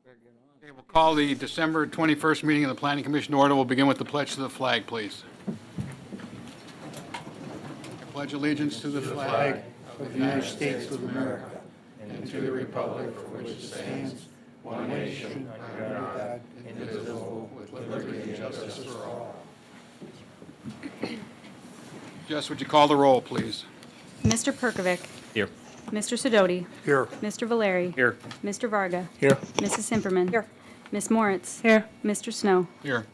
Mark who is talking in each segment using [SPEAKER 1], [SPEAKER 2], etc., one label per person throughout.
[SPEAKER 1] Okay, we'll call the December 21st meeting of the Planning Commission to order. We'll begin with the pledge to the flag, please. I pledge allegiance to the flag
[SPEAKER 2] of the United States of America and to the republic for which it stands, one nation, under God, indivisible, with liberty and justice for all.
[SPEAKER 1] Jess, would you call the roll, please?
[SPEAKER 3] Mr. Perkovic.
[SPEAKER 4] Here.
[SPEAKER 3] Mr. Sidoti.
[SPEAKER 2] Here.
[SPEAKER 3] Mr. Valeri.
[SPEAKER 4] Here.
[SPEAKER 3] Mr. Varga.
[SPEAKER 2] Here.
[SPEAKER 3] Mrs. Simperman.
[SPEAKER 5] Here.
[SPEAKER 3] Ms. Moritz.
[SPEAKER 5] Here.
[SPEAKER 3] Mr. Snow.
[SPEAKER 1] Here.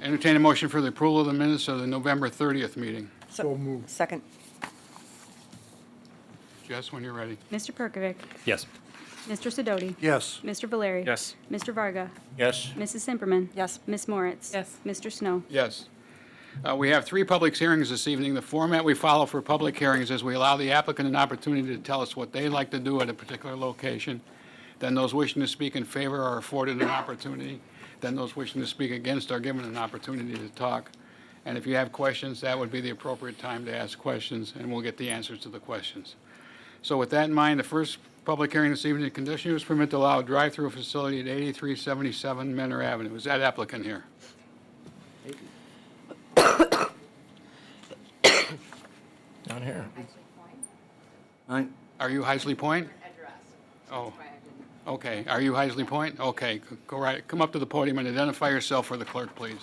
[SPEAKER 1] Entertain a motion for the approval of the minutes of the November 30th meeting.
[SPEAKER 2] So moved.
[SPEAKER 5] Second.
[SPEAKER 1] Jess, when you're ready.
[SPEAKER 3] Mr. Perkovic.
[SPEAKER 4] Yes.
[SPEAKER 3] Mr. Sidoti.
[SPEAKER 2] Yes.
[SPEAKER 3] Mr. Valeri.
[SPEAKER 4] Yes.
[SPEAKER 3] Mr. Varga.
[SPEAKER 4] Yes.
[SPEAKER 3] Mrs. Simperman.
[SPEAKER 5] Yes.
[SPEAKER 3] Ms. Moritz.
[SPEAKER 5] Yes.
[SPEAKER 3] Mr. Snow.
[SPEAKER 1] Yes. We have 3 public hearings this evening. The format we follow for public hearings is we allow the applicant an opportunity to tell us what they'd like to do at a particular location. Then those wishing to speak in favor are afforded an opportunity. Then those wishing to speak against are given an opportunity to talk. And if you have questions, that would be the appropriate time to ask questions, and we'll get the answers to the questions. So with that in mind, the first public hearing this evening, conditional use permit to allow a drive-through facility at 8377 Menor Avenue. Is that applicant here?
[SPEAKER 4] Down here.
[SPEAKER 1] Are you Heisley Point? Oh, okay. Are you Heisley Point? Okay, go right, come up to the podium and identify yourself for the clerk, please.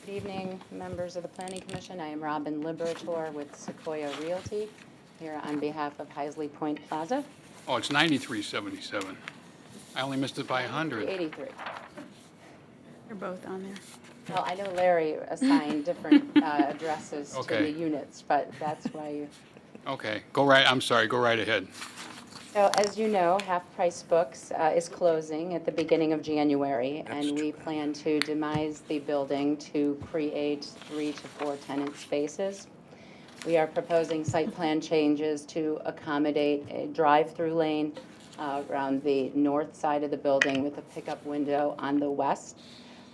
[SPEAKER 6] Good evening, members of the Planning Commission. I am Robin Liberator with Sequoia Realty, here on behalf of Heisley Point Plaza.
[SPEAKER 1] Oh, it's 9377. I only missed it by 100.
[SPEAKER 6] 83.
[SPEAKER 3] You're both on there.
[SPEAKER 6] Well, I know Larry assigned different addresses to
[SPEAKER 1] Okay.
[SPEAKER 6] the units, but that's why you...
[SPEAKER 1] Okay, go right, I'm sorry, go right ahead.
[SPEAKER 6] So, as you know, Half Price Books is closing at the beginning of January, and we plan to demise the building to create 3 to 4 tenant spaces. We are proposing site plan changes to accommodate a drive-through lane around the north side of the building with a pickup window on the west.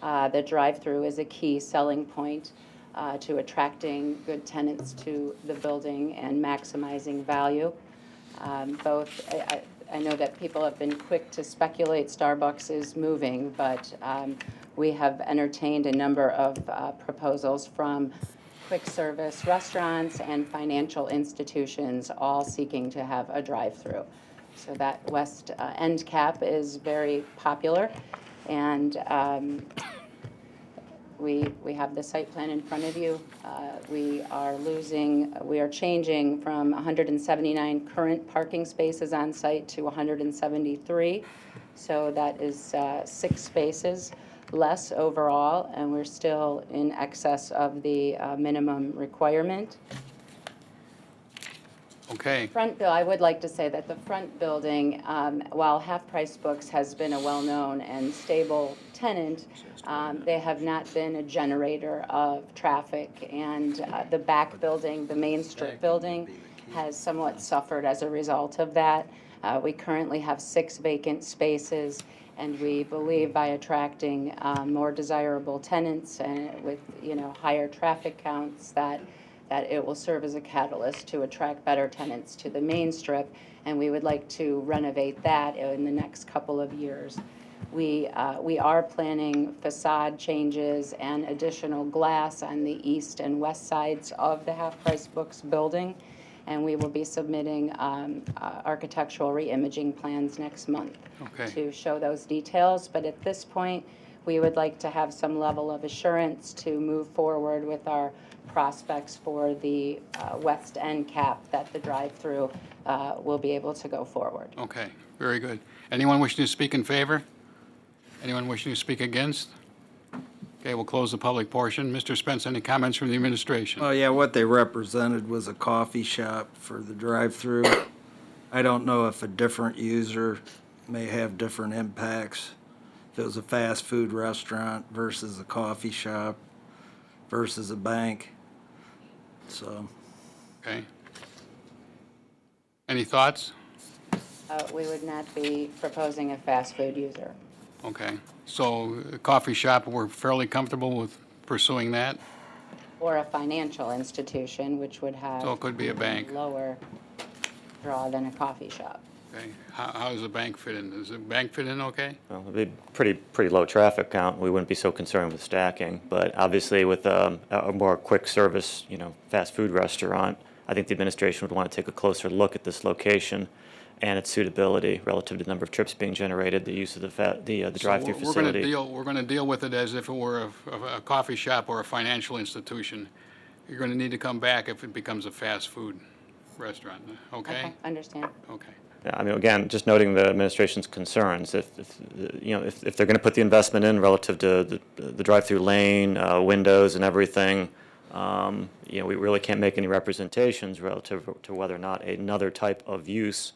[SPEAKER 6] The drive-through is a key selling point to attracting good tenants to the building and maximizing value. I know that people have been quick to speculate Starbucks is moving, but we have entertained a number of proposals from quick service restaurants and financial institutions, all seeking to have a drive-through. So that west end cap is very popular, and we have the site plan in front of you. We are changing from 179 current parking spaces on site to 173. So that is 6 spaces less overall, and we're still in excess of the minimum requirement.
[SPEAKER 1] Okay,
[SPEAKER 6] I would like to say that the front building, while Half Price Books has been a well-known and stable tenant, they have not been a generator of traffic, and the back building, the Main Strip building, has somewhat suffered as a result of that. We currently have 6 vacant spaces, and we believe by attracting more desirable tenants and with higher traffic counts that it will serve as a catalyst to attract better tenants to the Main Strip, and we would like to renovate that in the next couple of years. We are planning facade changes and additional glass on the east and west sides of the Half Price Books building, and we will be submitting architectural re-imaging plans next month
[SPEAKER 1] Okay.
[SPEAKER 6] to show those details. But at this point, we would like to have some level of assurance to move forward with our prospects for the west end cap that the drive-through will be able to go forward.
[SPEAKER 1] okay, very good. Anyone wishing to speak in favor? Anyone wishing to speak against? Okay, we'll close the public portion. Mr. Spence, any comments from the administration?
[SPEAKER 7] Oh, yeah, what they represented was a coffee shop for the drive-through. I don't know if a different user may have different impacts. If it was a fast food restaurant versus a coffee shop versus a bank, so.
[SPEAKER 1] Okay. Any thoughts?
[SPEAKER 6] We would not be proposing a fast food user.
[SPEAKER 1] Okay, so a coffee shop, we're fairly comfortable with pursuing that?
[SPEAKER 6] Or a financial institution, which would have
[SPEAKER 1] So it could be a bank.
[SPEAKER 6] lower draw than a coffee shop.
[SPEAKER 1] Okay. How does the bank fit in? Does the bank fit in okay?
[SPEAKER 5] Well, it'd be pretty low traffic count. We wouldn't be so concerned with stacking. But obviously with a more quick service, fast food restaurant, I think the administration would want to take a closer look at this location and its suitability relative to the number of trips being generated, the use of the drive-through facility.
[SPEAKER 1] We're going to deal with it as if it were a coffee shop or a financial institution. You're going to need to come back if it becomes a fast food restaurant, okay?
[SPEAKER 6] Understand.
[SPEAKER 1] Okay.
[SPEAKER 5] Yeah, I mean, again, just noting the administration's concerns. If they're going to put the investment in relative to the drive-through lane, windows, and everything, we really can't make any representations relative to whether or not another type of use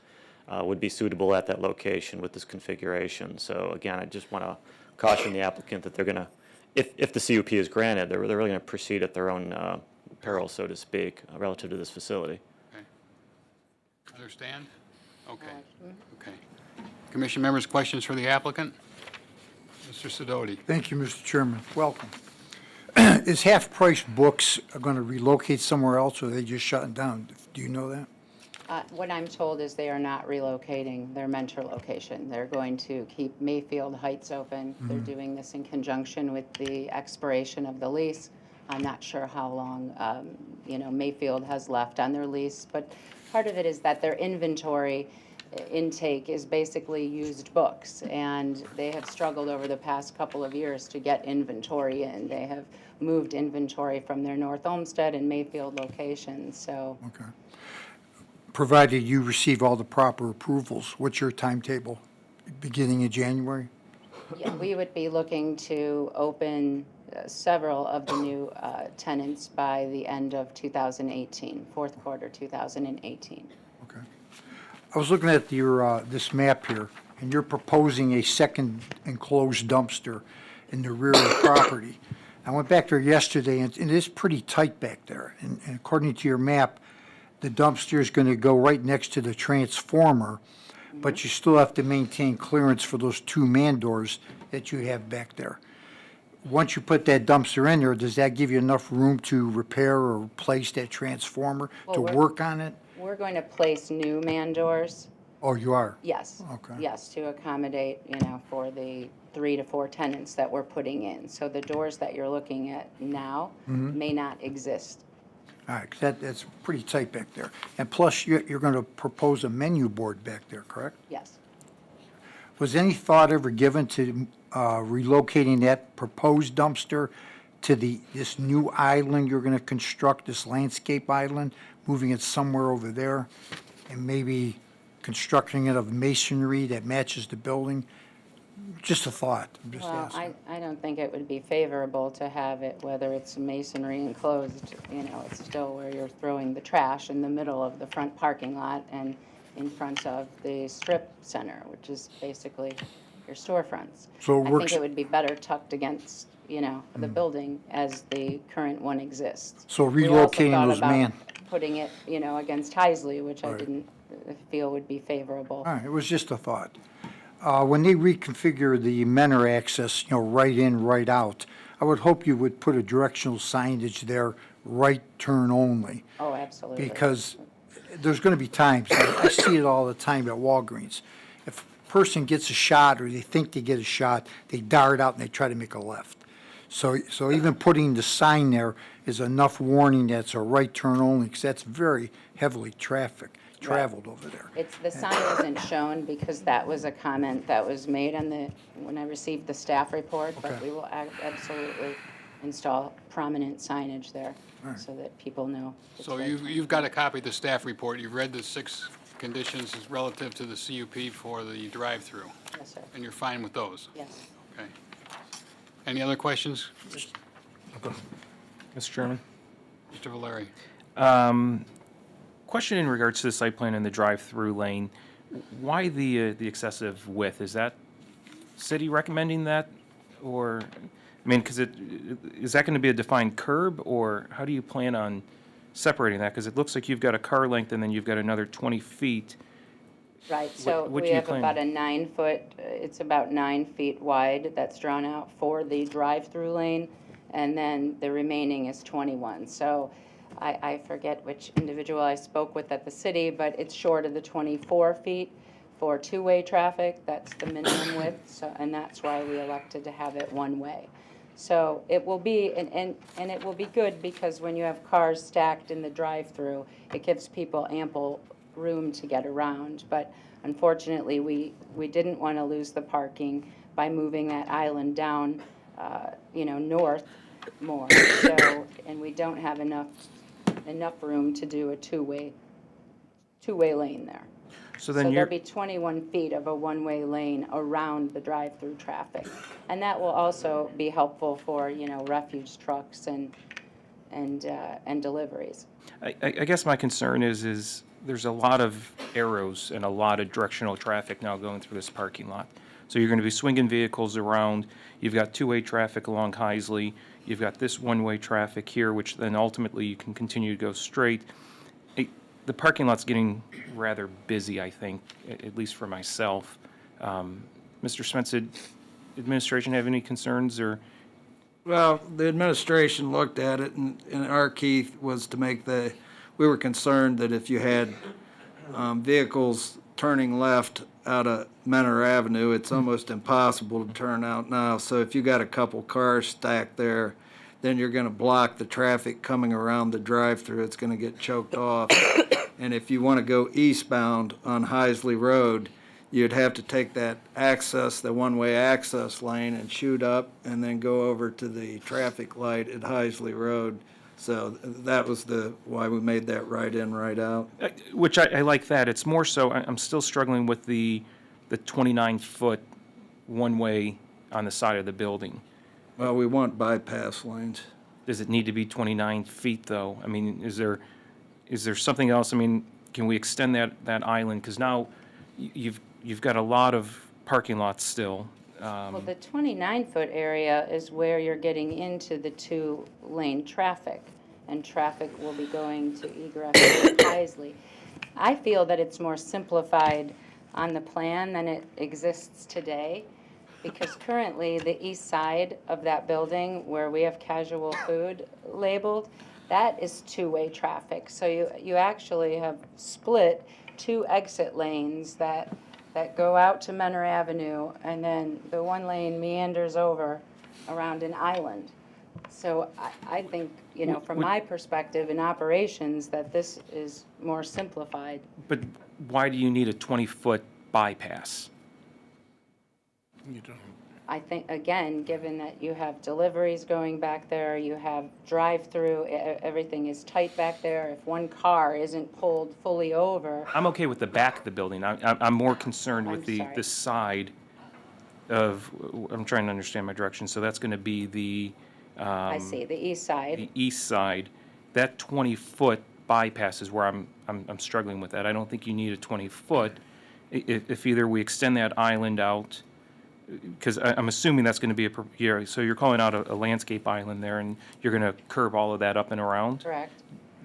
[SPEAKER 5] would be suitable at that location with this configuration. So again, I just want to caution the applicant that they're going to, if the CUP is granted, they're really going to proceed at their own peril, so to speak, relative to this facility.
[SPEAKER 1] Okay. Understand? Okay. Okay. Commission members, questions for the applicant? Mr. Sidoti.
[SPEAKER 2] Thank you, Mr. Chairman. Welcome. Is Half Price Books going to relocate somewhere else, or are they just shutting down? Do you know that?
[SPEAKER 6] What I'm told is they are not relocating their Mentor location. They're going to keep Mayfield Heights open. They're doing this in conjunction with the expiration of the lease. I'm not sure how long, Mayfield has left on their lease, but part of it is that their inventory intake is basically used books, and they have struggled over the past couple of years to get inventory in. They have moved inventory from their North Olmsted and Mayfield locations, so.
[SPEAKER 2] Okay. Provided you receive all the proper approvals, what's your timetable? Beginning of January?
[SPEAKER 6] Yeah, we would be looking to open several of the new tenants by the end of 2018, fourth quarter 2018.
[SPEAKER 2] Okay. I was looking at your, this map here, and you're proposing a second enclosed dumpster in the rear of the property. I went back there yesterday, and it is pretty tight back there. And according to your map, the dumpster is going to go right next to the transformer, but you still have to maintain clearance for those two man doors that you have back there. Once you put that dumpster in there, does that give you enough room to repair or replace that transformer to
[SPEAKER 6] Well,
[SPEAKER 2] work on it?
[SPEAKER 6] We're going to place new man doors.
[SPEAKER 2] Oh, you are?
[SPEAKER 6] Yes.
[SPEAKER 2] Okay.
[SPEAKER 6] Yes, to accommodate, for the 3 to 4 tenants that we're putting in. So the doors that you're looking at now may not exist.
[SPEAKER 2] All right, 'cause that's pretty tight back there. And plus, you're going to propose a menu board back there, correct?
[SPEAKER 6] Yes.
[SPEAKER 2] Was any thought ever given to relocating that proposed dumpster to this new island you're going to construct, this landscape island, moving it somewhere over there, and maybe constructing it of masonry that matches the building? Just a thought, I'm just
[SPEAKER 6] Well,
[SPEAKER 2] asking.
[SPEAKER 6] I don't think it would be favorable to have it, whether it's masonry enclosed, it's still where you're throwing the trash in the middle of the front parking lot and in front of the strip center, which is basically your storefronts.
[SPEAKER 2] So it
[SPEAKER 6] I think
[SPEAKER 2] works-
[SPEAKER 6] it would be better tucked against, the building as the current one exists.
[SPEAKER 2] So
[SPEAKER 6] We also
[SPEAKER 2] relocating
[SPEAKER 6] thought
[SPEAKER 2] those
[SPEAKER 6] about putting it, against Heisley, which I
[SPEAKER 2] Right.
[SPEAKER 6] didn't feel would be favorable.
[SPEAKER 2] All right, it was just a thought. When they reconfigure the Menor access, right in, right out, I would hope you would put a directional signage there, right turn only.
[SPEAKER 6] Oh, absolutely.
[SPEAKER 2] Because there's going to be times, I see it all the time at Walgreens. If a person gets a shot or they think they get a shot, they dart out and they try to make a left. So even putting the sign there is enough warning that it's a right turn only, because that's very heavily traveled over there.
[SPEAKER 6] The sign isn't shown because that was a comment that was made when I received the staff report, but
[SPEAKER 2] Okay.
[SPEAKER 6] we will absolutely install prominent signage there so that people know. it's
[SPEAKER 1] So
[SPEAKER 6] right.
[SPEAKER 1] you've got a copy of the staff report. You've read the 6 conditions relative to the CUP for the drive-through,
[SPEAKER 6] Yes, sir.
[SPEAKER 1] and you're fine with those?
[SPEAKER 6] Yes.
[SPEAKER 1] Okay. Any other questions?
[SPEAKER 8] Mr. Chairman.
[SPEAKER 1] Mr. Valeri?
[SPEAKER 8] Question in regards to the site plan and the drive-through lane. Why the excessive width? Is that city recommending that? Or, because is that going to be a defined curb, or how do you plan on separating that? Because it looks like you've got a car length and then you've got another 20 feet.
[SPEAKER 6] Right, so
[SPEAKER 8] what
[SPEAKER 6] we
[SPEAKER 8] do you
[SPEAKER 6] have
[SPEAKER 8] plan?
[SPEAKER 6] about a 9-foot, it's about 9 feet wide that's drawn out for the drive-through lane, and then the remaining is 21. So I forget which individual I spoke with at the city, but it's short of the 24 feet for two-way traffic, that's the minimum width, so, and that's why we elected to have it one-way. So it will be, and it will be good because when you have cars stacked in the drive-through, it gives people ample room to get around. But unfortunately, we didn't want to lose the parking by moving that island down, north more. So, and we don't have enough room to do a two-way lane there.
[SPEAKER 8] So
[SPEAKER 6] So
[SPEAKER 8] then
[SPEAKER 6] there'll
[SPEAKER 8] you're,
[SPEAKER 6] be 21 feet of a one-way lane around the drive-through traffic. And that will also be helpful for, refuge trucks and deliveries.
[SPEAKER 8] I guess my concern is there's a lot of arrows and a lot of directional traffic now going through this parking lot. So you're going to be swinging vehicles around. You've got two-way traffic along Heisley. You've got this one-way traffic here, which then ultimately you can continue to go straight. The parking lot's getting rather busy, I think, at least for myself. Mr. Spence, did administration have any concerns or?
[SPEAKER 7] Well, the administration looked at it, and our key was to make we were concerned that if you had vehicles turning left out of Menor Avenue, it's almost impossible to turn out now. So if you got a couple cars stacked there, then you're going to block the traffic coming around the drive-through. It's going to get choked off. And if you want to go eastbound on Heisley Road, you'd have to take that the one-way access lane and shoot up and then go over to the traffic light at Heisley Road. So that was why we made that right in, right out.
[SPEAKER 8] Which I like that. It's more so, I'm still struggling with the 29-foot one-way on the side of the building.
[SPEAKER 7] Well, we want bypass lanes.
[SPEAKER 8] Does it need to be 29 feet, though? I mean, is there something else? I mean, can we extend that island? Because now you've got a lot of parking lots still.
[SPEAKER 6] Well, the 29-foot area is where you're getting into the two-lane traffic, and traffic will be going to egress to Heisley. I feel that it's more simplified on the plan than it exists today, because currently the east side of that building where we have casual food labeled, that is two-way traffic. So you actually have split two exit lanes that go out to Menor Avenue, and then the one lane meanders over around an island. So I think, from my perspective in operations, that this is more simplified.
[SPEAKER 8] But why do you need a 20-foot bypass?
[SPEAKER 4] You don't.
[SPEAKER 6] I think, again, given that you have deliveries going back there, you have drive-through, everything is tight back there. If one car isn't pulled fully over,
[SPEAKER 8] I'm okay with the back of the building. I'm more concerned with
[SPEAKER 6] I'm sorry.
[SPEAKER 8] the side of, I'm trying to understand my direction. So that's going to be the
[SPEAKER 6] I see, the east side.
[SPEAKER 8] the east side. That 20-foot bypass is where I'm struggling with that. I don't think you need a 20-foot. If either we extend that island out, because I'm assuming that's going to be so you're calling out a landscape island there, and you're going to curve all of that up and around?
[SPEAKER 6] Correct.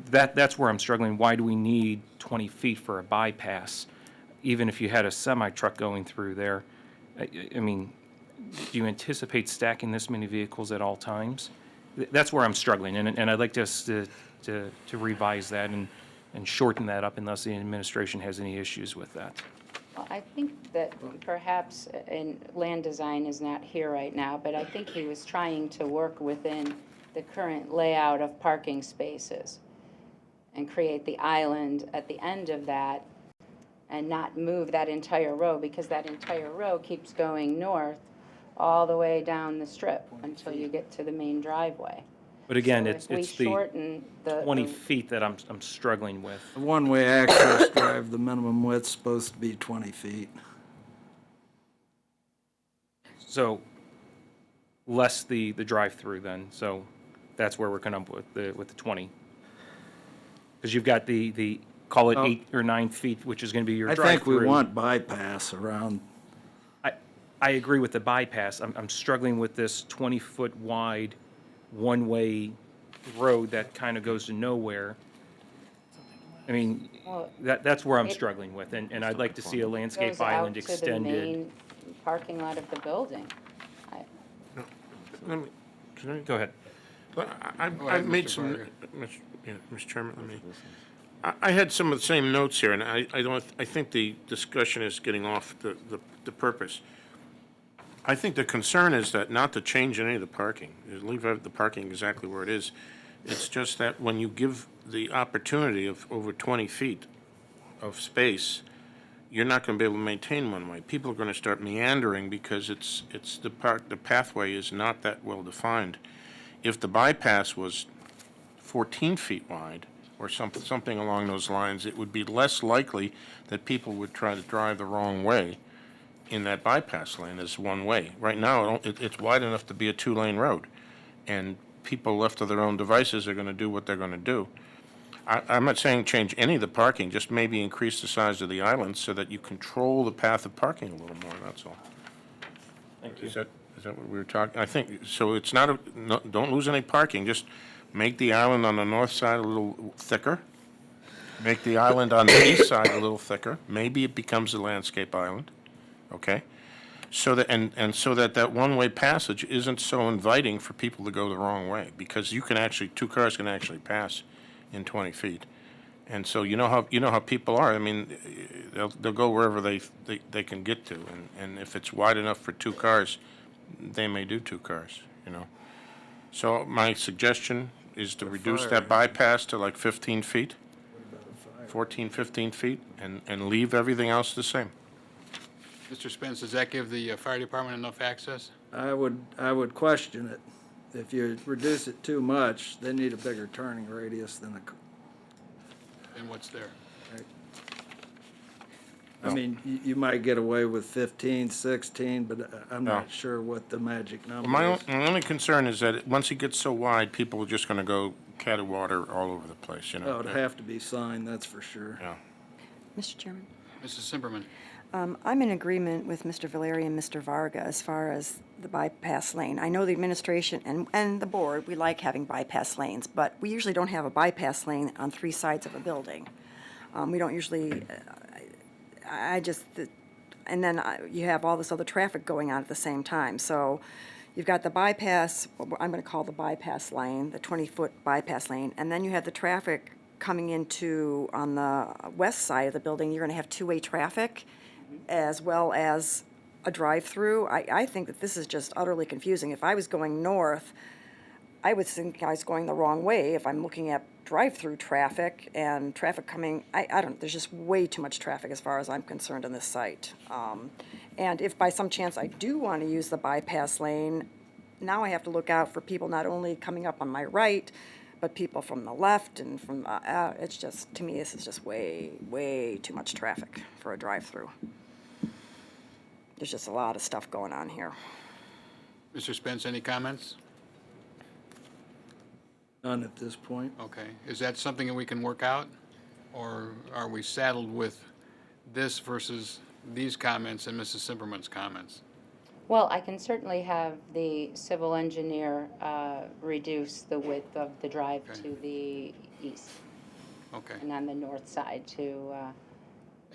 [SPEAKER 8] That's where I'm struggling. Why do we need 20 feet for a bypass, even if you had a semi-truck going through there? I mean, do you anticipate stacking this many vehicles at all times? That's where I'm struggling, and I'd like us to revise that and shorten that up unless the administration has any issues with that.
[SPEAKER 6] Well, I think that perhaps, and land design is not here right now, but I think he was trying to work within the current layout of parking spaces and create the island at the end of that and not move that entire row, because that entire row keeps going north all the way down the strip until you get to the main driveway.
[SPEAKER 8] But again,
[SPEAKER 6] So
[SPEAKER 8] it's
[SPEAKER 6] if we
[SPEAKER 8] the
[SPEAKER 6] shorten the
[SPEAKER 8] 20 feet that I'm struggling with.
[SPEAKER 7] The one-way access drive, the minimum width's supposed to be 20 feet.
[SPEAKER 8] So less the drive-through then, so that's where we're coming up with the 20. Because you've got the call it 8 or 9 feet, which is going to be your
[SPEAKER 7] I
[SPEAKER 8] drive-through.
[SPEAKER 7] think we want bypass around.
[SPEAKER 8] I agree with the bypass. I'm struggling with this 20-foot wide, one-way road that kind of goes to nowhere. I mean,
[SPEAKER 6] Well,
[SPEAKER 8] that's where I'm
[SPEAKER 6] it
[SPEAKER 8] struggling with, and I'd like to see a landscape
[SPEAKER 6] goes out
[SPEAKER 8] island
[SPEAKER 6] to the
[SPEAKER 8] extended.
[SPEAKER 6] main parking lot of the building.
[SPEAKER 4] Let me, can I?
[SPEAKER 8] Go ahead.
[SPEAKER 4] Well, I
[SPEAKER 1] ahead,
[SPEAKER 4] made
[SPEAKER 1] Mr.
[SPEAKER 4] some,
[SPEAKER 1] Berger.
[SPEAKER 4] Mr. Chairman, let me. I had some of the same notes here, and I think the discussion is getting off the purpose. I think the concern is that not to change any of the parking, leave the parking exactly where it is. It's just that when you give the opportunity of over 20 feet of space, you're not going to be able to maintain one way. People are going to start meandering because the pathway is not that well defined. If the bypass was 14 feet wide or something along those lines, it would be less likely that people would try to drive the wrong way in that bypass lane as one way. Right now, it's wide enough to be a 2-lane road, and people left to their own devices are going to do what they're going to do. I'm not saying change any of the parking, just maybe increase the size of the island so that you control the path of parking a little more, that's all. Thank you. Is that what we were talking? I think, so it's not, don't lose any parking, just make the island on the north side a little thicker, make the island on the east side a little thicker, maybe it becomes a landscape island, okay? So that, and so that one-way passage isn't so inviting for people to go the wrong way, because you can actually, 2 cars can actually pass in 20 feet. And so you know how people are. I mean, they'll go wherever they can get to, and if it's wide enough for 2 cars, they may do 2 cars, you know. So my suggestion is to reduce that bypass to like 15 feet, 14, 15 feet, and leave everything else the same.
[SPEAKER 1] Mr. Spence, does that give the fire department enough access?
[SPEAKER 7] I would question it. If you reduce it too much, they need a bigger turning radius than
[SPEAKER 1] And what's there?
[SPEAKER 7] I mean, you might get away with 15, 16, but I'm
[SPEAKER 4] No.
[SPEAKER 7] not sure what the magic number
[SPEAKER 4] My
[SPEAKER 7] is.
[SPEAKER 4] only concern is that once it gets so wide, people are just gonna go caterwater all over the place, you know?
[SPEAKER 7] Oh, it'd have to be signed, that's for sure.
[SPEAKER 4] Yeah.
[SPEAKER 9] Mr. Chairman,
[SPEAKER 1] Mrs. Simperman?
[SPEAKER 9] I'm in agreement with Mr. Valeri and Mr. Varga as far as the bypass lane. I know the administration and the board, we like having bypass lanes, but we usually don't have a bypass lane on 3 sides of a building. We don't usually, and then you have all this other traffic going on at the same time. So you've got the bypass, what I'm going to call the bypass lane, the 20-foot bypass lane, and then you have the traffic coming into, on the west side of the building, you're going to have 2-way traffic as well as a drive-through. I think that this is just utterly confusing. If I was going north, I would think I was going the wrong way if I'm looking at drive-through traffic and traffic coming, I don't, there's just way too much traffic as far as I'm concerned on this site. And if by some chance I do want to use the bypass lane, now I have to look out for people not only coming up on my right, but people from the left and from, it's just, to me, this is just way, way too much traffic for a drive-through. There's just a lot of stuff going on here.
[SPEAKER 1] Mr. Spence, any comments?
[SPEAKER 7] None at this point.
[SPEAKER 1] Okay. Is that something that we can work out? Or are we saddled with this versus these comments and Mrs. Simperman's comments?
[SPEAKER 6] Well, I can certainly have the civil engineer reduce the width of the drive
[SPEAKER 1] Okay.
[SPEAKER 6] to the east
[SPEAKER 1] Okay.
[SPEAKER 6] and on the north side to,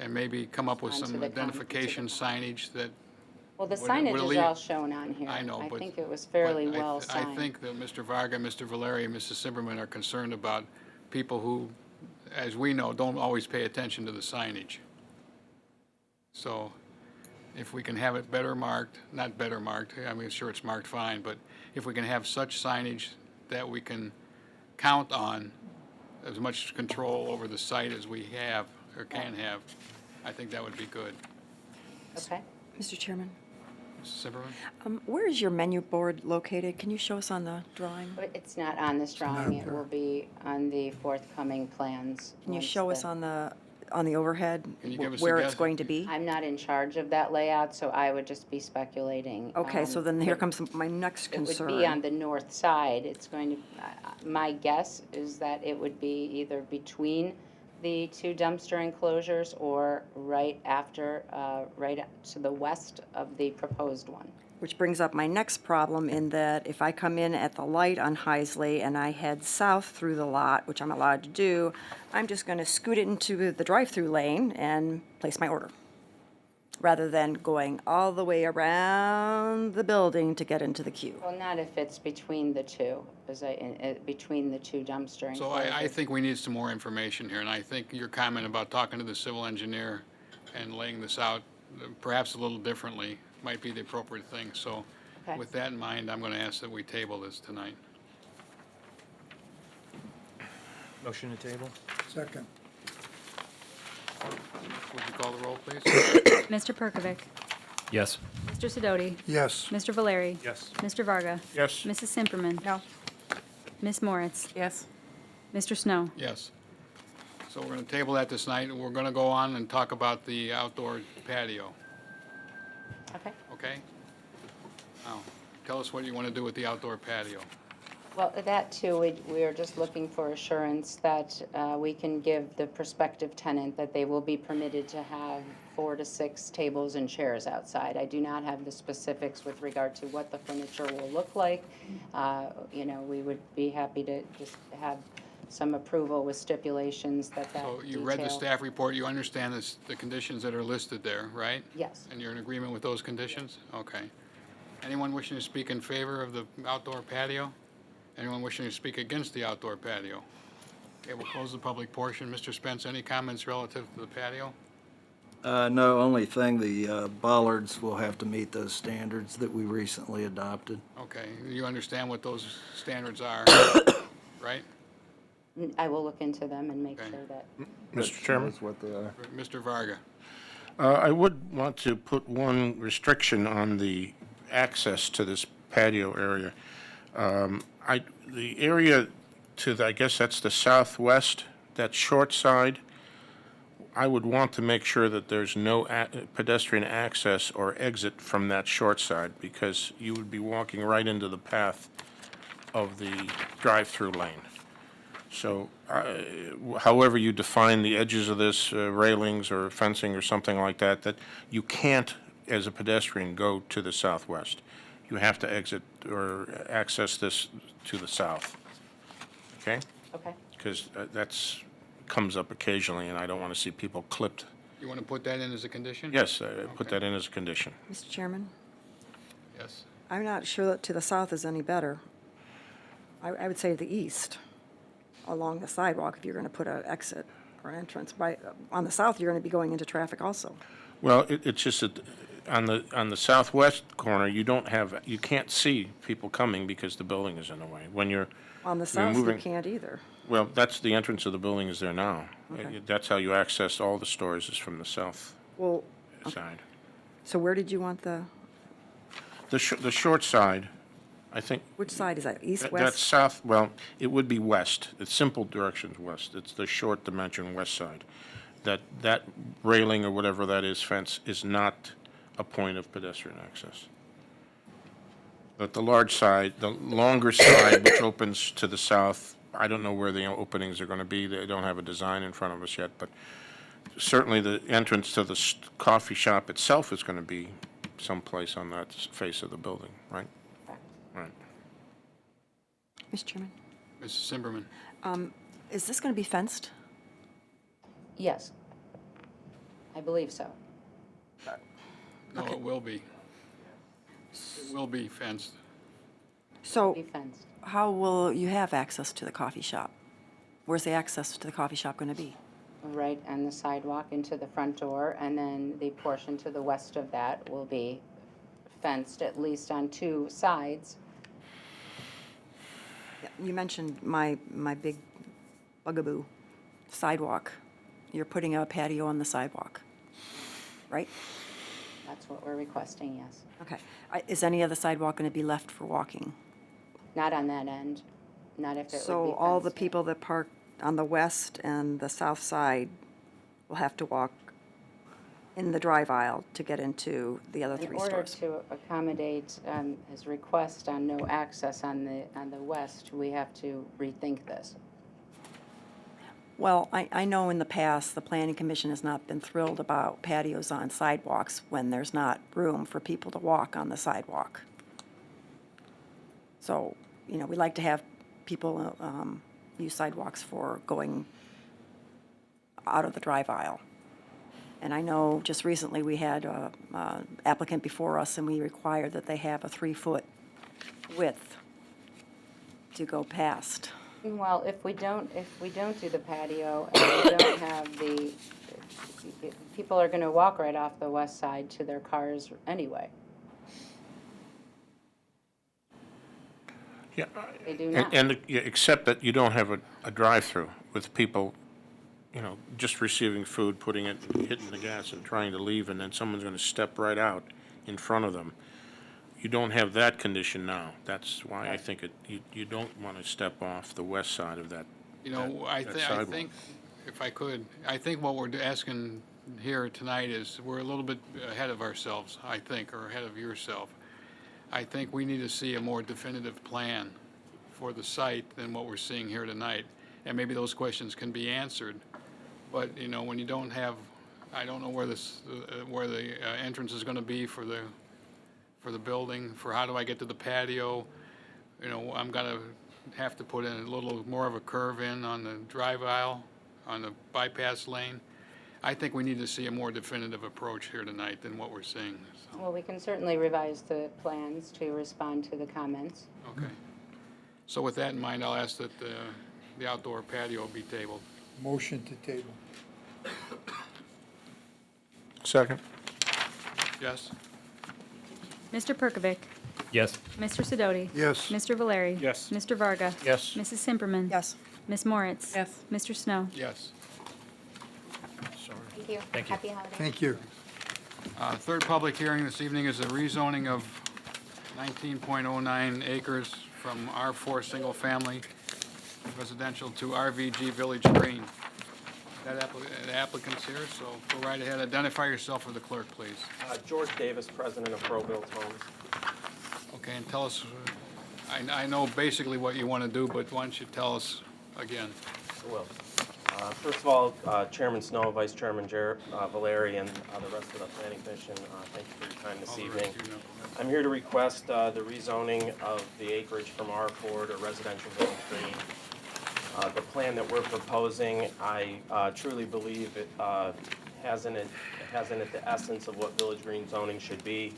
[SPEAKER 1] And maybe come up with
[SPEAKER 6] Onto
[SPEAKER 1] some
[SPEAKER 6] the con-
[SPEAKER 1] identification
[SPEAKER 6] to the
[SPEAKER 1] signage that,
[SPEAKER 6] well, the
[SPEAKER 1] Would it-
[SPEAKER 6] signage
[SPEAKER 1] would it
[SPEAKER 6] is
[SPEAKER 1] leave-
[SPEAKER 6] all shown on here.
[SPEAKER 1] I know,
[SPEAKER 6] I
[SPEAKER 1] but-
[SPEAKER 6] think it was fairly
[SPEAKER 1] but
[SPEAKER 6] well
[SPEAKER 1] I
[SPEAKER 6] signed.
[SPEAKER 1] think that Mr. Varga, Mr. Valeri, and Mrs. Simperman are concerned about people who, as we know, don't always pay attention to the signage. So if we can have it better marked, not better marked, I mean, sure, it's marked fine, but if we can have such signage that we can count on as much control over the site as we have or can have, I think that would be good.
[SPEAKER 6] Okay.
[SPEAKER 9] Mr. Chairman,
[SPEAKER 1] Mrs. Simperman?
[SPEAKER 9] where is your menu board located? Can you show us on the drawing?
[SPEAKER 6] But it's not on this drawing. It will be on the forthcoming plans.
[SPEAKER 9] Can you
[SPEAKER 6] once
[SPEAKER 9] show us on the overhead
[SPEAKER 1] Can you give us a
[SPEAKER 9] where it's
[SPEAKER 1] guess?
[SPEAKER 9] going to be?
[SPEAKER 6] I'm not in charge of that layout, so I would just be speculating.
[SPEAKER 9] Okay, so then here
[SPEAKER 6] It-
[SPEAKER 9] comes my next
[SPEAKER 6] It would
[SPEAKER 9] concern.
[SPEAKER 6] be on the north side. It's going to, my guess is that it would be either between the 2 dumpster enclosures or right after, right to the west of the proposed one.
[SPEAKER 9] Which brings up my next problem in that if I come in at the light on Heisley and I head south through the lot, which I'm allowed to do, I'm just going to scoot it into the drive-through lane and place my order. rather than going all the way around the building to get into the queue.
[SPEAKER 6] Well, not if it's between the two, between the two dumpster
[SPEAKER 1] So I
[SPEAKER 6] enclosures.
[SPEAKER 1] think we need some more information here, and I think your comment about talking to the civil engineer and laying this out perhaps a little differently might be the appropriate thing. So
[SPEAKER 6] Okay.
[SPEAKER 1] with that in mind, I'm going to ask that we table this tonight.
[SPEAKER 8] Motion to table?
[SPEAKER 2] Second.
[SPEAKER 1] Would you call the roll, please?
[SPEAKER 3] Mr. Perkovic.
[SPEAKER 8] Yes.
[SPEAKER 3] Mr. Sidoti.
[SPEAKER 2] Yes.
[SPEAKER 3] Mr. Valeri.
[SPEAKER 8] Yes.
[SPEAKER 3] Mr. Varga.
[SPEAKER 4] Yes.
[SPEAKER 3] Mrs. Simperman.
[SPEAKER 9] No.
[SPEAKER 3] Ms. Moritz.
[SPEAKER 9] Yes.
[SPEAKER 3] Mr. Snow.
[SPEAKER 1] Yes. So we're going to table that this night, and we're going to go on and talk about the outdoor patio,
[SPEAKER 6] Okay.
[SPEAKER 1] okay? Now, tell us what you want to do with the outdoor patio.
[SPEAKER 6] Well, that too, we are just looking for assurance that we can give the prospective tenant that they will be permitted to have 4 to 6 tables and chairs outside. I do not have the specifics with regard to what the furniture will look like. You know, we would be happy to just have some approval with stipulations that
[SPEAKER 1] So you read the
[SPEAKER 6] detail-
[SPEAKER 1] staff report, you understand the conditions that are listed there, right?
[SPEAKER 6] Yes.
[SPEAKER 1] And you're in agreement with those conditions? Okay. Anyone wishing to speak in favor of the outdoor patio? Anyone wishing to speak against the outdoor patio? Okay, we'll close the public portion. Mr. Spence, any comments relative to the patio?
[SPEAKER 7] No, only thing, the bollards will have to meet those standards that we recently adopted.
[SPEAKER 1] Okay, you understand what those standards are, right?
[SPEAKER 6] I will look into them and make
[SPEAKER 1] Okay.
[SPEAKER 6] sure that,
[SPEAKER 4] Mr. Chairman?
[SPEAKER 7] That's what they are.
[SPEAKER 1] Mr. Varga?
[SPEAKER 4] I would want to put one restriction on the access to this patio area. The area to the, I guess that's the southwest, that short side, I would want to make sure that there's no pedestrian access or exit from that short side, because you would be walking right into the path of the drive-through lane. So however you define the edges of this, railings or fencing or something like that, that you can't, as a pedestrian, go to the southwest. You have to exit or access this to the south, okay?
[SPEAKER 6] okay.
[SPEAKER 4] Because that's, comes up occasionally, and I don't want to see people clipped.
[SPEAKER 1] You want to put that in as a condition?
[SPEAKER 4] Yes, put that in as a condition.
[SPEAKER 9] Mr. Chairman,
[SPEAKER 1] Yes.
[SPEAKER 9] I'm not sure that to the south is any better. I would say the east, along the sidewalk, if you're going to put an exit or an entrance. On the south, you're going to be going into traffic also.
[SPEAKER 4] Well, it's just that on the southwest corner, you can't see people coming because the building is in the way. When you're
[SPEAKER 9] On the south, you
[SPEAKER 4] moving-
[SPEAKER 9] can't either.
[SPEAKER 4] Well, that's the entrance of the building is there now.
[SPEAKER 9] Okay.
[SPEAKER 4] That's how you access all the stores is from the south
[SPEAKER 9] Well,
[SPEAKER 4] side.
[SPEAKER 9] so where did you want the,
[SPEAKER 4] The short side, I think,
[SPEAKER 9] which side is that, east,
[SPEAKER 4] that's
[SPEAKER 9] west?
[SPEAKER 4] south, well, it would be west. It's simple directions west. It's the short dimension west side. That railing or whatever that is, fence, is not a point of pedestrian access. But the large side, the longer side, which opens to the south, I don't know where the openings are going to be. They don't have a design in front of us yet, but certainly the entrance to the coffee shop itself is going to be someplace on that face of the building, right? Right.
[SPEAKER 9] Mr. Chairman,
[SPEAKER 1] Mrs. Simperman?
[SPEAKER 9] is this going to be fenced?
[SPEAKER 6] Yes. I believe so.
[SPEAKER 1] No, it will be. It will be fenced.
[SPEAKER 9] So
[SPEAKER 6] Be fenced.
[SPEAKER 9] how will you have access to the coffee shop? Where's the access to the coffee shop going to be?
[SPEAKER 6] Right on the sidewalk into the front door, and then the portion to the west of that will be fenced, at least on 2 sides.
[SPEAKER 9] Yeah, you mentioned my big bugaboo, sidewalk. You're putting a patio on the sidewalk, right?
[SPEAKER 6] That's what we're requesting, yes.
[SPEAKER 9] Okay. Is any of the sidewalk going to be left for walking?
[SPEAKER 6] Not on that end, not if it would be
[SPEAKER 9] So all the
[SPEAKER 6] fenced in.
[SPEAKER 9] people that park on the west and the south side will have to walk in the drive aisle to get into the other 3
[SPEAKER 6] In order
[SPEAKER 9] stores?
[SPEAKER 6] to accommodate his request on no access on the west, we have to rethink this.
[SPEAKER 9] Well, I know in the past, the planning commission has not been thrilled about patios on sidewalks when there's not room for people to walk on the sidewalk. So, we like to have people use sidewalks for going out of the drive aisle. And I know just recently we had a applicant before us, and we required that they have a 3-foot width to go past.
[SPEAKER 6] Well, if we don't do the patio, and we don't have people are gonna walk right off the west side to their cars anyway.
[SPEAKER 4] Yeah,
[SPEAKER 6] They do not.
[SPEAKER 4] yeah, except that you don't have a drive-through with people, just receiving food, putting it, hitting the gas and trying to leave, and then someone's gonna step right out in front of them. You don't have that condition now. That's why I think you don't wanna step off the west side of that.
[SPEAKER 1] I
[SPEAKER 4] that
[SPEAKER 1] I
[SPEAKER 4] sidewalk.
[SPEAKER 1] think, if I could, I think what we're asking here tonight is, we're a little bit ahead of ourselves, I think, or ahead of yourself. I think we need to see a more definitive plan for the site than what we're seeing here tonight. And maybe those questions can be answered. But, when you don't have, I don't know where the entrance is gonna be for the building, for how do I get to the patio? I'm gonna have to put in a little more of a curve in on the drive aisle, on the bypass lane. I think we need to see a more definitive approach here tonight than what we're seeing, so,
[SPEAKER 6] Well, we can certainly revise the plans to respond to the comments.
[SPEAKER 1] okay. So with that in mind, I'll ask that the outdoor patio be tabled.
[SPEAKER 2] Motion to table.
[SPEAKER 4] Second.
[SPEAKER 1] Yes?
[SPEAKER 3] Mr. Perkovic?
[SPEAKER 8] Yes.
[SPEAKER 3] Mr. Sidoti?
[SPEAKER 2] Yes.
[SPEAKER 3] Mr. Valeri?
[SPEAKER 8] Yes.
[SPEAKER 3] Mr. Varga?
[SPEAKER 4] Yes.
[SPEAKER 3] Mrs. Simperman?
[SPEAKER 9] Yes.
[SPEAKER 3] Ms. Moritz?
[SPEAKER 9] Yes.
[SPEAKER 3] Mr. Snow?
[SPEAKER 1] Yes.
[SPEAKER 6] Thank you.
[SPEAKER 8] Thank you.
[SPEAKER 6] Happy holidays.
[SPEAKER 2] Thank you.
[SPEAKER 1] Third public hearing this evening is a rezoning of 19.09 acres from R4 Single Family Residential to RVG Village Green. The applicant's here, so go right ahead. Identify yourself for the clerk, please.
[SPEAKER 10] George Davis, president of ProBuild Homes.
[SPEAKER 1] Okay, and tell us, I know basically what you want to do, but why don't you tell us again?
[SPEAKER 10] I will. First of all, Chairman Snow, Vice Chairman Valeri, and the rest of the Planning Commission, thank you for your time this
[SPEAKER 1] All the
[SPEAKER 10] evening.
[SPEAKER 1] rest of you know.
[SPEAKER 10] I'm here to request the rezoning of the acreage from R4 to residential village green. The plan that we're proposing, I truly believe it has in it the essence of what village green zoning should be.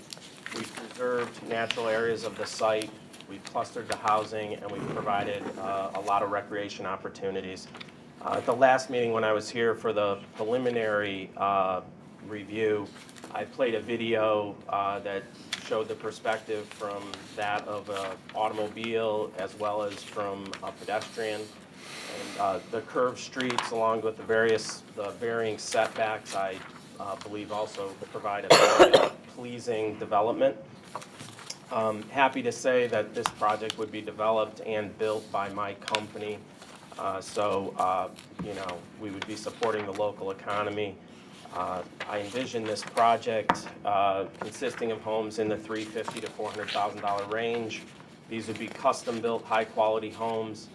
[SPEAKER 10] We've preserved natural areas of the site, we've clustered the housing, and we've provided a lot of recreation opportunities. At the last meeting when I was here for the preliminary review, I played a video that showed the perspective from that of an automobile as well as from a pedestrian. And the curved streets along with the varying setbacks, I believe also provide a very pleasing development. Happy to say that this project would be developed and built by my company. We would be supporting the local economy. I envision this project consisting of homes in the $350,000 to $400,000 range. These would be custom-built, high-quality homes,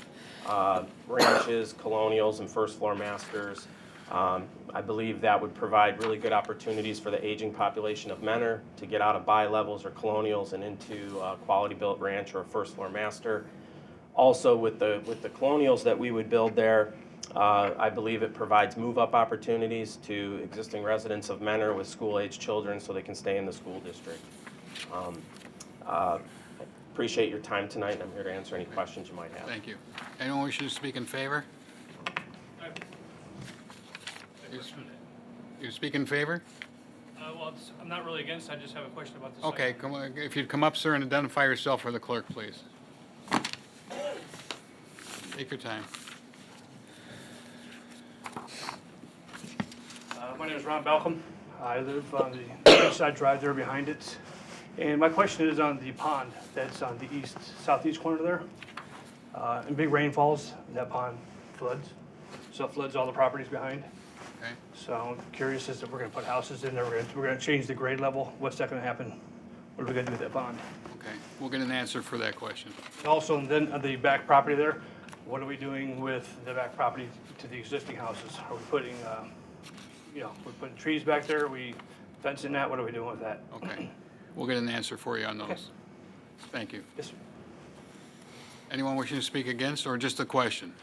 [SPEAKER 10] ranches, colonials, and first-floor masters. I believe that would provide really good opportunities for the aging population of Mentor to get out of bi-levels or colonials and into a quality-built ranch or a first-floor master. Also, with the colonials that we would build there, I believe it provides move-up opportunities to existing residents of Mentor with school-age children so they can stay in the school district. I appreciate your time tonight, and I'm here to answer any questions you might have.
[SPEAKER 1] Thank you. Anyone wishing to speak in favor? You speak in favor?
[SPEAKER 11] I'm not really against, I just have a question about the site.
[SPEAKER 1] Okay, come on, if you'd come up, sir, and identify yourself for the clerk, please. Take your time.
[SPEAKER 11] My name is Ron Balcom. I live on the east side drive there behind it. And my question is on the pond that's on the southeast corner there. In big rainfalls, that pond floods. So it floods all the properties behind.
[SPEAKER 1] Okay.
[SPEAKER 11] So I'm curious as to, we're gonna put houses in there, we're gonna change the grade level. What's that gonna happen? What are we gonna do with that pond?
[SPEAKER 1] Okay, we'll get an answer for that question.
[SPEAKER 11] Also, and then on the back property there, what are we doing with the back property to the existing houses? Are we putting, we're putting trees back there? Are we fencing that? What are we doing with that?
[SPEAKER 1] Okay, we'll get an answer for you on those. Thank you.
[SPEAKER 11] Yes, sir.
[SPEAKER 1] Anyone wishing to speak against, or just a question?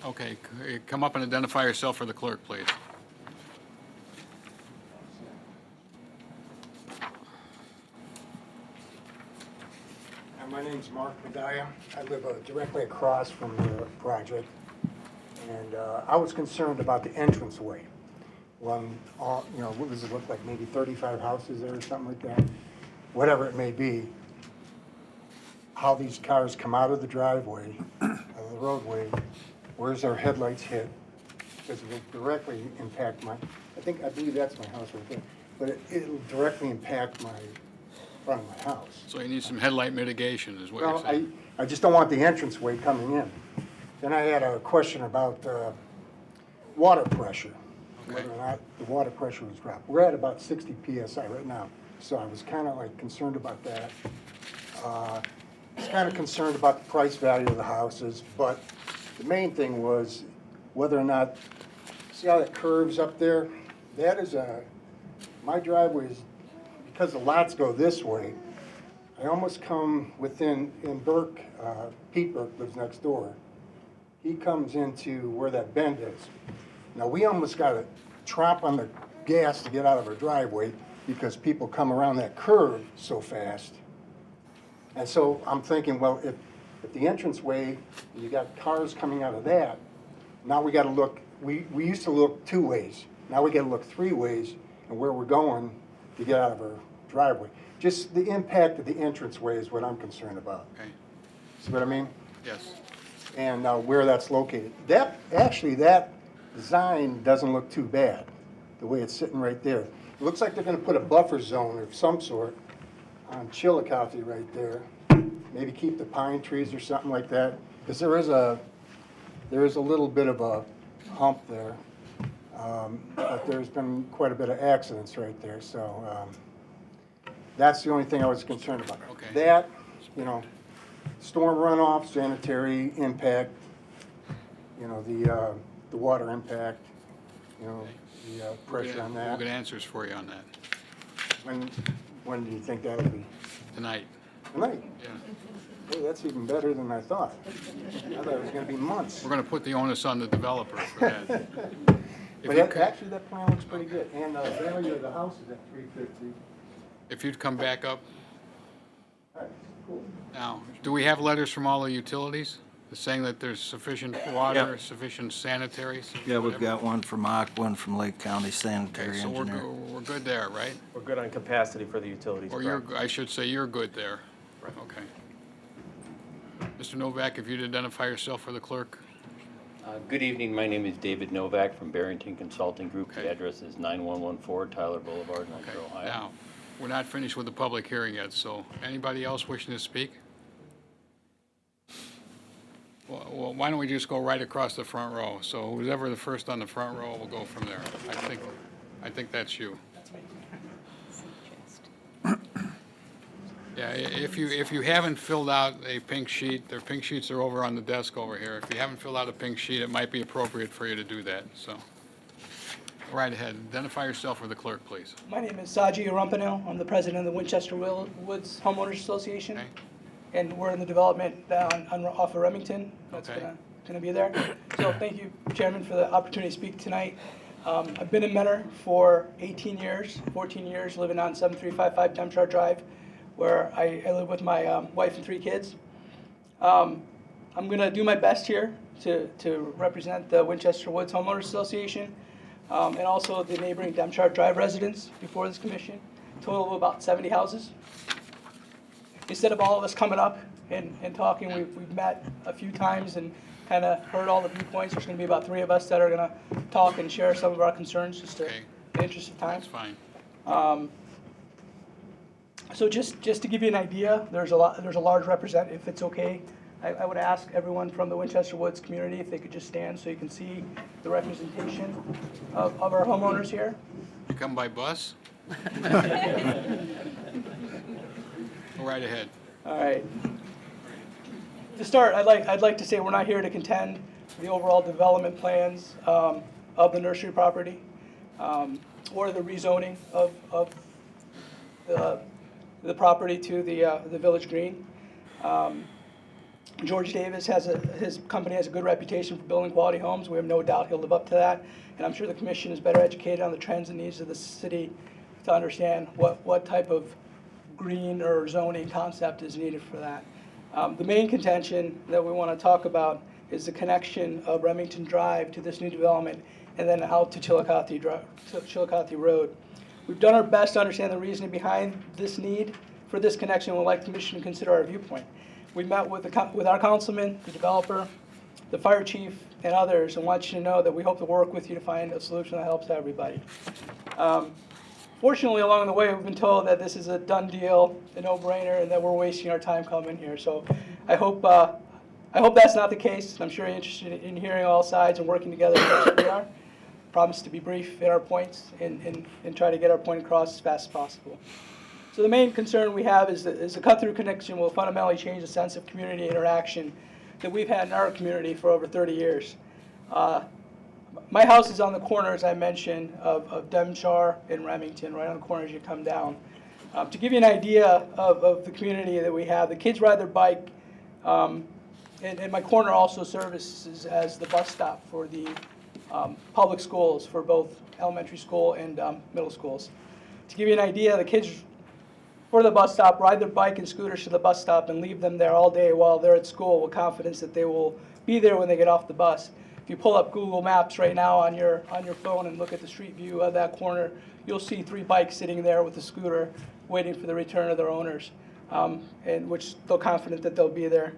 [SPEAKER 1] Okay, come up and identify yourself for the clerk, please.
[SPEAKER 12] name's Mark Medaya. I live directly across from the project. And I was concerned about the entranceway. When, what does it look like, maybe 35 houses there or something like that? Whatever it may be. How these cars come out of the driveway, of the roadway, where's their headlights hit? Because it will directly impact I believe that's my house right there. But it'll directly impact my front of my house.
[SPEAKER 1] So you need some headlight mitigation, is what you're
[SPEAKER 12] Well,
[SPEAKER 1] saying?
[SPEAKER 12] I just don't want the entranceway coming in. Then I had a question about water pressure,
[SPEAKER 1] Okay.
[SPEAKER 12] whether or not the water pressure was dropped. We're at about 60 PSI right now, so I was kind of like concerned about that. I was kind of concerned about the price value of the houses, but the main thing was whether or not, see how that curves up there? That is my driveway is, because the lots go this way, I almost come within, in Burke, Pete Burke lives next door. He comes into where that bend is. Now, we almost got to tromp on the gas to get out of our driveway because people come around that curve so fast. And so I'm thinking, well, if the entranceway, you got cars coming out of that, now we got to look, we used to look 2 ways. Now we got to look 3 ways and where we're going to get out of our driveway. Just the impact of the entranceway is what I'm concerned about.
[SPEAKER 1] Okay,
[SPEAKER 12] See what I mean?
[SPEAKER 1] yes.
[SPEAKER 12] And where that's located. That design doesn't look too bad, the way it's sitting right there. It looks like they're gonna put a buffer zone of some sort on Chillicothe right there. Maybe keep the pine trees or something like that, because there is a little bit of a hump there. But there's been quite a bit of accidents right there, so that's the only thing I was concerned about.
[SPEAKER 1] Okay.
[SPEAKER 12] That, storm runoff, sanitary impact, the water impact, the pressure on
[SPEAKER 1] We'll
[SPEAKER 12] that.
[SPEAKER 1] get answers for you on that
[SPEAKER 12] When do you think that'll be?
[SPEAKER 1] tonight.
[SPEAKER 12] Tonight?
[SPEAKER 1] Yeah.
[SPEAKER 12] Hey, that's even better than I thought. I thought it was gonna be months.
[SPEAKER 1] We're going to put the onus on the developer for that. If
[SPEAKER 12] But
[SPEAKER 1] you
[SPEAKER 12] actually, that plan looks pretty good, and the value of the house is at $350.
[SPEAKER 1] If you'd come back up.
[SPEAKER 12] All right, cool.
[SPEAKER 1] Now, do we have letters from all the utilities saying that there's sufficient water, sufficient sanitaries?
[SPEAKER 7] Yeah, we've
[SPEAKER 1] whatever?
[SPEAKER 7] got one from Mock, one from Lake County Sanitary
[SPEAKER 1] Okay, so
[SPEAKER 7] Engineer.
[SPEAKER 1] we're good there, right?
[SPEAKER 10] We're good on capacity for the utilities.
[SPEAKER 1] Or
[SPEAKER 10] correct?
[SPEAKER 1] I should say you're good there. Okay. Mr. Novak, if you'd identify yourself for the clerk?
[SPEAKER 13] Good evening, my name is David Novak from Barrington Consulting Group.
[SPEAKER 1] Okay.
[SPEAKER 13] The address is 9114 Tyler Boulevard, Nitro, Ohio.
[SPEAKER 1] Now, we're not finished with the public hearing yet, so anybody else wishing to speak? Well, why don't we just go right across the front row? So who's ever the first on the front row will go from there. I think that's you. Yeah, if you haven't filled out a pink sheet, their pink sheets are over on the desk over here. If you haven't filled out a pink sheet, it might be appropriate for you to do that, so. Go right ahead, identify yourself for the clerk, please.
[SPEAKER 14] My name is Saji Arumpano. I'm the president of the Winchester Woods Homeowners Association.
[SPEAKER 1] Okay.
[SPEAKER 14] And we're in the development down off of Remington. That's
[SPEAKER 1] Okay.
[SPEAKER 14] gonna be there. So thank you, Chairman, for the opportunity to speak tonight. I've been in Mentor for 18 years, 14 years, living on 7355 Demchar Drive, where I live with my wife and 3 kids. I'm gonna do my best here to represent the Winchester Woods Homeowners Association, and also the neighboring Demchar Drive residents before this commission, total of about 70 houses. Instead of all of us coming up and talking, we've met a few times and kind of heard all the viewpoints. There's going to be about 3 of us that are going to talk and share some of our concerns, just to,
[SPEAKER 1] Okay.
[SPEAKER 14] in the interest of time.
[SPEAKER 1] That's fine.
[SPEAKER 14] So just to give you an idea, there's a large representative. If it's okay, I would ask everyone from the Winchester Woods community if they could just stand so you can see the representation of our homeowners here.
[SPEAKER 1] You come by bus? Go right ahead.
[SPEAKER 14] All right. To start, I'd like to say we're not here to contend the overall development plans of the nursery property or the rezoning of the property to the Village Green. George Davis his company has a good reputation for building quality homes. We have no doubt he'll live up to that. And I'm sure the commission is better educated on the trends and needs of the city to understand what type of green or zoning concept is needed for that. The main contention that we want to talk about is the connection of Remington Drive to this new development and then out to Chillicothe Road. We've done our best to understand the reasoning behind this need for this connection. We'd like the commission to consider our viewpoint. We met with our councilman, the developer, the fire chief, and others, and want you to know that we hope to work with you to find a solution that helps everybody. Fortunately, along the way, we've been told that this is a done deal, a no-brainer, and that we're wasting our time coming here. So I hope that's not the case. I'm sure you're interested in hearing all sides and working together as we are. Promise to be brief in our points and try to get our point across as fast as possible. So the main concern we have is the cut-through connection will fundamentally change the sense of community interaction that we've had in our community for over 30 years. My house is on the corner, as I mentioned, of Demchar and Remington, right on the corner as you come down. To give you an idea of the community that we have, the kids ride their bike, and my corner also services as the bus stop for the public schools, for both elementary school and middle schools. To give you an idea, the kids for the bus stop ride their bike and scooters to the bus stop and leave them there all day while they're at school with confidence that they will be there when they get off the bus. If you pull up Google Maps right now on your phone and look at the street view of that corner, you'll see 3 bikes sitting there with a scooter waiting for the return of their owners, and which they're confident that they'll be there.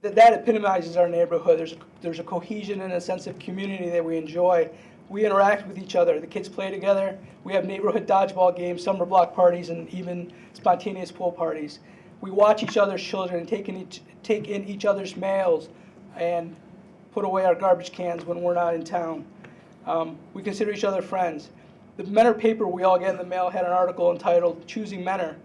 [SPEAKER 14] That epitomizes our neighborhood. There's a cohesion and a sense of community that we enjoy. We interact with each other. The kids play together. We have neighborhood dodgeball games, summer block parties, and even spontaneous pool parties. We watch each other's children and take in each other's mails and put away our garbage cans when we're not in town. We consider each other friends. The Menor paper we all get in the mail had an article entitled "Choosing Menor,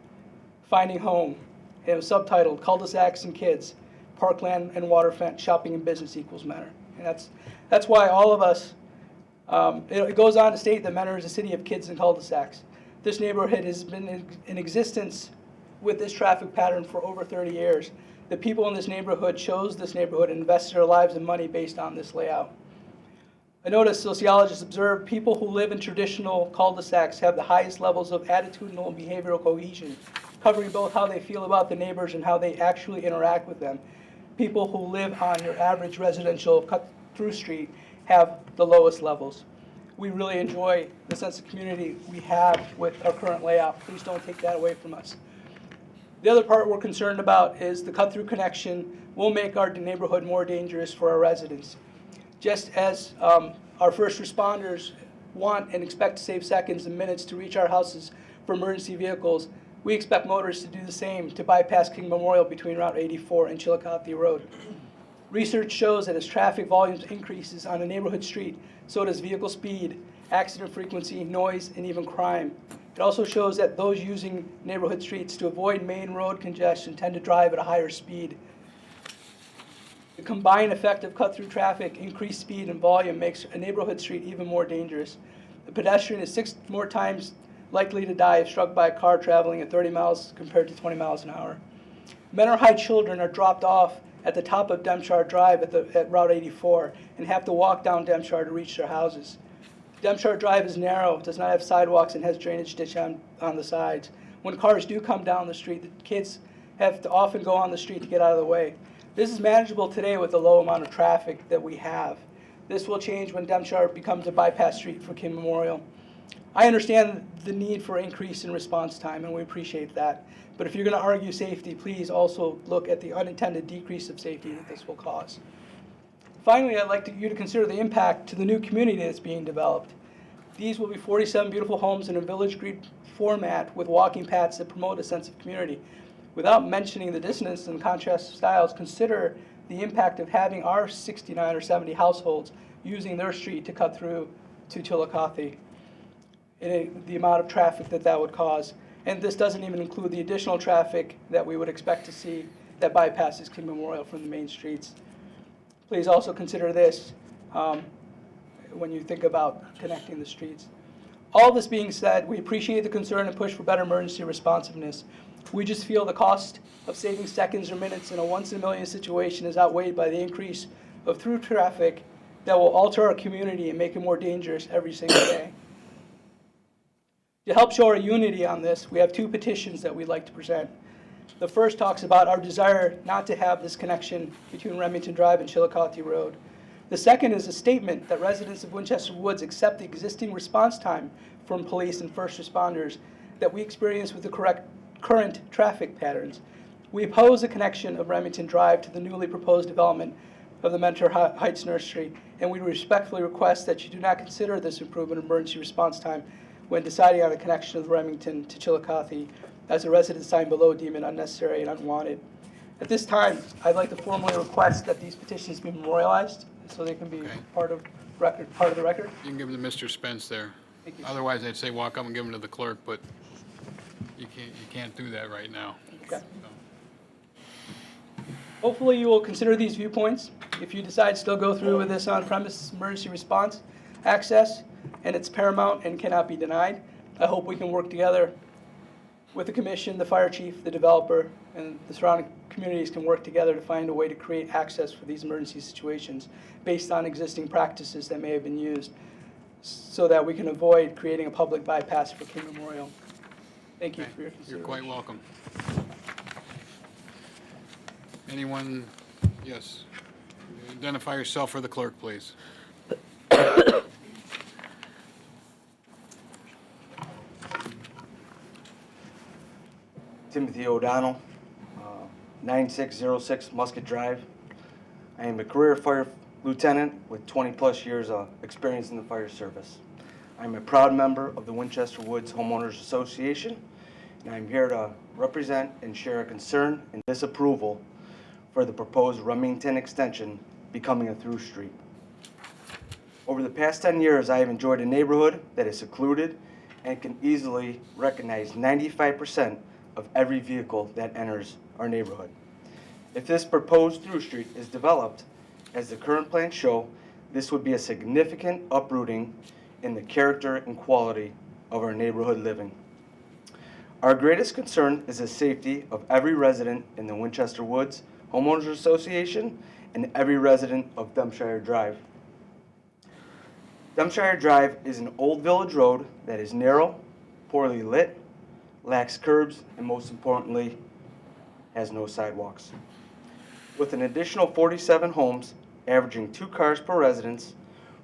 [SPEAKER 14] Finding Home," and it was subtitled "Cul-de-sacs and Kids, Parkland and Waterfront Shopping and Business Equals Menor." And that's why all of us, it goes on to state that Menor is a city of kids and cul-de-sacs. This neighborhood has been in existence with this traffic pattern for over 30 years. The people in this neighborhood chose this neighborhood and invested their lives and money based on this layout. I noticed sociologists observe people who live in traditional cul-de-sacs have the highest levels of attitudinal and behavioral cohesion, covering both how they feel about the neighbors and how they actually interact with them. People who live on your average residential cut-through street have the lowest levels. We really enjoy the sense of community we have with our current layout. Please don't take that away from us. The other part we're concerned about is the cut-through connection will make our neighborhood more dangerous for our residents. Just as our first responders want and expect to save seconds and minutes to reach our houses for emergency vehicles, we expect motorists to do the same to bypass King Memorial between Route 84 and Chillicothe Road. Research shows that as traffic volumes increases on a neighborhood street, so does vehicle speed, accident frequency, noise, and even crime. It also shows that those using neighborhood streets to avoid main road congestion tend to drive at a higher speed. The combined effect of cut-through traffic, increased speed, and volume makes a neighborhood street even more dangerous. The pedestrian is 6 more times likely to die if struck by a car traveling at 30 miles compared to 20 miles an hour. Menor High children are dropped off at the top of Demchar Drive at Route 84 and have to walk down Demchar to reach their houses. Demchar Drive is narrow, does not have sidewalks, and has drainage ditch on the sides. When cars do come down the street, the kids have to often go on the street to get out of the way. This is manageable today with the low amount of traffic that we have. This will change when Demchar becomes a bypass street for King Memorial. I understand the need for increase in response time, and we appreciate that. But if you're going to argue safety, please also look at the unintended decrease of safety that this will cause. Finally, I'd like you to consider the impact to the new community that's being developed. These will be 47 beautiful homes in a village green format with walking paths that promote a sense of community. Without mentioning the dissonance and contrast of styles, consider the impact of having our 69 or 70 households using their street to cut through to Chillicothe, and the amount of traffic that would cause. And this doesn't even include the additional traffic that we would expect to see that bypasses King Memorial from the main streets. Please also consider this when you think about connecting the streets. All this being said, we appreciate the concern and push for better emergency responsiveness. We just feel the cost of saving seconds or minutes in a once-in-a-million situation is outweighed by the increase of through traffic that will alter our community and make it more dangerous every single day. To help show our unity on this, we have 2 petitions that we'd like to present. The first talks about our desire not to have this connection between Remington Drive and Chillicothe Road. The second is a statement that residents of Winchester Woods accept the existing response time from police and first responders that we experience with the current traffic patterns. We oppose the connection of Remington Drive to the newly proposed development of the Mentor Heights Nursery, and we respectfully request that you do not consider this improvement of emergency response time when deciding on a connection of Remington to Chillicothe, as the residents signed below deem it unnecessary and unwanted. At this time, I'd like to formally request that these petitions be memorialized so they can be part of the record.
[SPEAKER 1] You can give them to Mr. Spence there.
[SPEAKER 14] Thank you.
[SPEAKER 1] Otherwise, I'd say walk up and give them to the clerk, but you can't do that right now.
[SPEAKER 14] Okay. Hopefully you will consider these viewpoints. If you decide to still go through with this on-premise emergency response access, and it's paramount and cannot be denied, I hope we can work together with the commission, the fire chief, the developer, and the surrounding communities can work together to find a way to create access for these emergency situations based on existing practices that may have been used so that we can avoid creating a public bypass for King Memorial. Thank you for your
[SPEAKER 1] You're
[SPEAKER 14] consideration.
[SPEAKER 1] quite welcome. Anyone? Yes. Identify yourself for the clerk, please.
[SPEAKER 15] Timothy O'Donnell, 9606 Musket Drive. I am a career fire lieutenant with 20-plus years of experience in the fire service. I'm a proud member of the Winchester Woods Homeowners Association, and I'm here to represent and share a concern and disapproval for the proposed Remington extension becoming a through street. Over the past 10 years, I have enjoyed a neighborhood that is secluded and can easily recognize 95% of every vehicle that enters our neighborhood. If this proposed through street is developed as the current plans show, this would be a significant uprooting in the character and quality of our neighborhood living. Our greatest concern is the safety of every resident in the Winchester Woods Homeowners Association and every resident of Dumpshire Drive. Dumpshire Drive is an old village road that is narrow, poorly lit, lacks curbs, and most importantly, has no sidewalks. With an additional 47 homes, averaging 2 cars per residence,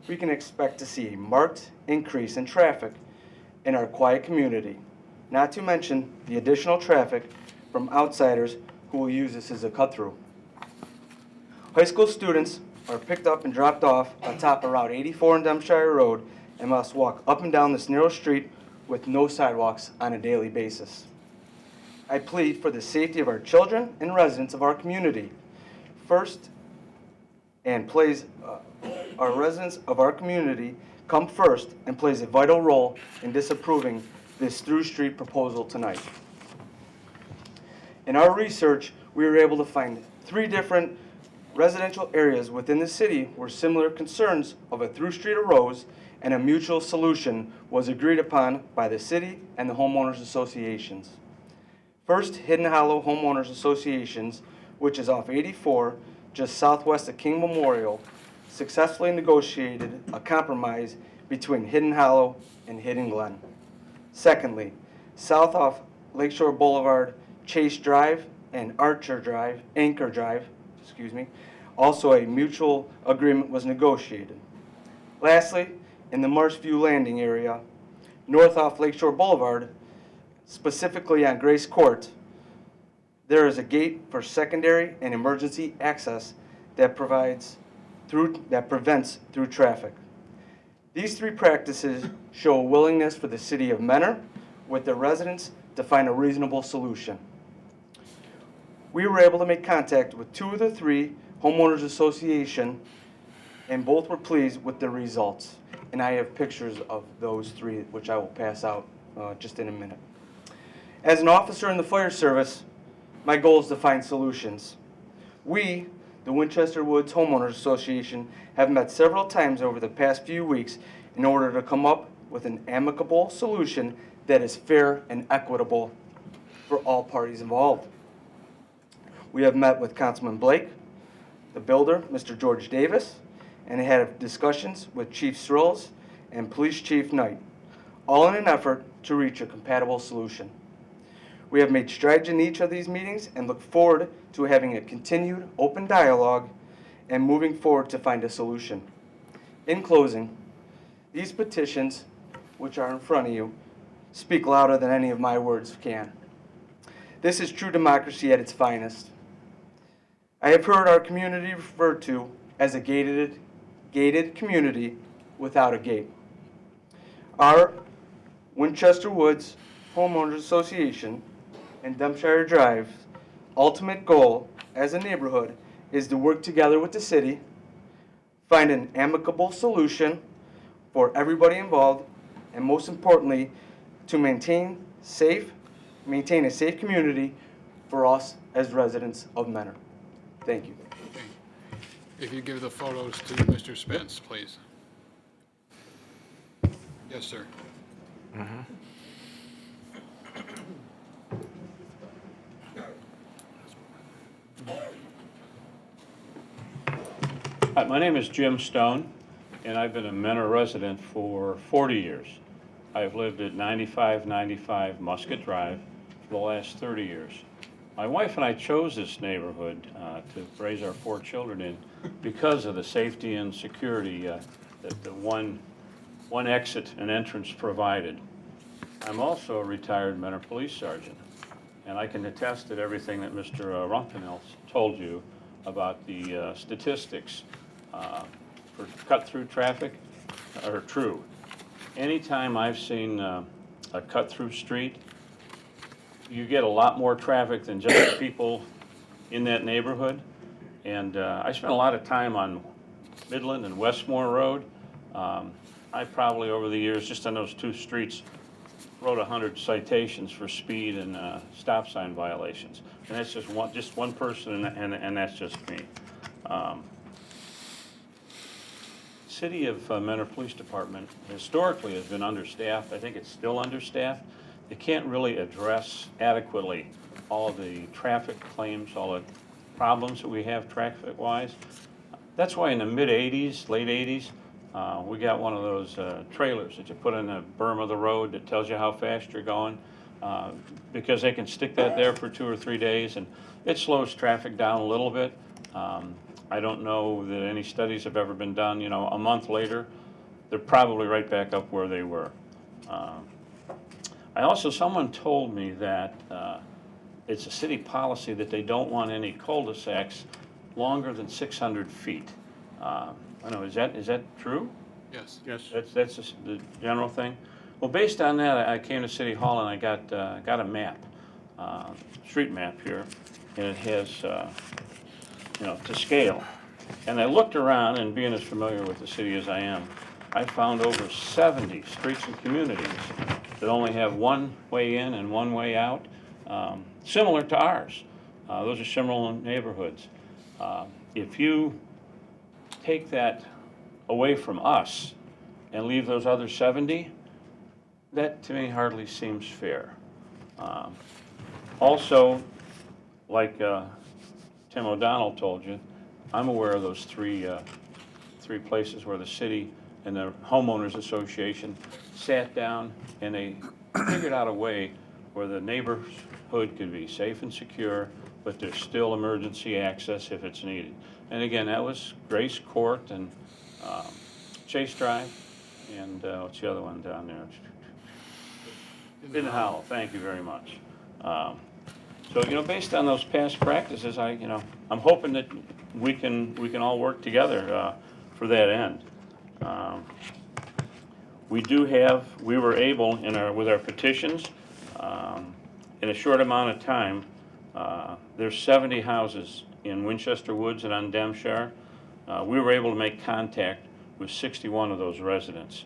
[SPEAKER 15] we can expect to see a marked increase in traffic in our quiet community, not to mention the additional traffic from outsiders who will use this as a cut-through. High school students are picked up and dropped off on top of Route 84 in Dumpshire Road and must walk up and down this narrow street with no sidewalks on a daily basis. I plead for the safety of our children and residents of our community. First, and our residents of our community come first and plays a vital role in disapproving this through street proposal tonight. In our research, we were able to find 3 different residential areas within the city where similar concerns of a through street arose and a mutual solution was agreed upon by the city and the homeowners associations. First, Hidden Hollow Homeowners Associations, which is off 84, just southwest of King Memorial, successfully negotiated a compromise between Hidden Hollow and Hidden Glen. Secondly, south off Lakeshore Boulevard, Chase Drive and Anchor Drive, also a mutual agreement was negotiated. Lastly, in the Marshview Landing area, north off Lakeshore Boulevard, specifically on Grace Court, there is a gate for secondary and emergency access that prevents through traffic. These 3 practices show a willingness for the city of Mentor with their residents to find a reasonable solution. We were able to make contact with 2 of the 3 homeowners association, and both were pleased with the results. And I have pictures of those 3, which I will pass out just in a minute. As an officer in the fire service, my goal is to find solutions. We, the Winchester Woods Homeowners Association, have met several times over the past few weeks in order to come up with an amicable solution that is fair and equitable for all parties involved. We have met with Councilman Blake, the builder, Mr. George Davis, and had discussions with Chief Strills and Police Chief Knight, all in an effort to reach a compatible solution. We have made strides in each of these meetings and look forward to having a continued open dialogue and moving forward to find a solution. In closing, these petitions, which are in front of you, speak louder than any of my words can. This is true democracy at its finest. I have heard our community referred to as a gated community without a gate. Our Winchester Woods Homeowners Association and Dumpshire Drive's ultimate goal as a neighborhood is to work together with the city, find an amicable solution for everybody involved, and most importantly, to maintain a safe community for us as residents of Mentor. Thank you.
[SPEAKER 1] If you give the photos to Mr. Spence, please. Yes, sir.
[SPEAKER 16] Hi, my name is Jim Stone, and I've been a Mentor resident for 40 years. I've lived at 9595 Musket Drive for the last 30 years. My wife and I chose this neighborhood to raise our 4 children in because of the safety and security that the one exit and entrance provided. I'm also a retired Mentor police sergeant, and I can attest that everything that Mr. Rumpinell told you about the statistics for cut-through traffic are true. Anytime I've seen a cut-through street, you get a lot more traffic than just the people in that neighborhood. And I spent a lot of time on Midland and Westmore Road. I probably, over the years, just on those 2 streets, wrote 100 citations for speed and stop sign violations. And that's just one person, and that's just me. City of Mentor Police Department historically has been understaffed. I think it's still understaffed. They can't really address adequately all of the traffic claims, all the problems that we have traffic-wise. That's why in the mid-'80s, late '80s, we got one of those trailers that you put in the berm of the road that tells you how fast you're going, because they can stick that there for 2 or 3 days, and it slows traffic down a little bit. I don't know that any studies have ever been done. You know, a month later, they're probably right back up where they were. Someone told me that it's a city policy that they don't want any cul-de-sacs longer than 600 feet. I don't know, is that true?
[SPEAKER 1] Yes.
[SPEAKER 16] Yes. That's the general thing? Well, based on that, I came to City Hall and I got a map, street map here, and it has, to scale. And I looked around, and being as familiar with the city as I am, I found over 70 streets and communities that only have one way in and one way out, similar to ours. Those are similar neighborhoods. If you take that away from us and leave those other 70, that to me hardly seems fair. Also, like Tim O'Donnell told you, I'm aware of those three places where the city and the homeowners association sat down and they figured out a way where the neighborhood could be safe and secure, but there's still emergency access if it's needed. And again, that was Grace Court and Chase Drive, and what's the other one down there? Hidden Hollow. Thank you very much. So based on those past practices, I'm hoping that we can all work together for that end. We were able with our petitions in a short amount of time. There's 70 houses in Winchester Woods and on Damshire. We were able to make contact with 61 of those residents.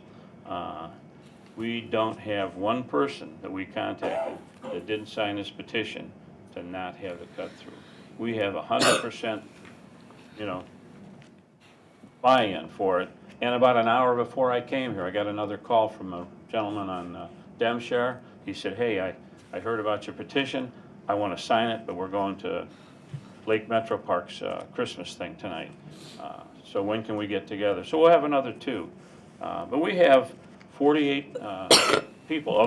[SPEAKER 16] We don't have one person that we contacted that didn't sign this petition to not have the cut through. We have 100%, buy-in for it. And about an hour before I came here, I got another call from a gentleman on Damshire. He said, hey, I heard about your petition. I want to sign it, but we're going to Lake Metro Park's Christmas thing tonight. So when can we get together? So we'll have another 2. But we have 48 people.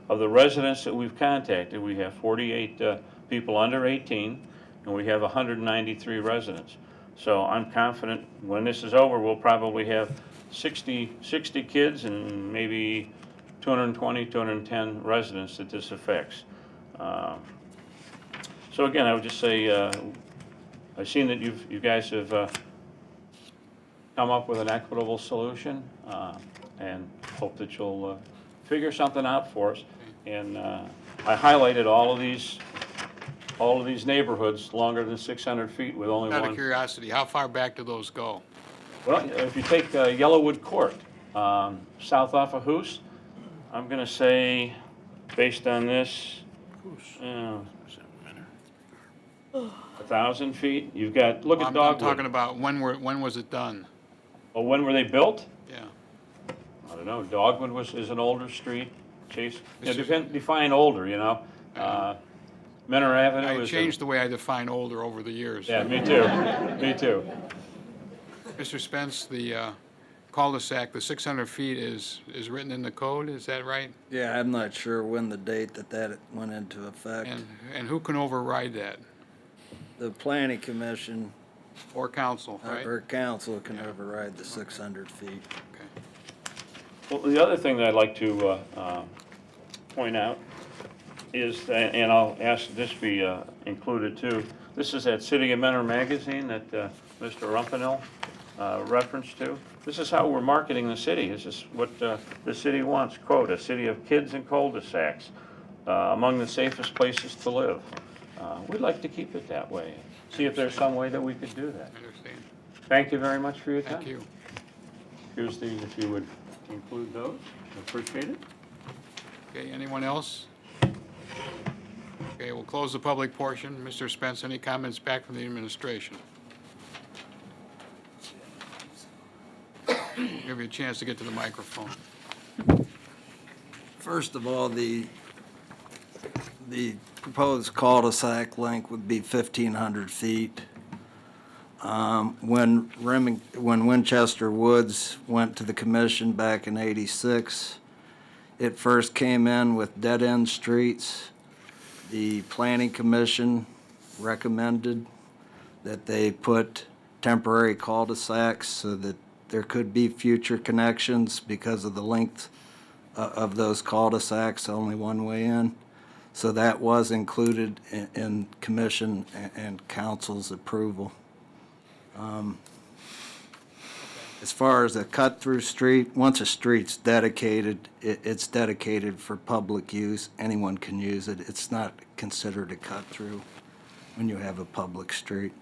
[SPEAKER 16] Of the residents that we've contacted, we have 48 people under 18, and we have 193 residents. So I'm confident when this is over, we'll probably have 60 kids and maybe 220, 210 residents that this affects. So again, I would just say, I've seen that you guys have come up with an equitable solution, and hope that you'll figure something out for us. And I highlighted all of these neighborhoods longer than 600 feet with only
[SPEAKER 1] Out of
[SPEAKER 16] one.
[SPEAKER 1] curiosity, how far back do those go?
[SPEAKER 16] Well, if you take Yellowwood Court, south off of Hoos, I'm gonna say, based on this, 1,000 feet. You've got, look at
[SPEAKER 1] I'm
[SPEAKER 16] Dogwood.
[SPEAKER 1] talking about when was it done?
[SPEAKER 16] Oh, when were they built?
[SPEAKER 1] Yeah.
[SPEAKER 16] I don't know. Dogwood is an older street. Chase,
[SPEAKER 1] This is-
[SPEAKER 16] define older, you know? Menor Avenue
[SPEAKER 1] I
[SPEAKER 16] is.
[SPEAKER 1] changed the way I define older over the years.
[SPEAKER 16] Yeah, me too. Me too.
[SPEAKER 1] Mr. Spence, the cul-de-sac, the 600 feet is written in the code, is that right?
[SPEAKER 7] Yeah, I'm not sure when the date that went into effect.
[SPEAKER 1] And who can override that?
[SPEAKER 7] The planning commission
[SPEAKER 1] Or council, right?
[SPEAKER 7] or council can override the 600 feet.
[SPEAKER 16] Well, the other thing that I'd like to point out is, and I'll ask this be included too, this is that City of Menor magazine that Mr. Rumpinell referenced to. This is how we're marketing the city. This is what the city wants, quote, "A city of kids and cul-de-sacs, among the safest places to live." We'd like to keep it that way. See if there's some way that we could do that.
[SPEAKER 1] I understand.
[SPEAKER 16] Thank you very much for your time.
[SPEAKER 1] Thank you.
[SPEAKER 16] Here's these, if you would include those, appreciate it.
[SPEAKER 1] Okay, anyone else? Okay, we'll close the public portion. Mr. Spence, any comments back from the administration? Give you a chance to get to the microphone.
[SPEAKER 7] First of all, the proposed cul-de-sac length would be 1,500 feet. When Winchester Woods went to the commission back in '86, it first came in with dead-end streets. The planning commission recommended that they put temporary cul-de-sacs so that there could be future connections because of the length of those cul-de-sacs, only one way in. So that was included in commission and council's approval. As far as a cut-through street, once a street's dedicated, it's dedicated for public use. Anyone can use it. It's not considered a cut-through when you have a public street.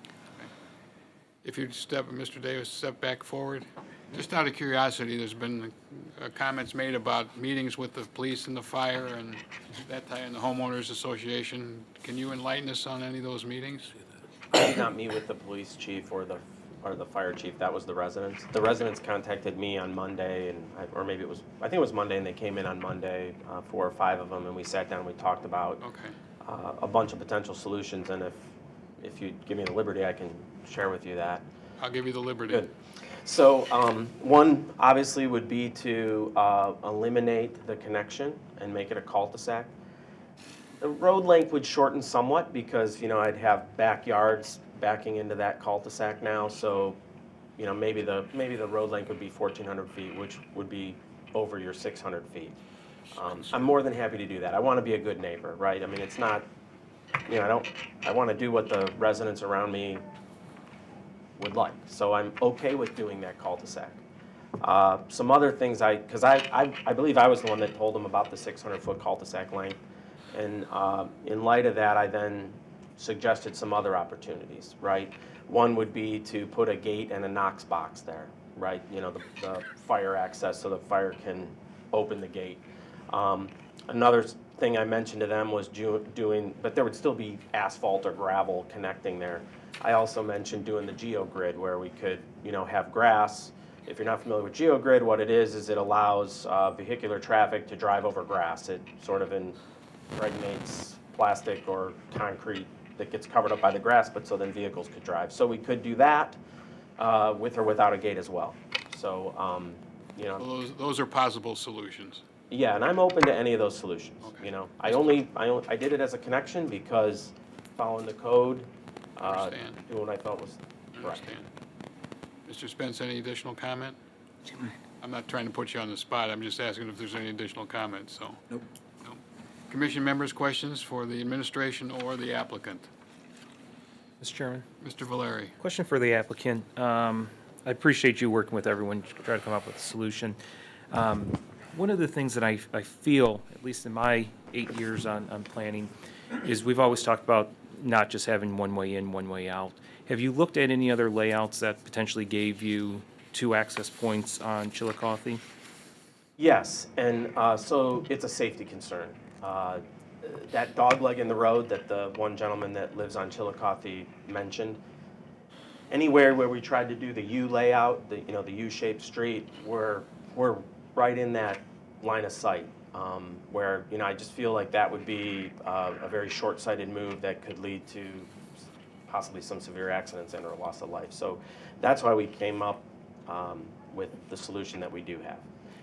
[SPEAKER 1] If you'd Mr. Davis, step back forward. Just out of curiosity, there's been comments made about meetings with the police and the fire and that type, and the homeowners association. Can you enlighten us on any of those meetings?
[SPEAKER 10] I did not meet with the police chief or the fire chief. That was the residents. The residents contacted me on Monday, or maybe it was, I think it was Monday, and they came in on Monday, 4 or 5 of them, and we sat down and we talked about a bunch of potential solutions. And if you give me the liberty, I can share with you that.
[SPEAKER 1] I'll give you the liberty.
[SPEAKER 10] Good. So one obviously would be to eliminate the connection and make it a cul-de-sac. The road length would shorten somewhat because, I'd have backyards backing into that cul-de-sac now. So, maybe the road length would be 1,400 feet, which would be over your 600 feet. I'm more than happy to do that. I want to be a good neighbor, right? I mean, it's not, I want to do what the residents around me would like. So I'm okay with doing that cul-de-sac. Some other things because I believe I was the one that told them about the 600-foot cul-de-sac length. And in light of that, I then suggested some other opportunities, right? One would be to put a gate and a Knox box there, right? The fire access so the fire can open the gate. Another thing I mentioned to them was doing, but there would still be asphalt or gravel connecting there. I also mentioned doing the GeoGrid where we could, have grass. If you're not familiar with GeoGrid, what it is it allows vehicular traffic to drive over grass. It sort of impregnates plastic or concrete that gets covered up by the grass, but so then vehicles could drive. So we could do that with or without a gate as well. So,
[SPEAKER 1] Well, those are possible solutions.
[SPEAKER 10] Yeah, and I'm open to any of those solutions, you know. I did it as a connection because following the code,
[SPEAKER 1] Understand.
[SPEAKER 10] doing what I felt was correct.
[SPEAKER 1] Understand. Mr. Spence, any additional comment? I'm not trying to put you on the spot, I'm just asking if there's any additional comments, so.
[SPEAKER 7] Nope.
[SPEAKER 1] No. Commission members, questions for the administration or the applicant?
[SPEAKER 8] Mr. Chairman,
[SPEAKER 1] Mr. Valeri?
[SPEAKER 8] question for the applicant. I appreciate you working with everyone to try to come up with a solution. One of the things that I feel, at least in my 8 years on planning, is we've always talked about not just having one way in, one way out. Have you looked at any other layouts that potentially gave you 2 access points on Chillicothe?
[SPEAKER 10] Yes, and so it's a safety concern. That dogleg in the road that the one gentleman that lives on Chillicothe mentioned, anywhere where we tried to do the U layout, the U-shaped street, we're right in that line of sight, where, I just feel like that would be a very short-sighted move that could lead to possibly some severe accidents and or loss of life. So that's why we came up with the solution that we do have.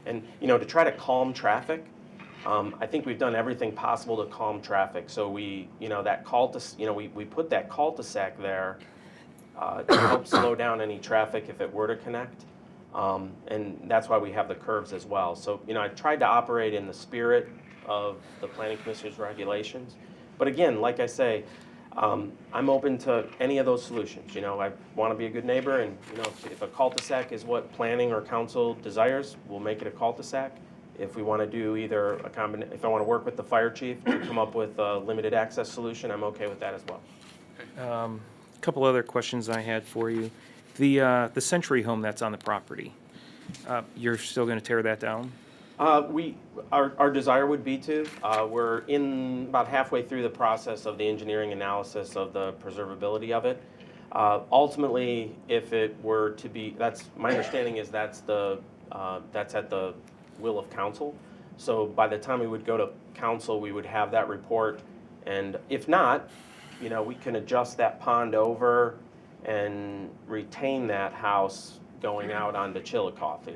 [SPEAKER 10] And, to try to calm traffic, I think we've done everything possible to calm traffic. So we put that cul-de-sac there to help slow down any traffic if it were to connect. And that's why we have the curves as well. So, I tried to operate in the spirit of the Planning Commission's regulations. But again, like I say, I'm open to any of those solutions. I want to be a good neighbor, and, if a cul-de-sac is what planning or council desires, we'll make it a cul-de-sac. If we want to do either if I want to work with the fire chief to come up with a limited access solution, I'm okay with that as well.
[SPEAKER 8] A couple other questions I had for you. The Century home that's on the property, you're still going to tear that down?
[SPEAKER 10] Our desire would be to. We're in about halfway through the process of the engineering analysis of the preservability of it. Ultimately, if it were to be, my understanding is that's at the will of council. So by the time we would go to council, we would have that report. And if not, we can adjust that pond over and retain that house going out onto Chillicothe,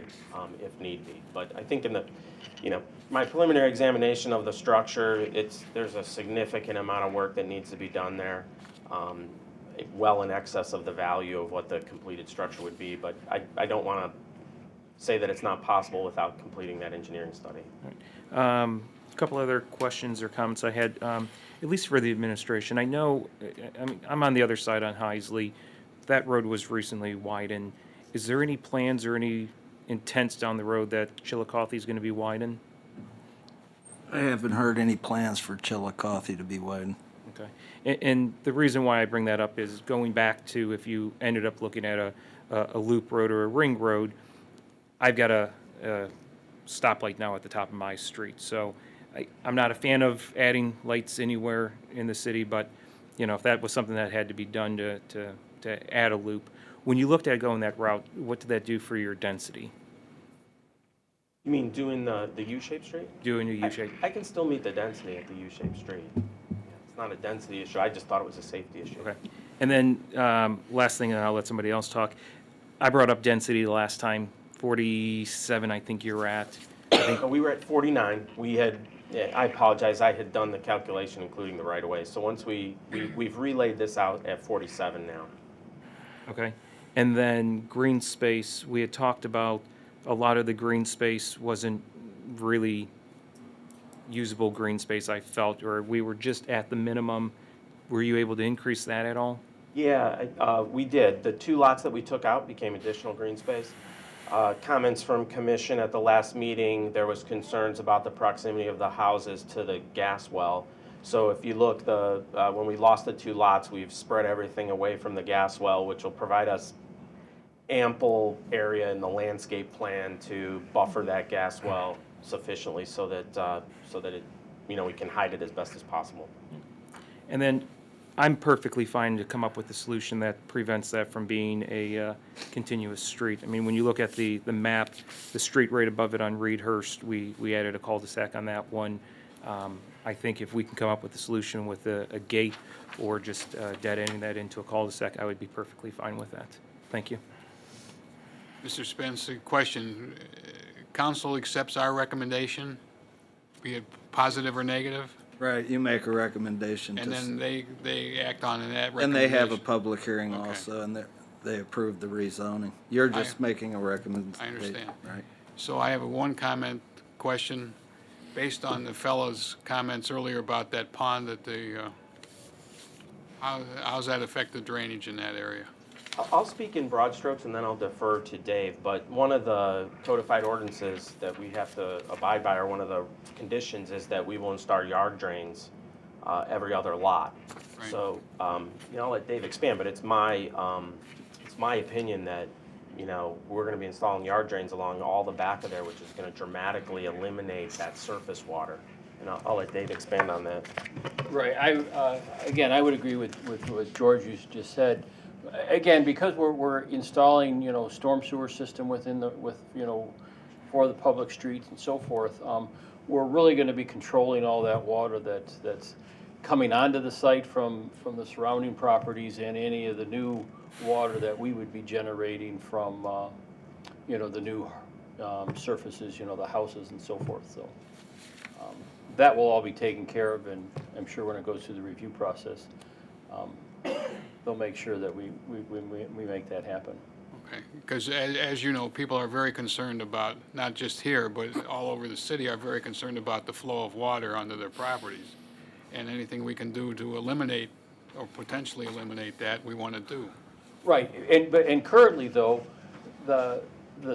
[SPEAKER 10] if need be. But I think my preliminary examination of the structure, there's a significant amount of work that needs to be done there, well in excess of the value of what the completed structure would be. But I don't want to say that it's not possible without completing that engineering study.
[SPEAKER 8] A couple other questions or comments I had, at least for the administration. I know, I'm on the other side on Heisley. That road was recently widened. Is there any plans or any intents down the road that Chillicothe is going to be widened?
[SPEAKER 7] I haven't heard any plans for Chillicothe to be widened.
[SPEAKER 8] Okay. And the reason why I bring that up is going back to if you ended up looking at a loop road or a ring road, I've got a stoplight now at the top of my street. So I'm not a fan of adding lights anywhere in the city, but, if that was something that had to be done to add a loop. When you looked at going that route, what did that do for your density?
[SPEAKER 10] You mean doing the U-shaped street?
[SPEAKER 8] Doing a U-shape?
[SPEAKER 10] I can still meet the density at the U-shaped street. It's not a density issue. I just thought it was a safety issue.
[SPEAKER 8] Okay. And then last thing, and I'll let somebody else talk. I brought up density the last time. 47, I think you're at.
[SPEAKER 10] We were at 49. I apologize, I had done the calculation including the right-of-way. So once we've relayed this out at 47 now.
[SPEAKER 8] Okay. And then green space, we had talked about a lot of the green space wasn't really usable green space, I felt, or we were just at the minimum. Were you able to increase that at all?
[SPEAKER 10] Yeah, we did. The 2 lots that we took out became additional green space. Comments from commission at the last meeting, there was concerns about the proximity of the houses to the gas well. So if you look, when we lost the 2 lots, we've spread everything away from the gas well, which will provide us ample area in the landscape plan to buffer that gas well sufficiently so that we can hide it as best as possible.
[SPEAKER 8] And then I'm perfectly fine to come up with a solution that prevents that from being a continuous street. I mean, when you look at the map, the street right above it on Reedhurst, we added a cul-de-sac on that one. I think if we can come up with a solution with a gate or just dead-ending that into a cul-de-sac, I would be perfectly fine with that. Thank you.
[SPEAKER 1] Mr. Spence, a question. Council accepts our recommendation be it positive or negative,
[SPEAKER 7] Right, you make a recommendation
[SPEAKER 1] and
[SPEAKER 7] to,
[SPEAKER 1] then they act on that
[SPEAKER 7] and they have a
[SPEAKER 1] recommendation.
[SPEAKER 7] public hearing
[SPEAKER 1] Okay.
[SPEAKER 7] also, and they approve the rezoning. You're just
[SPEAKER 1] I-
[SPEAKER 7] making a recommendation.
[SPEAKER 1] I understand.
[SPEAKER 7] Right.
[SPEAKER 1] So I have a one comment question, based on the fellow's comments earlier about that pond that how's that affect the drainage in that area?
[SPEAKER 10] I'll speak in broad strokes and then I'll defer to Dave, but one of the codified ordinances that we have to abide by, or one of the conditions, is that we will install yard drains every other lot.
[SPEAKER 1] Right.
[SPEAKER 10] So, I'll let Dave expand, but it's my opinion that, we're gonna be installing yard drains along all the back of there, which is gonna dramatically eliminate that surface water. And I'll let Dave expand on that.
[SPEAKER 13] Right, again, I would agree with what George just said. Again, because we're installing, storm sewer system for the public streets and so forth, we're really gonna be controlling all that water that's coming onto the site from the surrounding properties, and any of the new water that we would be generating from, the new surfaces, the houses and so forth, so. That will all be taken care of, and I'm sure when it goes through the review process, they'll make sure that we make that happen.
[SPEAKER 1] Okay, because as you know, people are very concerned about, not just here, but all over the city are very concerned about the flow of water onto their properties. And anything we can do to eliminate or potentially eliminate that, we want to do.
[SPEAKER 13] Right, and currently though, the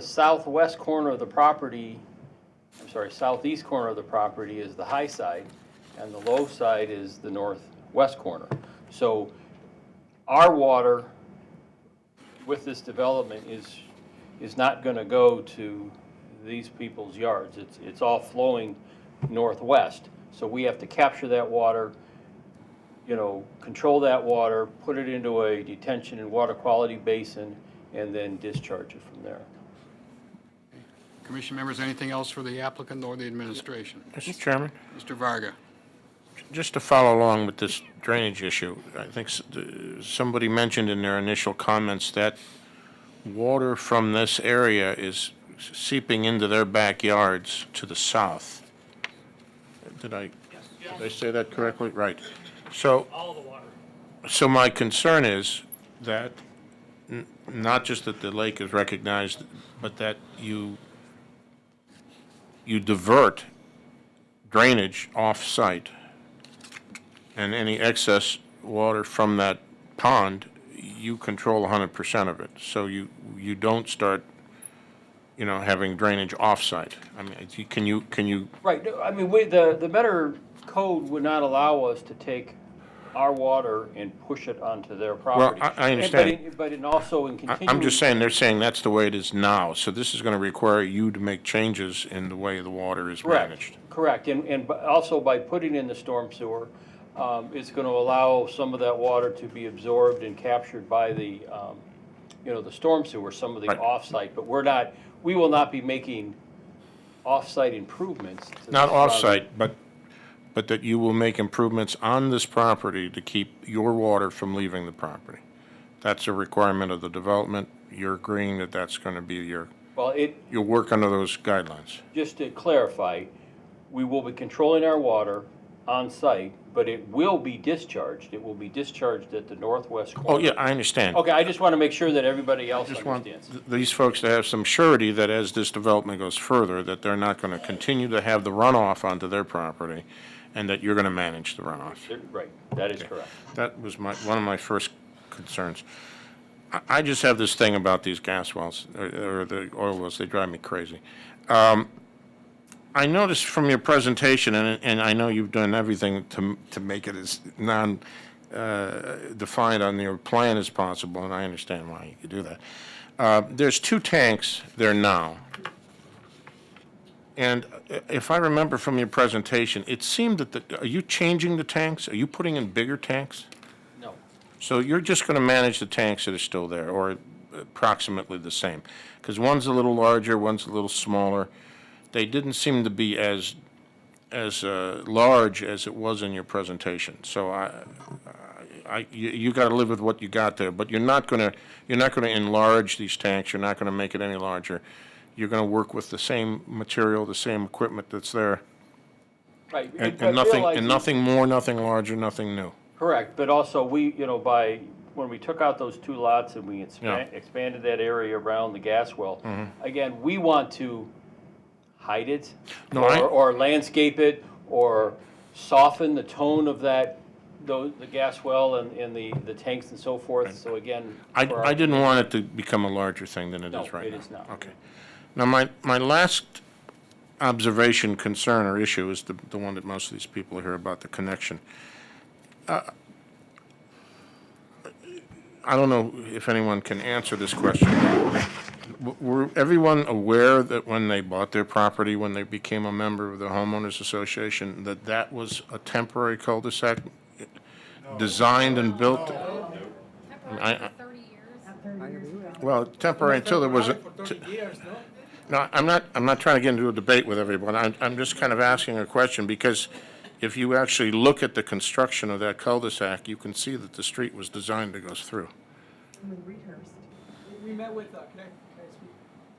[SPEAKER 13] southwest corner of the property, southeast corner of the property is the high side, and the low side is the northwest corner. So our water with this development is not gonna go to these people's yards. It's all flowing northwest. So we have to capture that water, control that water, put it into a detention and water quality basin, and then discharge it from there.
[SPEAKER 1] Commission members, anything else for the applicant or the administration?
[SPEAKER 4] Mr. Chairman?
[SPEAKER 1] Mr. Varga?
[SPEAKER 4] Just to follow along with this drainage issue, I think somebody mentioned in their initial comments that water from this area is seeping into their backyards to the south. Did I say that correctly? Right. So, so my concern is that not just that the lake is recognized, but that you divert drainage off-site, and any excess water from that pond, you control 100% of it. So you don't start, having drainage off-site. I mean, can you?
[SPEAKER 13] Right, no, I mean, the Better Code would not allow us to take our water and push it onto their property.
[SPEAKER 4] I understand.
[SPEAKER 13] But in also in continuing.
[SPEAKER 4] I'm just saying, they're saying that's the way it is now. So this is going to require you to make changes in the way the water is managed.
[SPEAKER 13] Correct, and also by putting in the storm sewer, it's going to allow some of that water to be absorbed and captured by the, the storm sewer, some of the
[SPEAKER 4] Right.
[SPEAKER 13] off-site, but we will not be making off-site improvements. to
[SPEAKER 4] Not
[SPEAKER 13] the surrounding-
[SPEAKER 4] off-site, but that you will make improvements on this property to keep your water from leaving the property. That's a requirement of the development. You're agreeing that that's going to be
[SPEAKER 13] Well,
[SPEAKER 4] you'll work under those guidelines.
[SPEAKER 13] just to clarify, we will be controlling our water on-site, but it will be discharged. It will be discharged at the northwest corner.
[SPEAKER 4] Oh, yeah, I understand.
[SPEAKER 13] Okay, I just want to make sure that everybody else
[SPEAKER 4] Just want
[SPEAKER 13] understands.
[SPEAKER 4] these folks to have some surety that as this development goes further, that they're not going to continue to have the runoff onto their property, and that you're going to manage the runoff.
[SPEAKER 13] Right, that is correct.
[SPEAKER 4] That was one of my first concerns. I just have this thing about these gas wells, or the oil wells, they drive me crazy. I noticed from your presentation, and I know you've done everything to make it as defined on your plan as possible, and I understand why you could do that. There's 2 tanks there now. And if I remember from your presentation, it seemed that are you changing the tanks? Are you putting in bigger tanks?
[SPEAKER 13] No.
[SPEAKER 4] So you're just going to manage the tanks that are still there, or approximately the same? Because one's a little larger, one's a little smaller. They didn't seem to be as large as it was in your presentation. So you got to live with what you got there. But you're not going to enlarge these tanks. You're not going to make it any larger. You're going to work with the same material, the same equipment that's there.
[SPEAKER 13] Right.
[SPEAKER 4] And
[SPEAKER 13] but
[SPEAKER 4] nothing,
[SPEAKER 13] realizing-
[SPEAKER 4] and nothing more, nothing larger, nothing new.
[SPEAKER 13] Correct, but also we, when we took out those 2 lots and we
[SPEAKER 4] Yeah.
[SPEAKER 13] expanded that area around the gas well,
[SPEAKER 4] Mhm.
[SPEAKER 13] again, we want to hide it
[SPEAKER 4] No, I-
[SPEAKER 13] or landscape it or soften the tone of that, the gas well and the tanks and so forth, so again. for our-
[SPEAKER 4] I didn't want it to become a larger thing than it
[SPEAKER 13] No,
[SPEAKER 4] is right now.
[SPEAKER 13] it is not.
[SPEAKER 4] Okay. Now, my last observation, concern, or issue is the one that most of these people hear about, the connection. I don't know if anyone can answer this question. Were everyone aware that when they bought their property, when they became a member of the homeowners association, that that was a temporary cul-de-sac designed and built? Well, temporary until there was a. No, I'm not trying to get into a debate with everyone. I'm just kind of asking a question, because if you actually look at the construction of that cul-de-sac, you can see that the street was designed to go through.
[SPEAKER 14] We met with, can I speak?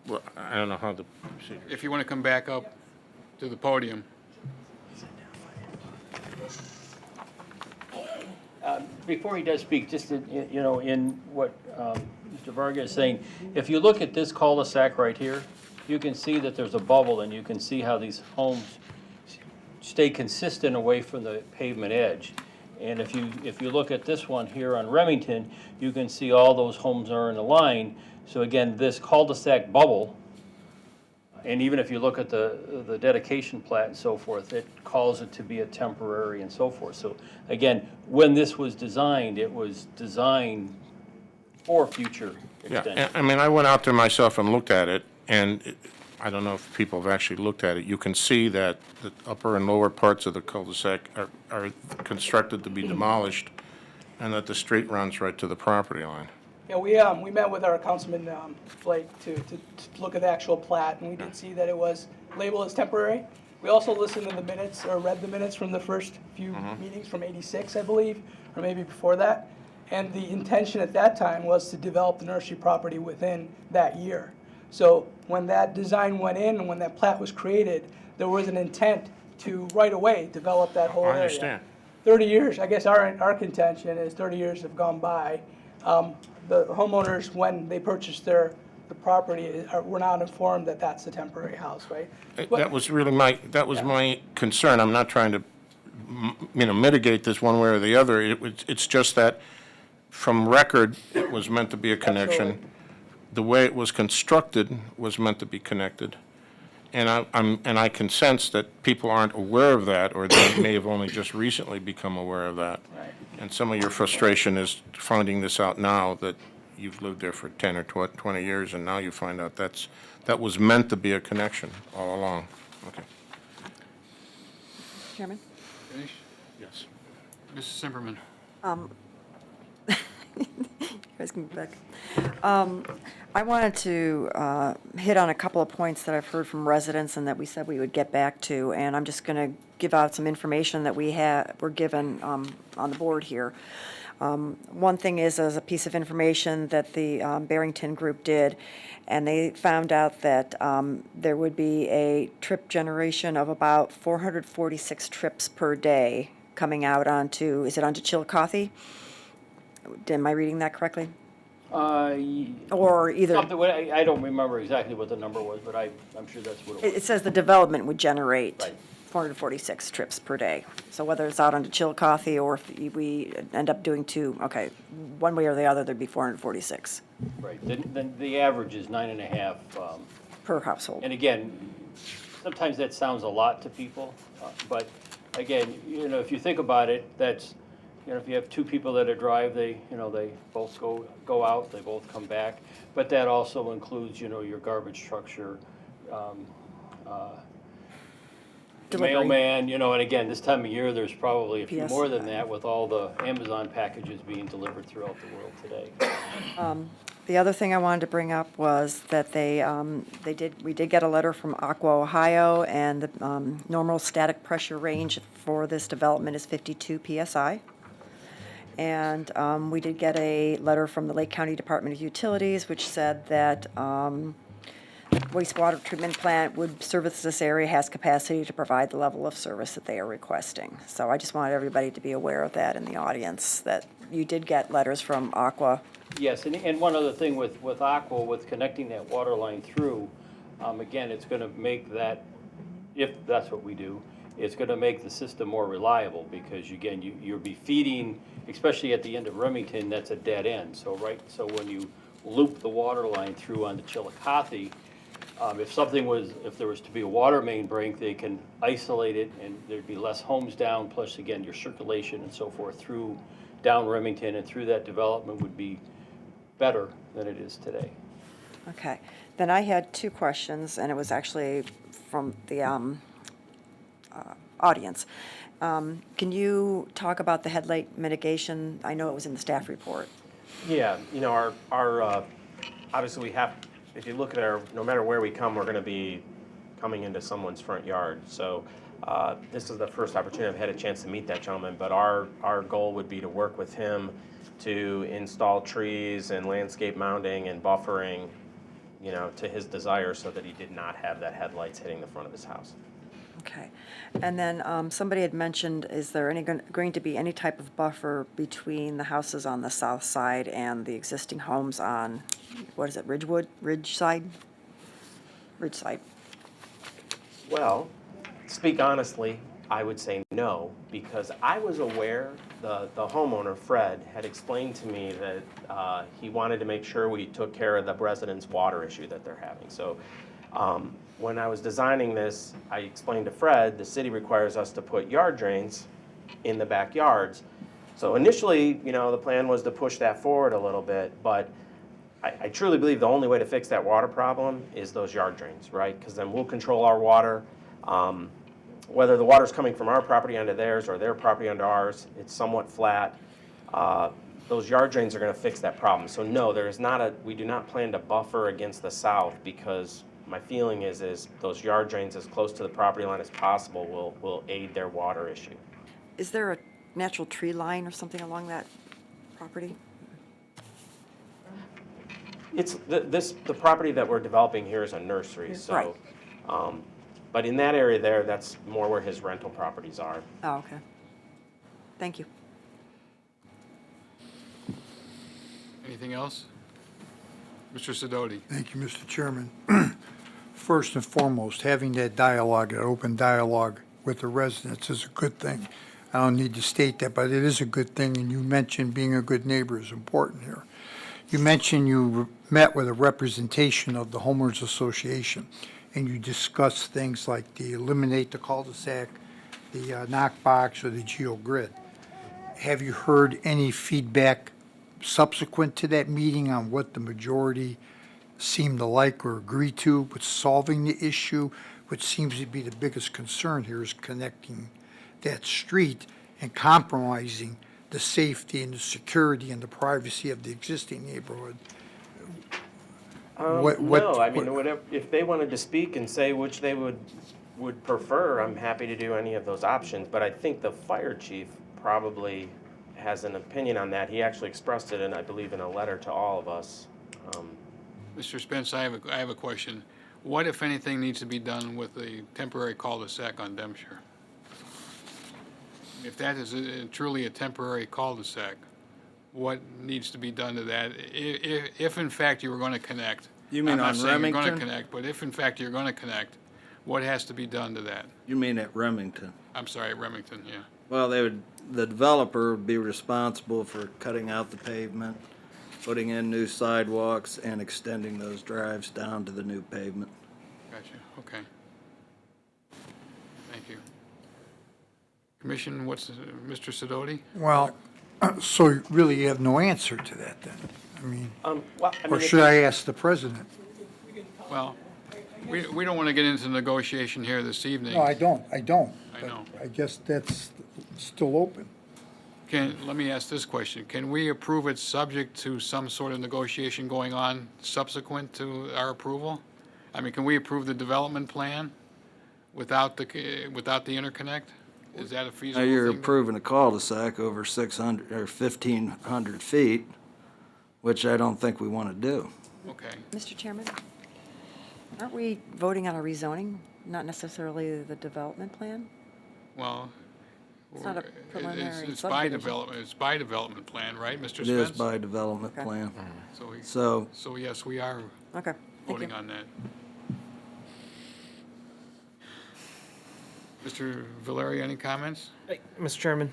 [SPEAKER 4] Well, I don't know how the procedure.
[SPEAKER 1] If you want to come back up to the podium.
[SPEAKER 13] Before he does speak, just in what Mr. Varga is saying, if you look at this cul-de-sac right here, you can see that there's a bubble, and you can see how these homes stay consistent away from the pavement edge. And if you look at this one here on Remington, you can see all those homes are in a line. So again, this cul-de-sac bubble, and even if you look at the dedication plat and so forth, it calls it to be a temporary and so forth. So again, when this was designed, it was designed for future extension.
[SPEAKER 4] Yeah, I mean, I went out there myself and looked at it, and I don't know if people have actually looked at it. You can see that the upper and lower parts of the cul-de-sac are constructed to be demolished, and that the street runs right to the property line.
[SPEAKER 14] Yeah, we met with our councilman, Flake, to look at the actual plat, and we did see that it was labeled as temporary. We also listened to the minutes, or read the minutes from the first few meetings from '86, I believe, or maybe before that. And the intention at that time was to develop the nursery property within that year. So when that design went in and when that plat was created, there was an intent to right away develop that whole area.
[SPEAKER 4] I understand.
[SPEAKER 14] 30 years, I guess our contention is 30 years have gone by. The homeowners, when they purchased the property, were not informed that that's a temporary house, right?
[SPEAKER 4] That was really my concern. I'm not trying to, mitigate this one way or the other. It's just that from record, it was meant to be a connection.
[SPEAKER 14] Absolutely.
[SPEAKER 4] The way it was constructed was meant to be connected. And I can sense that people aren't aware of that, or they may have only just recently become aware of that.
[SPEAKER 14] Right.
[SPEAKER 4] And some of your frustration is finding this out now, that you've lived there for 10 or 20 years, and now you find out that was meant to be a connection all along. Okay.
[SPEAKER 9] Chairman?
[SPEAKER 1] Finish?
[SPEAKER 4] Yes.
[SPEAKER 1] Mrs. Simperman.
[SPEAKER 9] You guys can be back. I wanted to hit on a couple of points that I've heard from residents and that we said we would get back to, and I'm just going to give out some information that were given on the board here. One thing is, as a piece of information that the Barrington Group did, and they found out that there would be a trip generation of about 446 trips per day coming out onto Chillicothe? Am I reading that correctly? Or either,
[SPEAKER 13] I don't remember exactly what the number was, but I'm sure that's what it was.
[SPEAKER 9] it says the development would generate
[SPEAKER 13] Right.
[SPEAKER 9] 446 trips per day. So whether it's out onto Chillicothe or if we end up doing one way or the other, there'd be 446
[SPEAKER 13] Right, then the average is 9.5.
[SPEAKER 9] per household.
[SPEAKER 13] And again, sometimes that sounds a lot to people, but again, if you think about it, that's, if you have 2 people that drive, they both go out, they both come back. But that also includes, your garbage trucks, your
[SPEAKER 9] Delivery.
[SPEAKER 13] mailman, and again, this time of year, there's probably a few
[SPEAKER 9] PS.
[SPEAKER 13] more than that with all the Amazon packages being delivered throughout the world today.
[SPEAKER 9] The other thing I wanted to bring up was that we did get a letter from Aqua Ohio, and the normal static pressure range for this development is 52 PSI. And we did get a letter from the Lake County Department of Utilities, which said that wastewater treatment plant would service this area, has capacity to provide the level of service that they are requesting. So I just wanted everybody to be aware of that in the audience, that you did get letters from Aqua.
[SPEAKER 13] Yes, and one other thing with Aqua, with connecting that water line through, again, it's gonna make that, if that's what we do, it's gonna make the system more reliable, because again, you'll be feeding, especially at the end of Remington, that's a dead end. So when you loop the water line through onto Chillicothe, if there was to be a water main break, they can isolate it, and there'd be less homes down, plus again, your circulation and so forth through down Remington and through that development would be better than it is today.
[SPEAKER 9] Okay. Then I had two questions, and it was actually from the audience. Can you talk about the headlight mitigation? I know it was in the staff report.
[SPEAKER 10] Yeah, you know, our obviously we have, if you look at our, no matter where we come, we're going to be coming into someone's front yard. So this is the first opportunity I've had a chance to meet that gentleman, but our goal would be to work with him to install trees and landscape mounting and buffering, you know, to his desire, so that he did not have that headlights hitting the front of his house.
[SPEAKER 9] Okay. And then somebody had mentioned, is there going to be any type of buffer between the houses on the south side and the existing homes on, what is it, Ridgeside?
[SPEAKER 10] Well, speak honestly, I would say no, because I was aware, the homeowner, Fred, had explained to me that he wanted to make sure we took care of the residents' water issue that they're having. So when I was designing this, I explained to Fred, the city requires us to put yard drains in the backyards. So initially, you know, the plan was to push that forward a little bit, but I truly believe the only way to fix that water problem is those yard drains, right? Because then we'll control our water. Whether the water's coming from our property onto theirs or their property onto ours, it's somewhat flat. Those yard drains are going to fix that problem. So no, we do not plan to buffer against the south, because my feeling is those yard drains as close to the property line as possible will aid their water issue.
[SPEAKER 9] Is there a natural tree line or something along that property?
[SPEAKER 10] It's the property that we're developing here is a nursery, so.
[SPEAKER 9] Right.
[SPEAKER 10] But in that area there, that's more where his rental properties are.
[SPEAKER 9] Oh, okay. Thank you.
[SPEAKER 1] Anything else? Mr. Sidoti?
[SPEAKER 2] Thank you, Mr. Chairman. First and foremost, having that dialogue, that open dialogue with the residents is a good thing. I don't need to state that, but it is a good thing, and you mentioned being a good neighbor is important here. You mentioned you met with a representation of the homeowners association, and you discussed things like the eliminate the cul-de-sac, the knock box, or the geogrid. Have you heard any feedback subsequent to that meeting on what the majority seem to like or agree to with solving the issue, which seems to be the biggest concern here, is connecting that street and compromising the safety and the security and the privacy of the existing neighborhood?
[SPEAKER 10] No, I mean, whatever, if they wanted to speak and say which they would prefer, I'm happy to do any of those options. But I think the fire chief probably has an opinion on that. He actually expressed it, I believe, in a letter to all of us.
[SPEAKER 1] Mr. Spence, I have a question. What, if anything, needs to be done with the temporary cul-de-sac on Dempshire? If that is truly a temporary cul-de-sac, what needs to be done to that? If in fact you were going to connect?
[SPEAKER 7] You mean on
[SPEAKER 1] I'm not saying you're going to
[SPEAKER 7] Remington?
[SPEAKER 1] connect, but if in fact you're going to connect, what has to be done to that?
[SPEAKER 7] You mean at Remington?
[SPEAKER 1] I'm sorry, Remington, yeah.
[SPEAKER 7] Well, the developer would be responsible for cutting out the pavement, putting in new sidewalks, and extending those drives down to the new pavement.
[SPEAKER 1] Gotcha, okay. Thank you. Commission, Mr. Sidoti?
[SPEAKER 2] Well, so really you have no answer to that then? I mean, or should I ask the president?
[SPEAKER 1] Well, we don't want to get into negotiation here this evening.
[SPEAKER 2] No, I don't.
[SPEAKER 1] I
[SPEAKER 2] But
[SPEAKER 1] know.
[SPEAKER 2] I guess that's still open.
[SPEAKER 1] Let me ask this question. Can we approve it subject to some sort of negotiation going on subsequent to our approval? I mean, can we approve the development plan without the interconnect? Is that a
[SPEAKER 7] Now,
[SPEAKER 1] feasible
[SPEAKER 7] you're
[SPEAKER 1] thing?
[SPEAKER 7] approving a cul-de-sac over 600 or 1,500 feet, which I don't think we want to do.
[SPEAKER 1] Okay.
[SPEAKER 9] Mr. Chairman? Aren't we voting on a rezoning, not necessarily the development plan?
[SPEAKER 1] Well,
[SPEAKER 9] It's not a preliminary
[SPEAKER 1] it's by
[SPEAKER 9] subdivision.
[SPEAKER 1] development, it's by development plan, right, Mr.
[SPEAKER 7] It
[SPEAKER 1] Spence?
[SPEAKER 7] is by development
[SPEAKER 9] Okay.
[SPEAKER 7] plan.
[SPEAKER 1] So,
[SPEAKER 7] So
[SPEAKER 1] yes, we are
[SPEAKER 9] Okay, thank you.
[SPEAKER 1] voting on that. Mr. Valeri, any comments?
[SPEAKER 8] Mr. Chairman,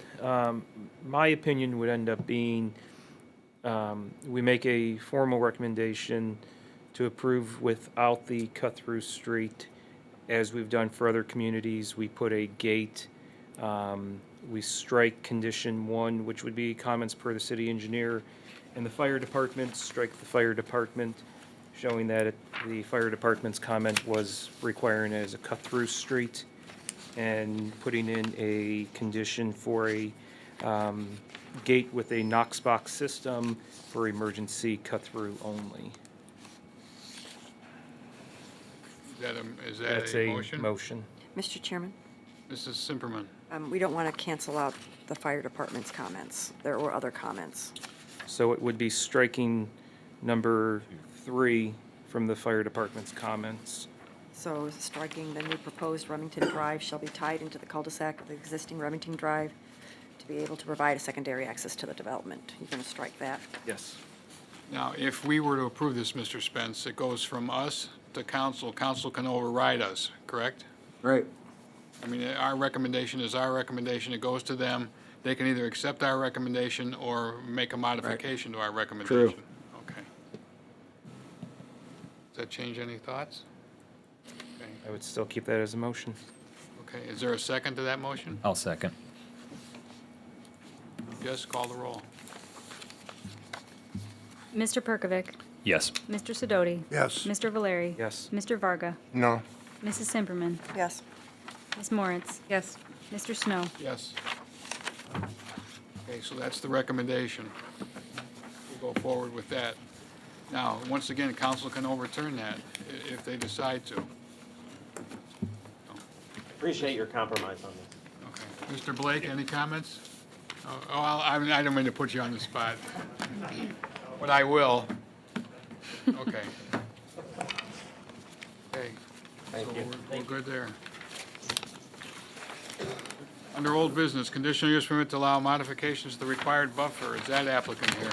[SPEAKER 8] my opinion would end up being, we make a formal recommendation to approve without the cut-through street. As we've done for other communities, we put a gate. We strike condition 1, which would be comments per the city engineer, and the fire department, strike the fire department, showing that the fire department's comment was requiring it as a cut-through street, and putting in a condition for a gate with a Knox box system for emergency cut-through only.
[SPEAKER 1] Is that
[SPEAKER 8] That's
[SPEAKER 1] a
[SPEAKER 8] a
[SPEAKER 1] motion?
[SPEAKER 8] motion.
[SPEAKER 9] Mr. Chairman,
[SPEAKER 1] Mrs. Simperman?
[SPEAKER 9] we don't want to cancel out the fire department's comments. There were other comments.
[SPEAKER 8] So it would be striking number 3 from the fire department's comments.
[SPEAKER 9] So striking the new proposed Remington Drive shall be tied into the cul-de-sac of the existing Remington Drive to be able to provide a secondary access to the development. You're going to strike that?
[SPEAKER 8] Yes.
[SPEAKER 1] Now, if we were to approve this, Mr. Spence, it goes from us to council. Council can override us, correct?
[SPEAKER 7] right,
[SPEAKER 1] I mean, our recommendation is our recommendation. It goes to them. They can either accept our recommendation or make a modification to our recommendation. Okay. Does that change any thoughts? Okay.
[SPEAKER 8] I would still keep that as a motion.
[SPEAKER 1] Okay, is there a second to that motion?
[SPEAKER 17] I'll second.
[SPEAKER 1] Yes, call the roll.
[SPEAKER 3] Mr. Perkovic?
[SPEAKER 17] Yes.
[SPEAKER 3] Mr. Sidoti?
[SPEAKER 2] Yes.
[SPEAKER 3] Mr. Valeri?
[SPEAKER 8] Yes.
[SPEAKER 3] Mr. Varga?
[SPEAKER 4] No.
[SPEAKER 3] Mrs. Simperman?
[SPEAKER 9] Yes.
[SPEAKER 3] Ms. Moritz?
[SPEAKER 9] Yes.
[SPEAKER 3] Mr. Snow?
[SPEAKER 1] Yes. Okay, so that's the recommendation. We'll go forward with that. Now, once again, council can overturn that if they decide to.
[SPEAKER 10] Appreciate your compromise on this.
[SPEAKER 1] Okay. Mr. Blake, any comments? I mean, I don't mean to put you on the spot, but I will. Okay. Okay.
[SPEAKER 10] Thank you.
[SPEAKER 1] We're good there. Under old business, conditional use permit to allow modifications to the required buffer. Is that applicant here?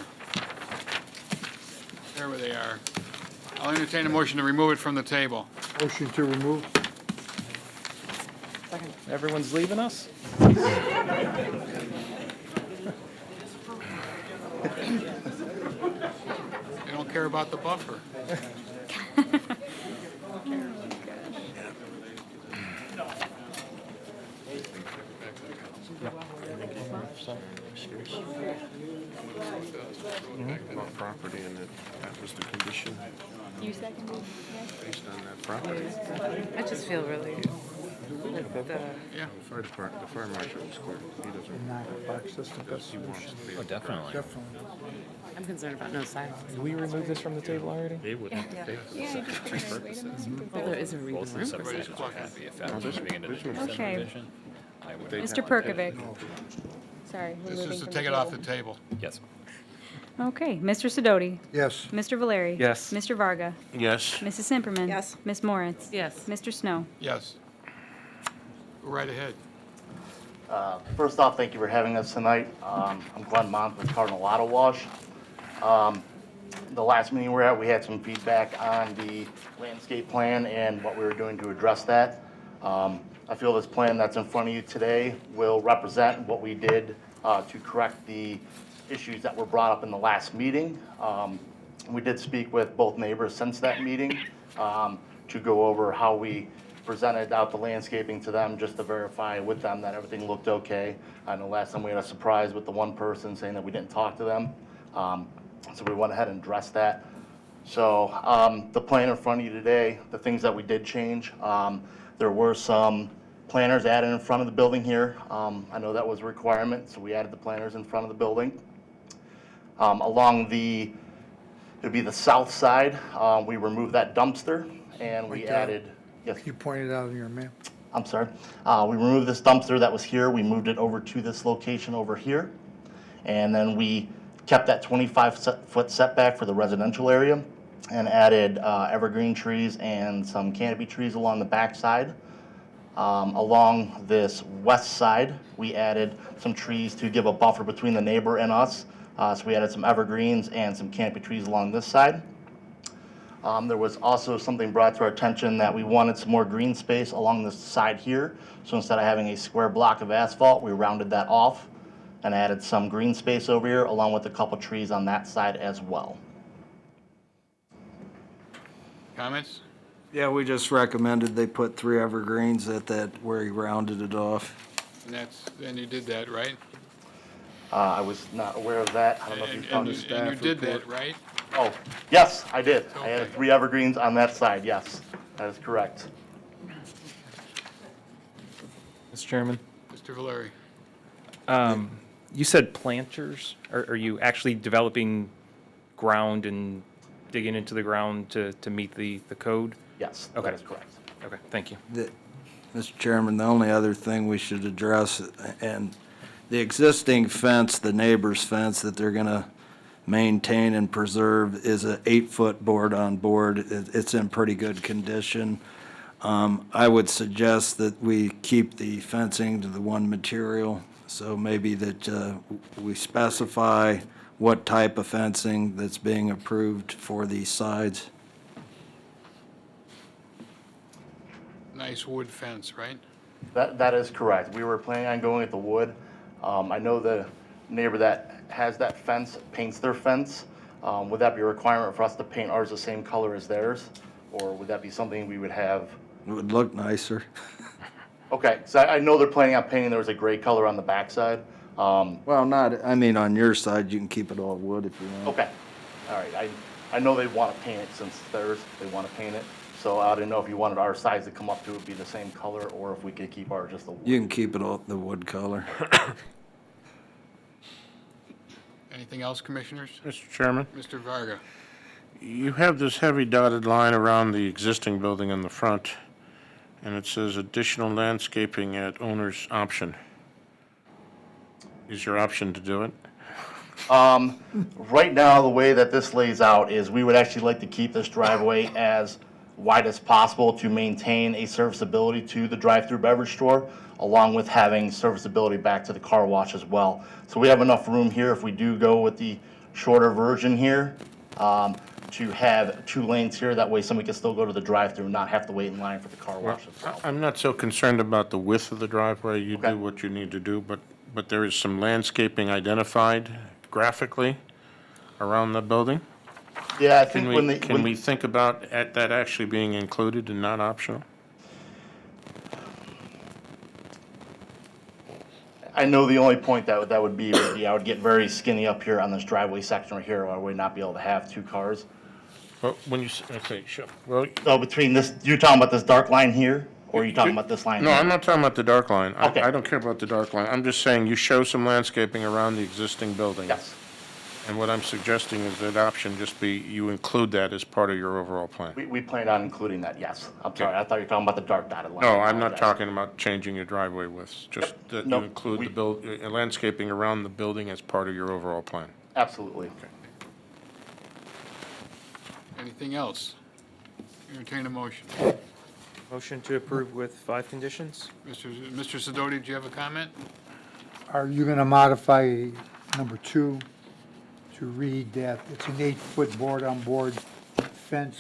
[SPEAKER 1] There they are. I'll entertain a motion to remove it from the table.
[SPEAKER 2] Motion to remove?
[SPEAKER 9] Second.
[SPEAKER 8] Everyone's leaving us?
[SPEAKER 1] They don't care about the buffer.
[SPEAKER 4] About property, and that was the condition
[SPEAKER 3] You seconded?
[SPEAKER 4] based on that property.
[SPEAKER 18] I just feel really,
[SPEAKER 1] Yeah.
[SPEAKER 4] The fire department, the fire marshal was clear. He doesn't,
[SPEAKER 2] Knox system.
[SPEAKER 4] he wants to be.
[SPEAKER 17] Oh, definitely.
[SPEAKER 2] Definitely.
[SPEAKER 18] I'm concerned about no silence.
[SPEAKER 8] Did we remove this from the table already?
[SPEAKER 17] They would have to take
[SPEAKER 3] Yeah, I just figured I'd wait a minute.
[SPEAKER 18] Well, there isn't even
[SPEAKER 17] both
[SPEAKER 18] room
[SPEAKER 17] the
[SPEAKER 18] for silence.
[SPEAKER 17] subdivisions would have to be effective moving into the
[SPEAKER 3] Okay.
[SPEAKER 17] subdivision. I would.
[SPEAKER 3] Mr. Perkovic? Sorry, we're
[SPEAKER 1] This
[SPEAKER 3] moving
[SPEAKER 1] is to
[SPEAKER 3] from
[SPEAKER 1] take it off the table.
[SPEAKER 17] Yes.
[SPEAKER 3] Okay, Mr. Sidoti?
[SPEAKER 2] Yes.
[SPEAKER 3] Mr. Valeri?
[SPEAKER 8] Yes.
[SPEAKER 3] Mr. Varga?
[SPEAKER 4] Yes.
[SPEAKER 3] Mrs. Simperman?
[SPEAKER 9] Yes.
[SPEAKER 3] Ms. Moritz?
[SPEAKER 18] Yes.
[SPEAKER 3] Mr. Snow?
[SPEAKER 1] Yes. Go right ahead.
[SPEAKER 19] First off, thank you for having us tonight. I'm Glenn Mont with Cardinal Auto Wash. The last meeting we were at, we had some feedback on the landscape plan and what we were doing to address that. I feel this plan that's in front of you today will represent what we did to correct the issues that were brought up in the last meeting. We did speak with both neighbors since that meeting to go over how we presented out the landscaping to them, just to verify with them that everything looked okay. I know last time we had a surprise with the one person saying that we didn't talk to them. So we went ahead and addressed that. So the plan in front of you today, the things that we did change, there were some planters added in front of the building here. I know that was a requirement, so we added the planters in front of the building. Along the, it'd be the south side, we removed that dumpster and we
[SPEAKER 2] Right there.
[SPEAKER 19] added, yes,
[SPEAKER 2] You pointed out in your map.
[SPEAKER 19] I'm sorry. We removed this dumpster that was here. We moved it over to this location over here. And then we kept that 25-foot setback for the residential area. and added evergreen trees and some canopy trees along the backside. Along this west side, we added some trees to give a buffer between the neighbor and us. So we added some evergreens and some canopy trees along this side. There was also something brought to our attention that we wanted some more green space along this side here. So instead of having a square block of asphalt, we rounded that off and added some green space over here along with a couple trees on that side as well.
[SPEAKER 1] Comments?
[SPEAKER 7] Yeah, we just recommended they put 3 evergreens at that where he rounded it off.
[SPEAKER 1] And you did that, right?
[SPEAKER 19] I was not aware of that. I don't know if you found the
[SPEAKER 1] And
[SPEAKER 19] staff
[SPEAKER 1] you did that,
[SPEAKER 19] report.
[SPEAKER 1] right?
[SPEAKER 19] Oh, yes, I did. I added
[SPEAKER 1] Okay.
[SPEAKER 19] 3 evergreens on that side, yes. That is correct.
[SPEAKER 8] Mr. Chairman,
[SPEAKER 1] Mr. Valeri?
[SPEAKER 8] you said planters. Are you actually developing ground and digging into the ground to meet the code?
[SPEAKER 19] Yes,
[SPEAKER 8] Okay.
[SPEAKER 19] that is correct.
[SPEAKER 8] Okay, thank you.
[SPEAKER 7] Mr. Chairman, the only other thing we should address, and the existing fence, the neighbor's fence that they're gonna maintain and preserve is a 8-foot board on board. It's in pretty good condition. I would suggest that we keep the fencing to the one material, so maybe that we specify what type of fencing that's being approved for these sides.
[SPEAKER 1] Nice wood fence, right?
[SPEAKER 19] That is correct. We were planning on going with the wood. I know the neighbor that has that fence paints their fence. Would that be a requirement for us to paint ours the same color as theirs? Or would that be something we would have?
[SPEAKER 7] It would look nicer.
[SPEAKER 19] Okay, so I know they're planning on painting theirs a gray color on the backside.
[SPEAKER 7] Well, not, I mean, on your side, you can keep it all wood if you want.
[SPEAKER 19] Okay, all right. I know they want to paint it since theirs, they want to paint it. So I didn't know if you wanted our sides to come up to it be the same color, or if we could keep ours just the wood.
[SPEAKER 7] You can keep it all the wood color.
[SPEAKER 1] Anything else, commissioners?
[SPEAKER 4] Mr. Chairman,
[SPEAKER 1] Mr. Varga?
[SPEAKER 4] you have this heavy dotted line around the existing building in the front, and it says additional landscaping at owner's option. Is your option to do it?
[SPEAKER 19] Right now, the way that this lays out is we would actually like to keep this driveway as wide as possible to maintain a serviceability to the drive-through beverage store, along with having serviceability back to the car wash as well. So we have enough room here if we do go with the shorter version here, to have 2 lanes here. That way somebody can still go to the drive-through and not have to wait in line for the car wash itself.
[SPEAKER 4] I'm not so concerned about the width of the driveway. You
[SPEAKER 19] Okay.
[SPEAKER 4] do what you need to do, but there is some landscaping identified graphically around the building?
[SPEAKER 19] Yeah, I think when they,
[SPEAKER 4] Can we think about that actually being included and not optional?
[SPEAKER 19] I know the only point that would be I would get very skinny up here on this driveway section right here, where I would not be able to have 2 cars.
[SPEAKER 4] Well, when you, okay, sure. Well,
[SPEAKER 19] So between this, you're talking about this dark line here, or are you talking about this line
[SPEAKER 4] no,
[SPEAKER 19] here?
[SPEAKER 4] I'm not talking about the dark line.
[SPEAKER 19] Okay.
[SPEAKER 4] I don't care about the dark line. I'm just saying you show some landscaping around the existing building.
[SPEAKER 19] Yes.
[SPEAKER 4] And what I'm suggesting is that option just be, you include that as part of your overall plan.
[SPEAKER 19] We plan on including that, yes. I'm sorry, I thought you were talking about the dark dotted line.
[SPEAKER 4] No,
[SPEAKER 19] I
[SPEAKER 4] I'm not
[SPEAKER 19] apologize.
[SPEAKER 4] talking about changing your driveway widths, just
[SPEAKER 19] Yep.
[SPEAKER 4] that you
[SPEAKER 19] No,
[SPEAKER 4] include
[SPEAKER 19] we-
[SPEAKER 4] the landscaping around the building as part of your overall plan.
[SPEAKER 19] Absolutely.
[SPEAKER 1] Anything else? Entertain a motion.
[SPEAKER 8] Motion to approve with 5 conditions?
[SPEAKER 1] Mr. Sidoti, do you have a comment?
[SPEAKER 2] Are you going to modify number 2 to read that it's an 8-foot board-on-board fence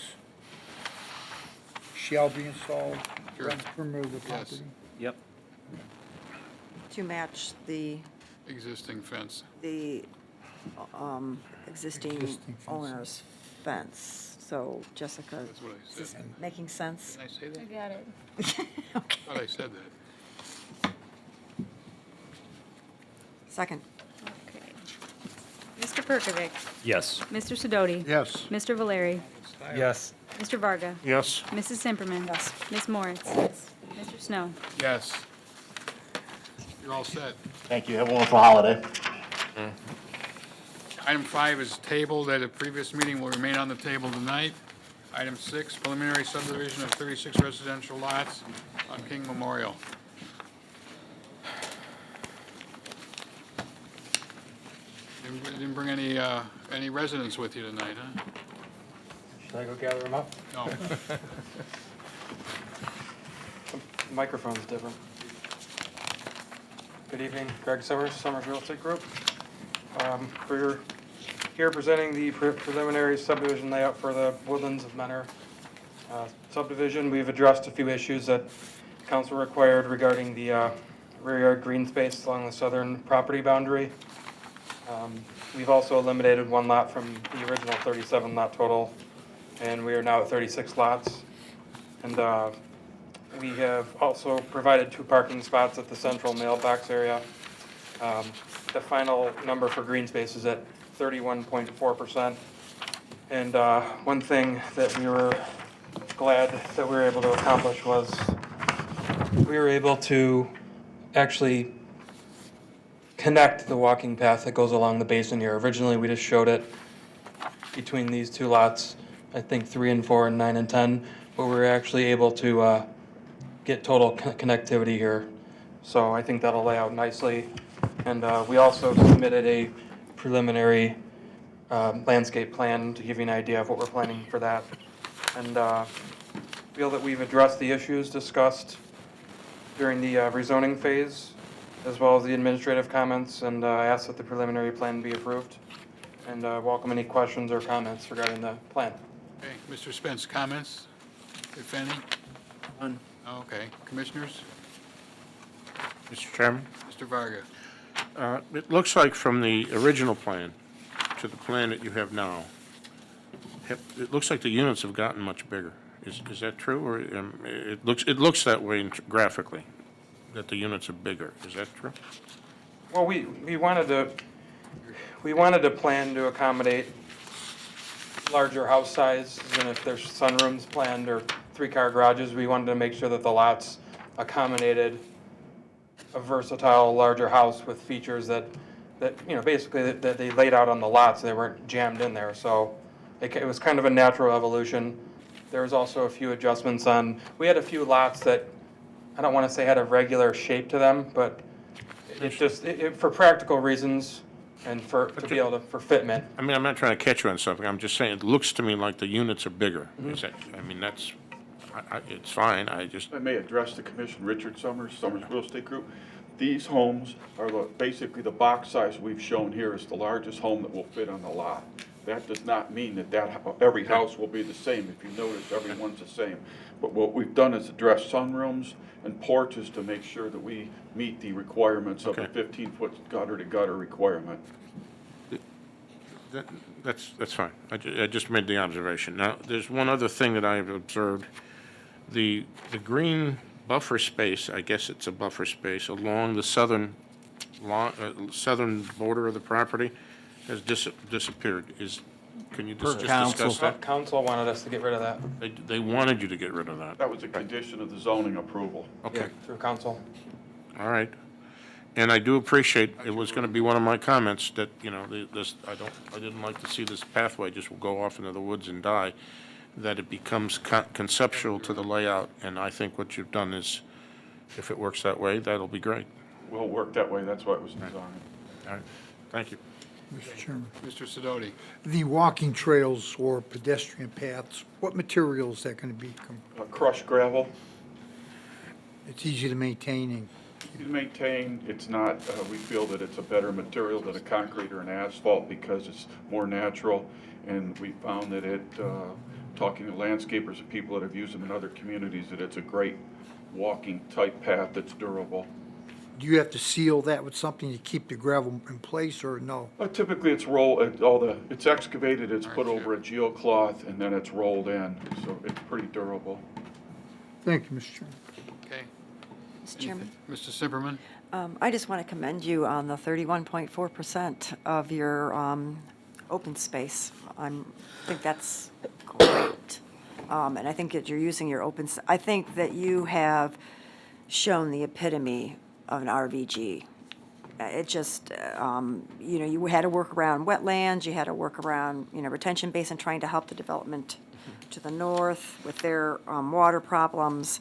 [SPEAKER 2] shall be installed
[SPEAKER 1] Sure.
[SPEAKER 2] around the perimeter of the
[SPEAKER 1] Yes.
[SPEAKER 2] property?
[SPEAKER 8] Yep.
[SPEAKER 9] To match the
[SPEAKER 1] Existing fence.
[SPEAKER 9] existing
[SPEAKER 2] Existing fence.
[SPEAKER 9] owner's fence. So Jessica,
[SPEAKER 1] That's what I
[SPEAKER 9] is this
[SPEAKER 1] said.
[SPEAKER 9] making sense?
[SPEAKER 1] Did I say that?
[SPEAKER 3] got it.
[SPEAKER 1] I thought I said that.
[SPEAKER 9] Second.
[SPEAKER 3] Okay. Mr. Perkovic?
[SPEAKER 8] Yes.
[SPEAKER 3] Mr. Sidoti?
[SPEAKER 2] Yes.
[SPEAKER 3] Mr. Valeri?
[SPEAKER 8] Yes.
[SPEAKER 3] Mr. Varga?
[SPEAKER 4] Yes?
[SPEAKER 3] Mrs. Simperman?
[SPEAKER 9] Yes.
[SPEAKER 3] Ms. Moritz? Mr. Snow?
[SPEAKER 1] Yes. You're all set.
[SPEAKER 19] Thank you. Have a wonderful holiday.
[SPEAKER 1] Item 5 is tabled at a previous meeting, will remain on the table tonight. Item 6, preliminary subdivision of 36 residential lots on King Memorial. Didn't bring any residents with you tonight, huh?
[SPEAKER 20] Should I go gather them up?
[SPEAKER 1] No.
[SPEAKER 20] The microphone's different. Good evening, Greg Summers, Summers Real Estate Group. We're here presenting the preliminary subdivision layout for the Woodlands of Menor subdivision. We've addressed a few issues that council required regarding the rear yard green space along the southern property boundary. We've also eliminated one lot from the original 37 lot total, and we are now at 36 lots. And we have also provided 2 parking spots at the central mailbox area. The final number for green space is at 31.4%. And one thing that we were glad that we were able to accomplish was we were able to actually connect the walking path that goes along the basin here. Originally, we just showed it between these 2 lots, I think 3 and 4 and 9 and 10, but we were actually able to get total connectivity here. So I think that'll lay out nicely. And we also submitted a preliminary landscape plan to give you an idea of what we're planning for that. And feel that we've addressed the issues discussed during the rezoning phase, as well as the administrative comments, and ask that the preliminary plan be approved. And welcome any questions or comments regarding the plan.
[SPEAKER 1] Okay, Mr. Spence, comments, if any?
[SPEAKER 15] None.
[SPEAKER 1] Okay, commissioners?
[SPEAKER 4] Mr. Chairman?
[SPEAKER 1] Mr. Varga?
[SPEAKER 4] It looks like from the original plan to the plan that you have now, it looks like the units have gotten much bigger. Is that true, or it looks that way graphically, that the units are bigger? Is that true?
[SPEAKER 20] Well, we wanted to plan to accommodate larger house size, and if there's sunrooms planned or 3-car garages, we wanted to make sure that the lots accommodated a versatile, larger house with features that you know, basically that they laid out on the lots, they weren't jammed in there. So it was kind of a natural evolution. There was also a few adjustments on, we had a few lots that, I don't want to say had a regular shape to them, but it just, for practical reasons and for fitment.
[SPEAKER 4] I mean, I'm not trying to catch you on something. I'm just saying, it looks to me like the units are bigger. Is that, I mean, that's, it's fine.
[SPEAKER 21] If I may address the commission, Richard Summers, Summers Real Estate Group. These homes are basically the box size we've shown here is the largest home that will fit on the lot. That does not mean that every house will be the same. If you notice, everyone's the same. But what we've done is address sunrooms and porches to make sure that we meet the requirements of the 15-foot gutter-to-gutter requirement.
[SPEAKER 4] That's fine. I just made the observation. Now, there's one other thing that I've observed. The green buffer space, I guess it's a buffer space, along the southern border of the property has disappeared. Can you just discuss that?
[SPEAKER 20] Council wanted us to get rid of that.
[SPEAKER 4] They wanted you to get rid of that.
[SPEAKER 21] That was a condition of the zoning approval.
[SPEAKER 4] Okay.
[SPEAKER 20] Yeah, through council.
[SPEAKER 4] All right. And I do appreciate, it was going to be one of my comments that, you know, I didn't like to see this pathway just go off into the woods and die, that it becomes conceptual to the layout, and I think what you've done is, if it works that way, that'll be great.
[SPEAKER 21] Will work that way. That's why it was designed.
[SPEAKER 4] All right. Thank you.
[SPEAKER 2] Mr. Chairman.
[SPEAKER 1] Mr. Sidoti?
[SPEAKER 2] The walking trails or pedestrian paths, what material is that going to be?
[SPEAKER 21] Crushed gravel.
[SPEAKER 2] It's easy to maintain.
[SPEAKER 21] To maintain, it's not, we feel that it's a better material than a concrete or an asphalt because it's more natural, and we found that talking to landscapers and people that have used them in other communities, that it's a great walking type path that's durable.
[SPEAKER 2] Do you have to seal that with something to keep the gravel in place, or no?
[SPEAKER 21] Typically, it's it's excavated, it's put over a geocloth, and then it's rolled in, so it's pretty durable.
[SPEAKER 2] Thank you, Mr. Chairman.
[SPEAKER 1] Okay.
[SPEAKER 9] Mr. Chairman?
[SPEAKER 1] Mr. Simperman?
[SPEAKER 9] I just want to commend you on the 31.4% of your open space. I think that's great. And I think that you're using your I think that you have shown the epitome of an RVG. It just, you know, you had to work around wetlands, you had to work around, you know, retention basin, trying to help the development to the north with their water problems.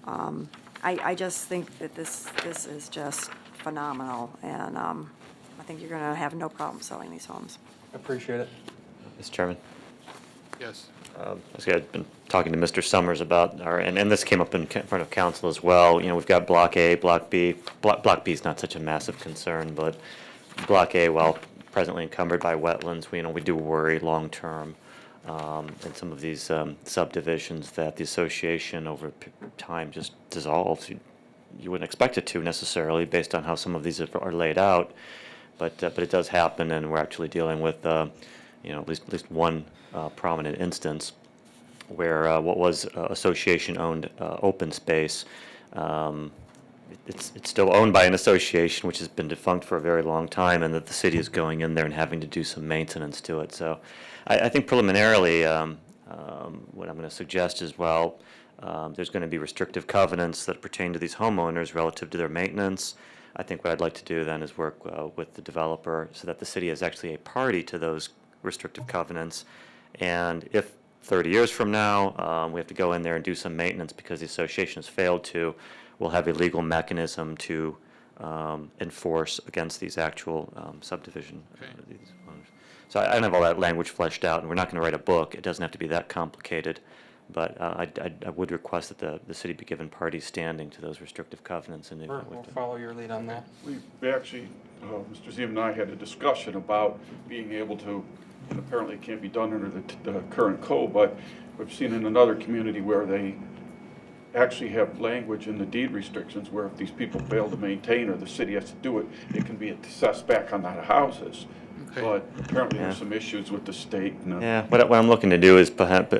[SPEAKER 9] I just think that this is just phenomenal, and I think you're going to have no problem selling these homes.
[SPEAKER 20] Appreciate it.
[SPEAKER 5] Mr. Chairman.
[SPEAKER 1] Yes.
[SPEAKER 5] I've been talking to Mr. Summers about and this came up in front of council as well. You know, we've got Block A, Block B. Block B is not such a massive concern, but Block A, while presently encumbered by wetlands, we do worry long-term in some of these subdivisions that the association over time just dissolves. You wouldn't expect it to necessarily based on how some of these are laid out, but it does happen, and we're actually dealing with at least one prominent instance where what was association-owned open space, it's still owned by an association which has been defunct for a very long time, and that the city is going in there and having to do some maintenance to it. So I think preliminarily what I'm going to suggest is, well, there's going to be restrictive covenants that pertain to these homeowners relative to their maintenance. I think what I'd like to do then is work with the developer so that the city is actually a party to those restrictive covenants. And if 30 years from now we have to go in there and do some maintenance because the association has failed to, we'll have a legal mechanism to enforce against these actual subdivision. These owners. So I don't have all that language fleshed out, and we're not going to write a book. It doesn't have to be that complicated. But I would request that the city be given party standing to those restrictive covenants. And
[SPEAKER 20] We'll follow your lead on that.
[SPEAKER 21] We actually, Mr. Zeman and I had a discussion about being able to, and apparently it can't be done under the current code, but we've seen in another community where they actually have language in the deed restrictions where if these people fail to maintain or the city has to do it, it can be assessed back on that houses. But apparently there's some issues with the state.
[SPEAKER 5] Yeah, what I'm looking to do is perhaps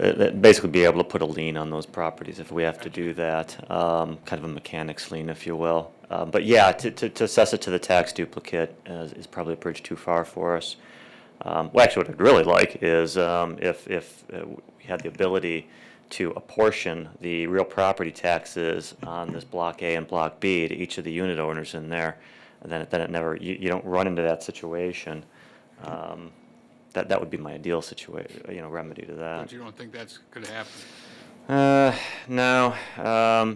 [SPEAKER 5] basically be able to put a lien on those properties if we have to do that, kind of a mechanics lien, if you will. But yeah, to assess it to the tax duplicate is probably a bridge too far for us. Well, actually, what I'd really like is if we had the ability to apportion the real property taxes on this Block A and Block B to each of the unit owners in there, and then it never you don't run into that situation. That would be my ideal situation, remedy to that.
[SPEAKER 1] But you don't think that's going to happen?
[SPEAKER 5] No.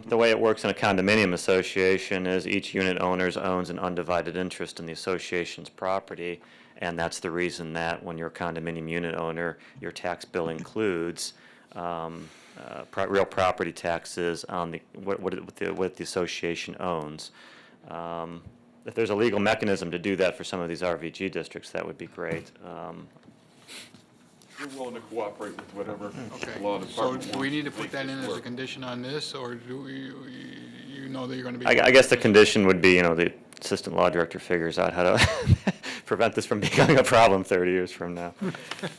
[SPEAKER 5] The way it works in a condominium association is each unit owner owns an undivided interest in the association's property, and that's the reason that when you're a condominium unit owner, your tax bill includes real property taxes on what the association owns. If there's a legal mechanism to do that for some of these RVG districts, that would be great.
[SPEAKER 21] We're willing to cooperate with whatever
[SPEAKER 1] Okay.
[SPEAKER 21] law
[SPEAKER 1] So
[SPEAKER 21] department
[SPEAKER 1] do we
[SPEAKER 21] wants
[SPEAKER 1] need to
[SPEAKER 21] to
[SPEAKER 1] put
[SPEAKER 21] make
[SPEAKER 1] that
[SPEAKER 21] this
[SPEAKER 1] in as a
[SPEAKER 21] work.
[SPEAKER 1] condition on this, or do you know that you're going to be?
[SPEAKER 5] I guess the condition would be, the assistant law director figures out how to prevent this from becoming a problem 30 years from now.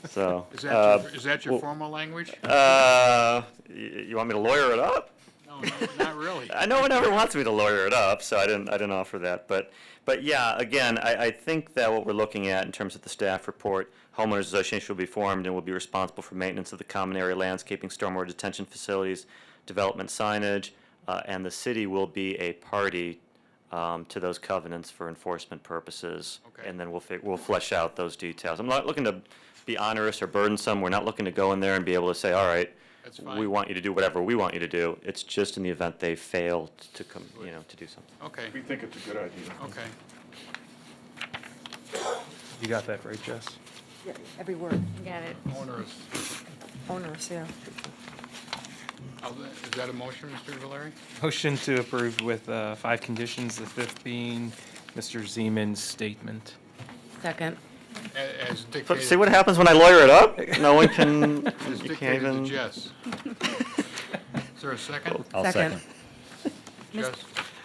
[SPEAKER 5] So.
[SPEAKER 1] Is that your formal language?
[SPEAKER 5] You want me to lawyer it up?
[SPEAKER 1] No, not really.
[SPEAKER 5] No one ever wants me to lawyer it up, so I didn't offer that. But yeah, again, I think that what we're looking at in terms of the staff report, homeowners association will be formed and will be responsible for maintenance of the common area landscaping, stormwater detention facilities, development signage, and the city will be a party to those covenants for enforcement purposes.
[SPEAKER 1] Okay.
[SPEAKER 5] And then we'll flesh out those details. I'm not looking to be onerous or burdensome. We're not looking to go in there and be able to say, all right,
[SPEAKER 1] That's fine.
[SPEAKER 5] we want you to do whatever we want you to do. It's just in the event they fail to come, to do something.
[SPEAKER 1] Okay,
[SPEAKER 21] We think it's a good idea.
[SPEAKER 1] okay.
[SPEAKER 8] You got that right, Jess?
[SPEAKER 9] Yeah, every word.
[SPEAKER 3] Got it.
[SPEAKER 1] Onerous.
[SPEAKER 9] Owners, yeah.
[SPEAKER 1] Is that a motion, Mr. Valeri?
[SPEAKER 8] Motion to approve with 5 conditions, the 5th being Mr. Zeman's statement.
[SPEAKER 18] Second.
[SPEAKER 1] As dictated.
[SPEAKER 5] See what happens when I lawyer it up? No one can,
[SPEAKER 1] As
[SPEAKER 5] you can't
[SPEAKER 1] dictated to
[SPEAKER 5] even.
[SPEAKER 1] Jess. Is there a second?
[SPEAKER 17] I'll second.
[SPEAKER 1] Jess?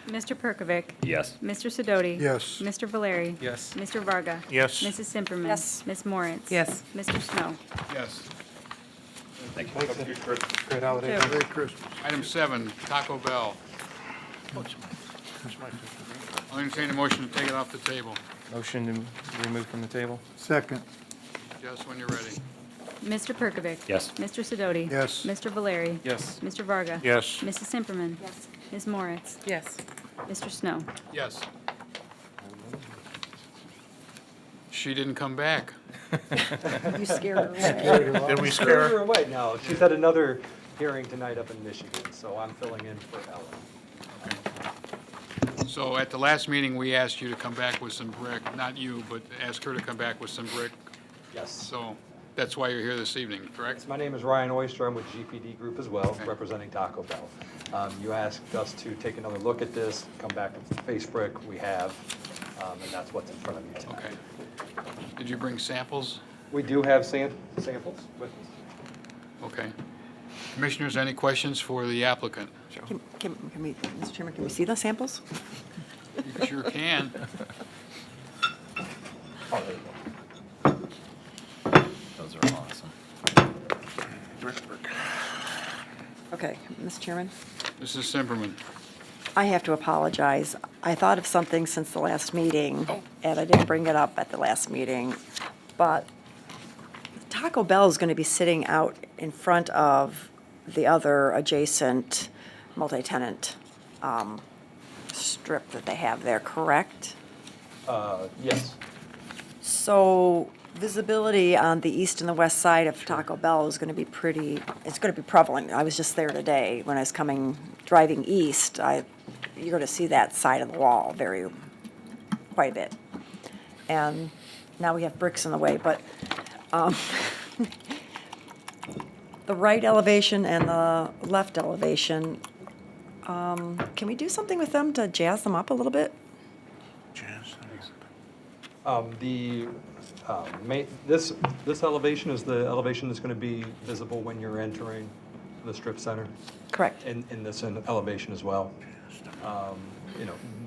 [SPEAKER 3] Mr. Perkovic.
[SPEAKER 17] Yes.
[SPEAKER 3] Mr. Sidoti.
[SPEAKER 12] Yes.
[SPEAKER 3] Mr. Valeri.
[SPEAKER 8] Yes.
[SPEAKER 3] Mr. Varga.
[SPEAKER 4] Yes.
[SPEAKER 3] Mrs. Simperman.
[SPEAKER 9] Yes.
[SPEAKER 3] Ms. Moritz.
[SPEAKER 18] Yes.
[SPEAKER 3] Mr. Snow.
[SPEAKER 1] Yes.
[SPEAKER 20] Great holiday.
[SPEAKER 9] Two.
[SPEAKER 12] Merry Christmas.
[SPEAKER 1] Item 7, Taco Bell. I'll entertain a motion to take it off the table.
[SPEAKER 8] Motion to remove from the table.
[SPEAKER 2] Second.
[SPEAKER 1] Jess, when you're ready.
[SPEAKER 3] Mr. Perkovic.
[SPEAKER 17] Yes.
[SPEAKER 3] Mr. Sidoti.
[SPEAKER 2] Yes.
[SPEAKER 3] Mr. Valeri.
[SPEAKER 8] Yes.
[SPEAKER 3] Mr. Varga.
[SPEAKER 4] Yes.
[SPEAKER 3] Mrs. Simperman.
[SPEAKER 9] Yes.
[SPEAKER 3] Ms. Moritz.
[SPEAKER 18] Yes.
[SPEAKER 3] Mr. Snow.
[SPEAKER 1] Yes. She didn't come back.
[SPEAKER 9] You scared her away.
[SPEAKER 4] Did we scare her?
[SPEAKER 6] away. No, she's at another hearing tonight up in Michigan, so I'm filling in for Ellen.
[SPEAKER 1] So at the last meeting, we asked you to come back with some brick, not you, but ask her to come back with some brick.
[SPEAKER 6] Yes.
[SPEAKER 1] So That's why you're here this evening, correct?
[SPEAKER 6] My name is Ryan Oyster. I'm with GPD Group as well, representing Taco Bell. You asked us to take another look at this, come back with face brick. We have, and that's what's in front of you tonight.
[SPEAKER 1] Okay. Did you bring samples?
[SPEAKER 6] We do have samples, but
[SPEAKER 1] Okay. Commissioners, any questions for the applicant?
[SPEAKER 9] Can we, Mr. Chairman, can we see the samples?
[SPEAKER 1] You sure can.
[SPEAKER 17] Those are awesome.
[SPEAKER 9] Okay, Mr. Chairman,
[SPEAKER 1] Mrs. Simperman.
[SPEAKER 9] I have to apologize. I thought of something since the last meeting, and I didn't bring it up at the last meeting, but Taco Bell is going to be sitting out in front of the other adjacent multi-tenant strip that they have there, correct?
[SPEAKER 6] yes.
[SPEAKER 9] So visibility on the east and the west side of Taco Bell is going to be it's going to be prevalent. I was just there today when I was driving east. You're going to see that side of the wall quite a bit. And now we have bricks in the way, but the right elevation and the left elevation, can we do something with them to jazz them up a little bit?
[SPEAKER 6] This elevation is the elevation that's going to be visible when you're entering the strip center.
[SPEAKER 9] Correct.
[SPEAKER 6] In this elevation as well.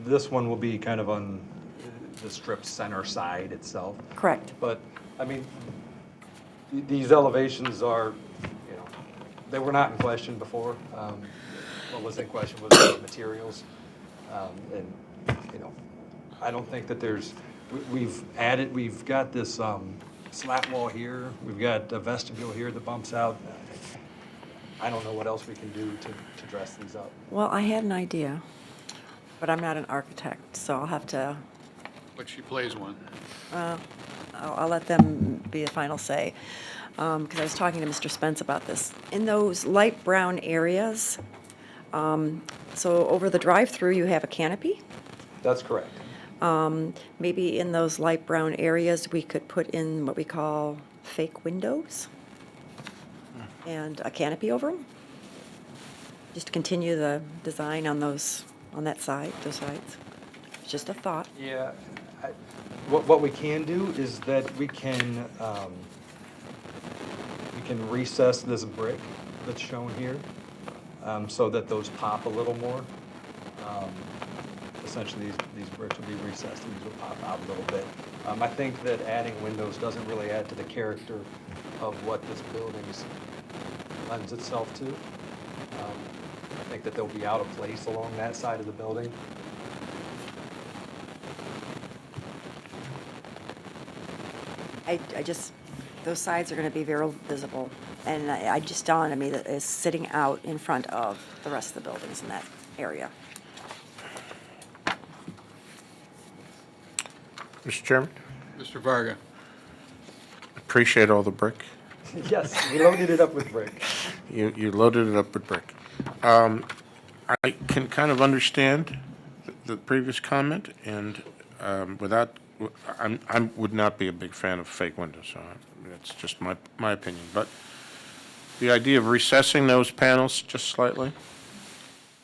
[SPEAKER 6] This one will be kind of on the strip center side itself.
[SPEAKER 9] Correct.
[SPEAKER 6] But, I mean, these elevations are, they were not in question before. What was in question was the materials. And, I don't think that we've got this slat wall here, we've got a vestibule here that bumps out. I don't know what else we can do to dress these up.
[SPEAKER 9] Well, I had an idea, but I'm not an architect, so I'll have to,
[SPEAKER 1] But she plays one.
[SPEAKER 9] I'll let them be the final say. Because I was talking to Mr. Spence about this. In those light brown areas, so over the drive-through, you have a canopy.
[SPEAKER 6] That's correct.
[SPEAKER 9] Maybe in those light brown areas, we could put in what we call fake windows and a canopy over them. Just to continue the design on those sides. It's just a thought.
[SPEAKER 6] Yeah, what we can do is that we can recess this brick that's shown here, so that those pop a little more. Essentially, these bricks will be recessed and these will pop out a little bit. I think that adding windows doesn't really add to the character of what this building lends itself to. I think that they'll be out of place along that side of the building.
[SPEAKER 9] Those sides are going to be very visible. And I just dawned on me that it's sitting out in front of the rest of the buildings in that area.
[SPEAKER 4] Mr. Chairman,
[SPEAKER 1] Mr. Varga.
[SPEAKER 4] appreciate all the brick.
[SPEAKER 6] Yes, we loaded it up with brick.
[SPEAKER 4] You loaded it up with brick. I can kind of understand the previous comment, and I would not be a big fan of fake windows, so that's just my opinion. But the idea of recessing those panels just slightly,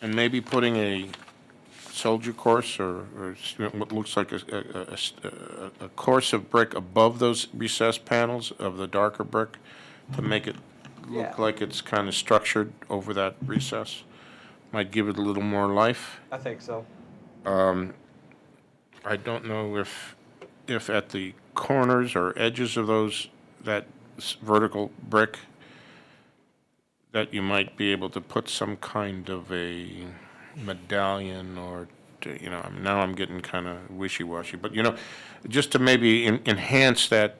[SPEAKER 4] and maybe putting a soldier course or what looks like a course of brick above those recessed panels of the darker brick to make it look like it's kind of structured over that recess, might give it a little more life.
[SPEAKER 6] I think so.
[SPEAKER 4] I don't know if at the corners or edges of that vertical brick, that you might be able to put some kind of a medallion or, now I'm getting kind of wishy-washy, but, just to maybe enhance that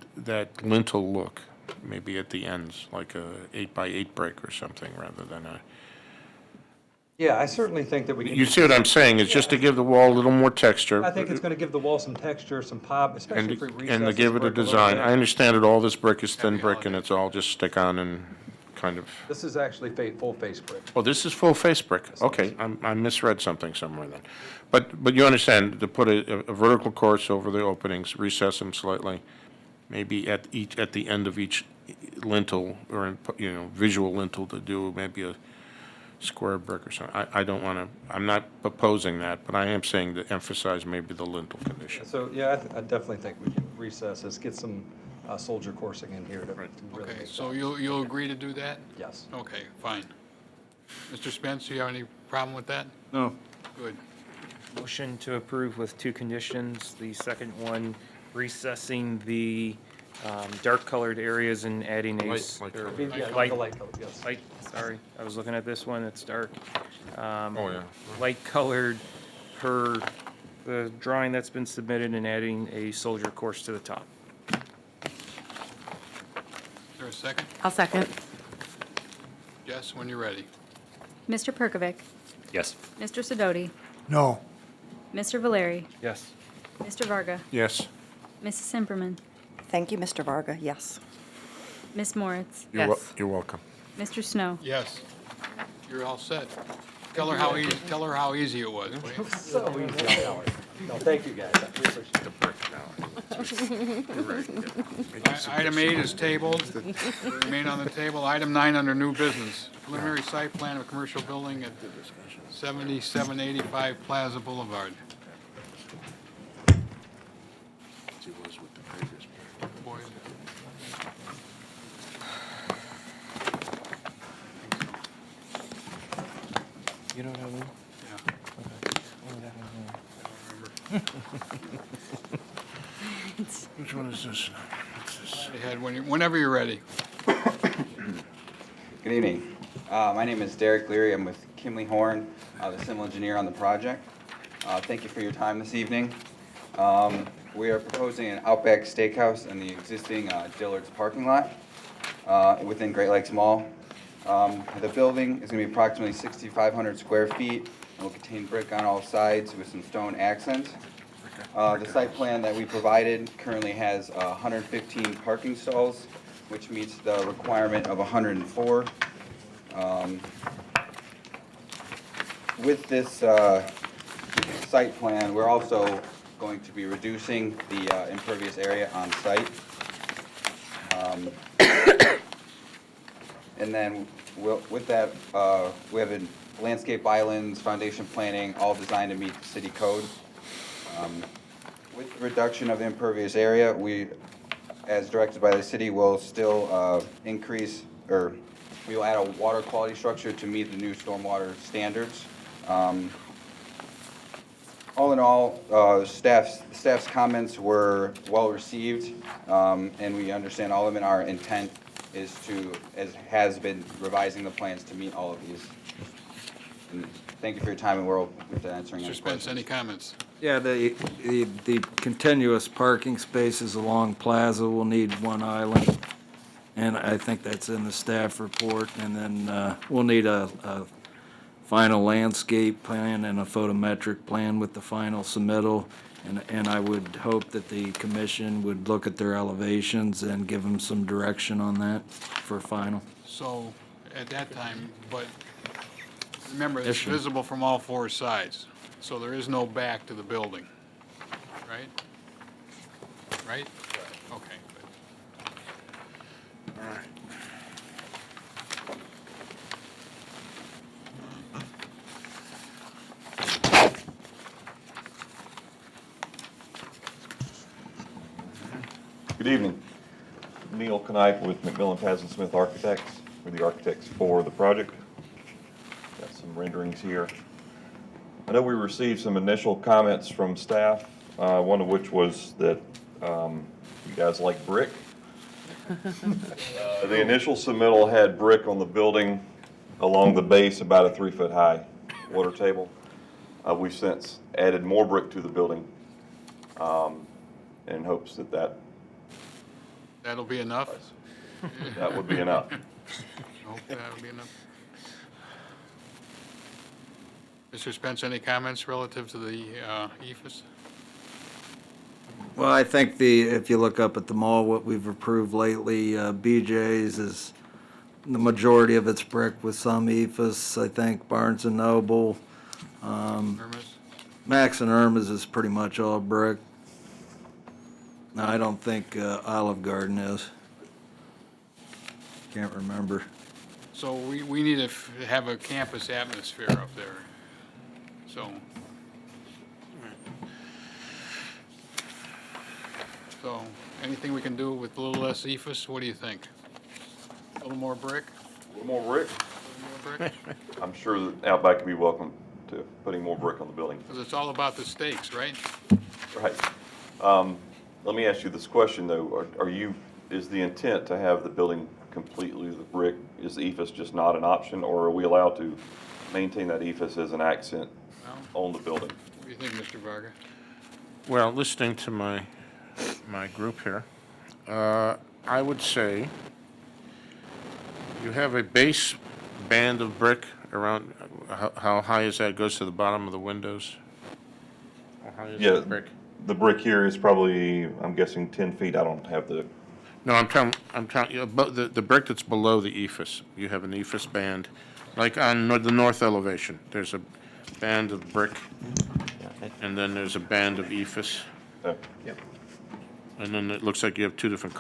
[SPEAKER 4] lintel look, maybe at the ends, like a 8x8 brick or something, rather than a...
[SPEAKER 6] Yeah, I certainly think that we can...
[SPEAKER 4] You see what I'm saying? It's just to give the wall a little more texture.
[SPEAKER 6] I think it's going to give the wall some texture, some pop, especially if we recess
[SPEAKER 4] And to
[SPEAKER 6] this
[SPEAKER 4] give it a
[SPEAKER 6] brick little
[SPEAKER 4] design.
[SPEAKER 6] bit.
[SPEAKER 4] I understand that all this brick is thin brick and it's all just stick on and kind of...
[SPEAKER 6] This is actually full face brick.
[SPEAKER 4] Oh, this is full face brick. Okay, I misread something somewhere then. But you understand, to put a vertical course over the openings, recess them slightly, maybe at the end of each lintel, or, visual lintel, to do maybe a square brick or something. I don't want to, I'm not proposing that, but I am saying to emphasize maybe the lintel condition.
[SPEAKER 6] So, yeah, I definitely think we can recess this, get some soldier coursing in here to really
[SPEAKER 1] Okay,
[SPEAKER 6] make
[SPEAKER 1] so
[SPEAKER 6] that.
[SPEAKER 1] you'll agree to do that?
[SPEAKER 6] Yes.
[SPEAKER 1] Okay, fine. Mr. Spence, do you have any problem with that?
[SPEAKER 7] No.
[SPEAKER 1] Good.
[SPEAKER 8] Motion to approve with two conditions. The second one, recessing the dark-colored areas and adding a...
[SPEAKER 4] Light
[SPEAKER 8] or
[SPEAKER 6] Yeah,
[SPEAKER 8] light-
[SPEAKER 6] the light color, yes.
[SPEAKER 8] Light, sorry, I was looking at this one, it's dark.
[SPEAKER 4] Oh, yeah.
[SPEAKER 8] Light-colored per the drawing that's been submitted, and adding a soldier course to the top.
[SPEAKER 1] Is there a second?
[SPEAKER 18] I'll second.
[SPEAKER 1] Jess, when you're ready.
[SPEAKER 3] Mr. Perkovic?
[SPEAKER 5] Yes.
[SPEAKER 3] Mr. Sidoti?
[SPEAKER 2] No.
[SPEAKER 3] Mr. Valeri?
[SPEAKER 8] Yes.
[SPEAKER 3] Mr. Varga?
[SPEAKER 4] Yes.
[SPEAKER 3] Mrs. Simperman?
[SPEAKER 9] Thank you, Mr. Varga, yes.
[SPEAKER 3] Ms. Moritz?
[SPEAKER 18] Yes.
[SPEAKER 4] You're welcome.
[SPEAKER 3] Mr. Snow?
[SPEAKER 1] Yes. You're all set. Tell her how easy it was, please.
[SPEAKER 6] So easy, I'll tell her. No, thank you, guys. I appreciate it.
[SPEAKER 1] Item 8 is tabled, remain on the table. Item 9 under new business, preliminary site plan of a commercial building at 7785 Plaza Boulevard. Boy,
[SPEAKER 8] You know what I mean?
[SPEAKER 4] Which one is this?
[SPEAKER 1] ahead whenever you're ready.
[SPEAKER 11] Good evening. My name is Derek Leary. I'm with Kimley Horn, the civil engineer on the project. Thank you for your time this evening. We are proposing an Outback Steakhouse in the existing Dillard's parking lot within Great Lakes Mall. The building is going to be approximately 6,500 square feet and will contain brick on all sides with some stone accents. The site plan that we provided currently has 115 parking stalls, which meets the requirement of 104. With this site plan, we're also going to be reducing the impervious area on site. And then with that, we have landscape islands, foundation planning, all designed to meet the city code. With the reduction of the impervious area, we, as directed by the city, will still increase, or we will add a water quality structure to meet the new stormwater standards. All in all, staff's comments were well received, and we understand all of them. Our intent is to, as has been, revising the plans to meet all of these. And thank you for your time, and we're open to answering any
[SPEAKER 1] Mr. Spence,
[SPEAKER 11] questions.
[SPEAKER 1] any comments?
[SPEAKER 7] Yeah, the continuous parking spaces along Plaza will need one island, and I think that's in the staff report. And then we'll need a final landscape plan and a photometric plan with the final submittal. And I would hope that the commission would look at their elevations and give them some direction on that for final.
[SPEAKER 1] So, at that time, but remember, it's
[SPEAKER 7] Issue.
[SPEAKER 1] visible from all four sides, so there is no back to the building, right? Right? Okay, good.
[SPEAKER 4] All right.
[SPEAKER 22] Good evening. Neil Knipe with McMillan Paz and Smith Architects. We're the architects for the project. Got some renderings here. I know we received some initial comments from staff, one of which was that you guys like brick. The initial submittal had brick on the building along the base, about a 3-foot high water table. We've since added more brick to the building in hopes that
[SPEAKER 1] That'll be enough?
[SPEAKER 22] that would be enough.
[SPEAKER 1] Hope that'll be enough. Mr. Spence, any comments relative to the EFS?
[SPEAKER 7] Well, I think if you look up at the mall, what we've approved lately, BJ's is the majority of it's brick with some EFS. I think Barnes and Noble,
[SPEAKER 1] Irma's?
[SPEAKER 7] Max and Irma's is pretty much all brick. No, I don't think Olive Garden is. Can't remember.
[SPEAKER 1] So we need to have a campus atmosphere up there. So. So, anything we can do with a little less ephes, what do you think? A little more brick?
[SPEAKER 22] A little more brick?
[SPEAKER 1] A little more brick?
[SPEAKER 22] I'm sure that Outback could be welcome to putting more brick on the building.
[SPEAKER 1] Because it's all about the stakes, right?
[SPEAKER 22] Right. Let me ask you this question, though. Is the intent to have the building completely the brick? Is the ephes just not an option, or are we allowed to maintain that ephes as an accent on the building?
[SPEAKER 1] What do you think, Mr. Varga?
[SPEAKER 4] Well, listening to my group here, I would say you have a base band of brick around, how high is that? Goes to the bottom of the windows? How high is
[SPEAKER 22] Yeah,
[SPEAKER 4] that brick?
[SPEAKER 22] the brick here is probably, I'm guessing, 10 feet. I don't have the,
[SPEAKER 4] No, I'm telling you, the brick that's below the ephes, you have an ephes band, like on the north elevation, there's a band of brick, and then there's a band of ephes.
[SPEAKER 22] Yep.
[SPEAKER 4] And then it looks like you have two different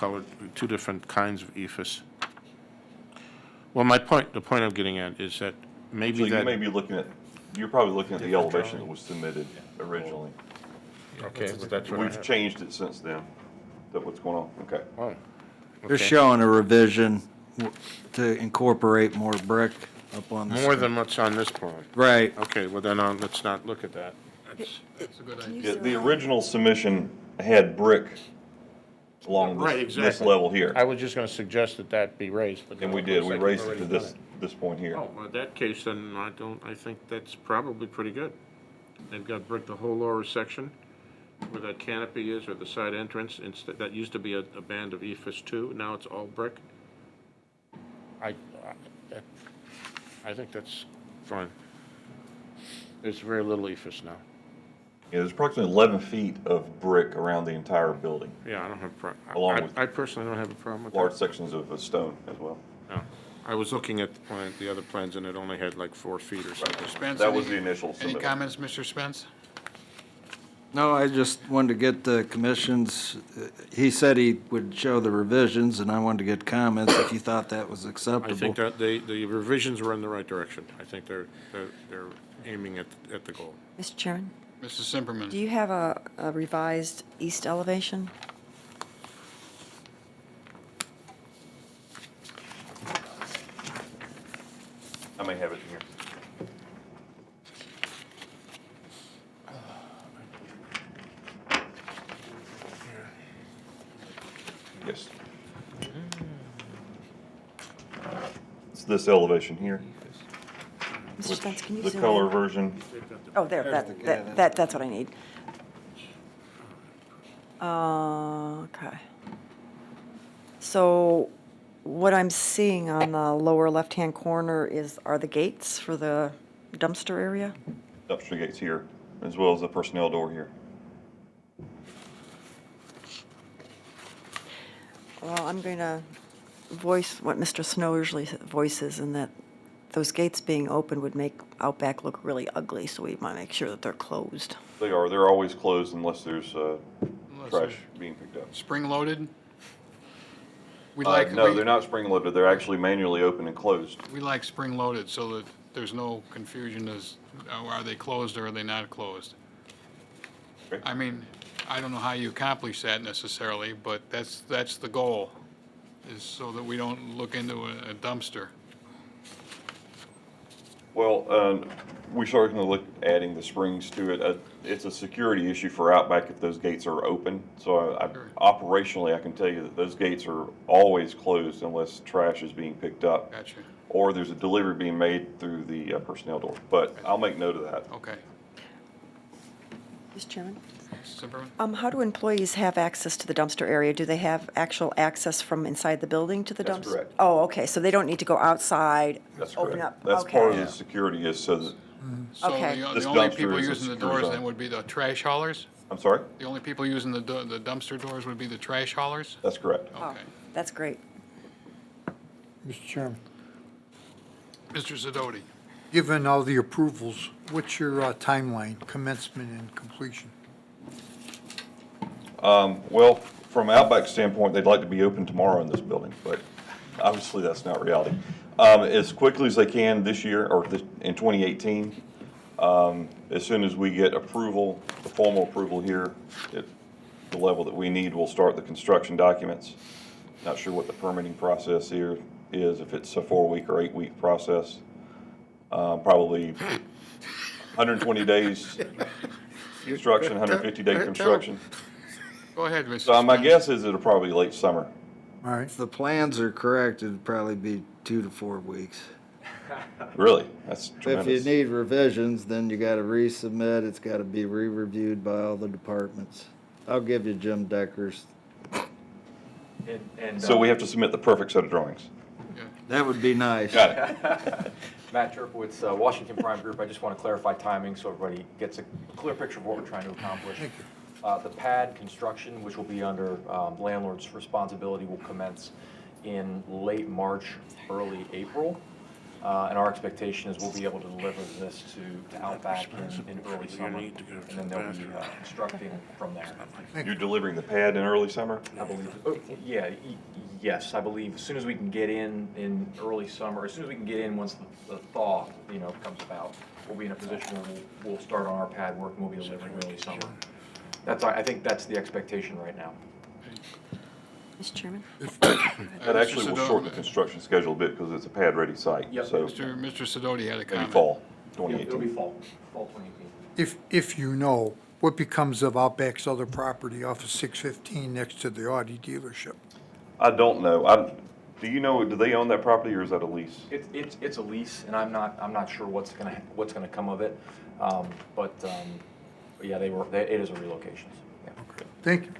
[SPEAKER 4] kinds of ephes. Well, the point I'm getting at is that maybe
[SPEAKER 22] So you
[SPEAKER 4] that.
[SPEAKER 22] may be looking at, you're probably looking at the elevation that was submitted originally.
[SPEAKER 4] Okay, but that's what I
[SPEAKER 22] We've
[SPEAKER 4] have.
[SPEAKER 22] changed it since then. Is that what's going on? Okay.
[SPEAKER 4] Oh,
[SPEAKER 7] They're
[SPEAKER 4] okay.
[SPEAKER 7] showing a revision to incorporate more brick up on the.
[SPEAKER 4] More
[SPEAKER 7] screen.
[SPEAKER 4] than what's on this plan.
[SPEAKER 7] Right.
[SPEAKER 4] Okay, well then, let's not look at that.
[SPEAKER 1] That's a good idea.
[SPEAKER 22] Yeah, the original submission had brick along
[SPEAKER 4] Right,
[SPEAKER 22] this
[SPEAKER 4] exactly.
[SPEAKER 22] level here.
[SPEAKER 4] I was just gonna suggest that be raised, but.
[SPEAKER 22] And we
[SPEAKER 4] it
[SPEAKER 22] did,
[SPEAKER 4] looks
[SPEAKER 22] we
[SPEAKER 4] like
[SPEAKER 22] raised
[SPEAKER 4] you've
[SPEAKER 22] it to
[SPEAKER 4] already done
[SPEAKER 22] this point here.
[SPEAKER 4] Oh, well, in that case, then I think that's probably pretty good. They've got brick the whole lower section where that canopy is, or the side entrance, instead, that used to be a band of ephes too, now it's all brick. I think that's fine. There's very little ephes now.
[SPEAKER 22] Yeah, there's approximately 11 feet of brick around the entire building,
[SPEAKER 4] Yeah, I don't have a
[SPEAKER 22] Along
[SPEAKER 4] problem.
[SPEAKER 22] with
[SPEAKER 4] I personally don't have a problem with that.
[SPEAKER 22] large sections of stone as well.
[SPEAKER 4] No. I was looking at the other plans, and it only had like 4 feet or something.
[SPEAKER 1] Spence,
[SPEAKER 22] That was
[SPEAKER 1] any-
[SPEAKER 22] the initial
[SPEAKER 1] Any
[SPEAKER 22] submittal.
[SPEAKER 1] comments, Mr. Spence?
[SPEAKER 7] No, I just wanted to get the commission's, he said he would show the revisions, and I wanted to get comments if you thought that was
[SPEAKER 4] I
[SPEAKER 7] acceptable.
[SPEAKER 4] think that the revisions were in the right direction. I think they're aiming at the goal.
[SPEAKER 9] Mr. Chairman,
[SPEAKER 1] Mrs. Simperman?
[SPEAKER 9] do you have a revised east elevation?
[SPEAKER 22] I may have it here. Yes. It's this elevation here.
[SPEAKER 9] Mr.
[SPEAKER 22] which
[SPEAKER 9] Spence, can you
[SPEAKER 22] the
[SPEAKER 9] zoom
[SPEAKER 22] color
[SPEAKER 9] in?
[SPEAKER 22] version.
[SPEAKER 9] Oh, there, that's what I need. Okay. So what I'm seeing on the lower left-hand corner are the gates for the dumpster area?
[SPEAKER 22] Dumpster gates here, as well as the personnel door here.
[SPEAKER 9] Well, I'm going to voice what Mr. Snow usually voices, in that those gates being open would make Outback look really ugly, so we want to make sure that they're closed.
[SPEAKER 22] They're always closed unless there's trash being picked up.
[SPEAKER 1] Spring-loaded? We like.
[SPEAKER 22] No,
[SPEAKER 1] we-
[SPEAKER 22] they're not spring-loaded, they're actually manually open and closed.
[SPEAKER 1] We like spring-loaded so that there's no confusion as, are they closed or are they not closed?
[SPEAKER 22] Okay.
[SPEAKER 1] I mean, I don't know how you accomplish that necessarily, but that's the goal, is so that we don't look into a dumpster.
[SPEAKER 22] Well, we started going to look at adding the springs to it. It's a security issue for Outback if those gates are open. So
[SPEAKER 1] Sure.
[SPEAKER 22] operationally, I can tell you that those gates are always closed unless trash is being picked up.
[SPEAKER 1] Gotcha.
[SPEAKER 22] Or there's a delivery being made through the personnel door. But I'll make note of that.
[SPEAKER 1] Okay.
[SPEAKER 9] Mr. Chairman?
[SPEAKER 1] Simperman?
[SPEAKER 9] How do employees have access to the dumpster area? Do they have actual access from inside the building to the dumpster?
[SPEAKER 22] That's correct.
[SPEAKER 9] Oh, okay, so they don't need to go outside,
[SPEAKER 22] That's
[SPEAKER 9] open
[SPEAKER 22] correct.
[SPEAKER 9] up?
[SPEAKER 22] That's
[SPEAKER 9] Okay.
[SPEAKER 22] part of the security is so that,
[SPEAKER 1] So
[SPEAKER 9] Okay.
[SPEAKER 1] the
[SPEAKER 22] This
[SPEAKER 1] only
[SPEAKER 22] dumpster
[SPEAKER 1] people
[SPEAKER 22] is a
[SPEAKER 1] using the
[SPEAKER 22] secure
[SPEAKER 1] doors
[SPEAKER 22] zone.
[SPEAKER 1] then would be the trash haulers?
[SPEAKER 22] I'm sorry?
[SPEAKER 1] The only people using the dumpster doors would be the trash haulers?
[SPEAKER 22] That's correct.
[SPEAKER 9] Oh,
[SPEAKER 1] Okay.
[SPEAKER 9] that's great.
[SPEAKER 2] Mr. Chairman,
[SPEAKER 1] Mr. Sidoti?
[SPEAKER 2] given all the approvals, what's your timeline, commencement and completion?
[SPEAKER 22] Well, from Outback standpoint, they'd like to be open tomorrow in this building, but obviously that's not reality. As quickly as they can this year, or in 2018, as soon as we get approval, the formal approval here at the level that we need, we'll start the construction documents. Not sure what the permitting process here is, if it's a 4-week or 8-week process. Probably 120 days construction, 150-day construction.
[SPEAKER 1] Go ahead, Mr.
[SPEAKER 22] So my
[SPEAKER 1] Smith.
[SPEAKER 22] guess is it'll probably be late summer.
[SPEAKER 2] All right.
[SPEAKER 7] If the plans are correct, it'd probably be 2 to 4 weeks.
[SPEAKER 22] Really? That's
[SPEAKER 7] If
[SPEAKER 22] tremendous.
[SPEAKER 7] you need revisions, then you gotta resubmit, it's gotta be re-reviewed by all the departments. I'll give you Jim Decker's.
[SPEAKER 22] So we have to submit the perfect set of drawings.
[SPEAKER 7] That would be nice.
[SPEAKER 22] Got it.
[SPEAKER 6] Matt Jerkowitz, Washington Prime Group. I just want to clarify timing so everybody gets a clear picture of what we're trying to accomplish. The pad construction, which will be under landlord's responsibility, will commence in late March, early April. And our expectation is we'll be able to deliver this to Outback in early summer. And then they'll be constructing from there.
[SPEAKER 22] You're delivering the pad in early summer?
[SPEAKER 6] I believe, yes, I believe as soon as we can get in early summer, as soon as we can get in once the thaw, comes about, we'll be in a position where we'll start on our pad work and we'll be delivering early summer. I think that's the expectation right now.
[SPEAKER 9] Mr. Chairman?
[SPEAKER 22] That actually will shorten the construction schedule a bit because it's a pad-ready site.
[SPEAKER 6] Yep.
[SPEAKER 22] So
[SPEAKER 1] Mr. Sidoti had a
[SPEAKER 22] maybe
[SPEAKER 1] comment.
[SPEAKER 22] fall
[SPEAKER 6] It'll
[SPEAKER 22] 2018.
[SPEAKER 6] be fall 2018.
[SPEAKER 2] If you know, what becomes of Outback's other property off of 615 next to the Audi dealership?
[SPEAKER 22] I don't know. Do you know, do they own that property or is that a lease?
[SPEAKER 6] It's a lease, and I'm not sure what's gonna come of it. But yeah, it is a relocation. Yeah.
[SPEAKER 2] Thank you.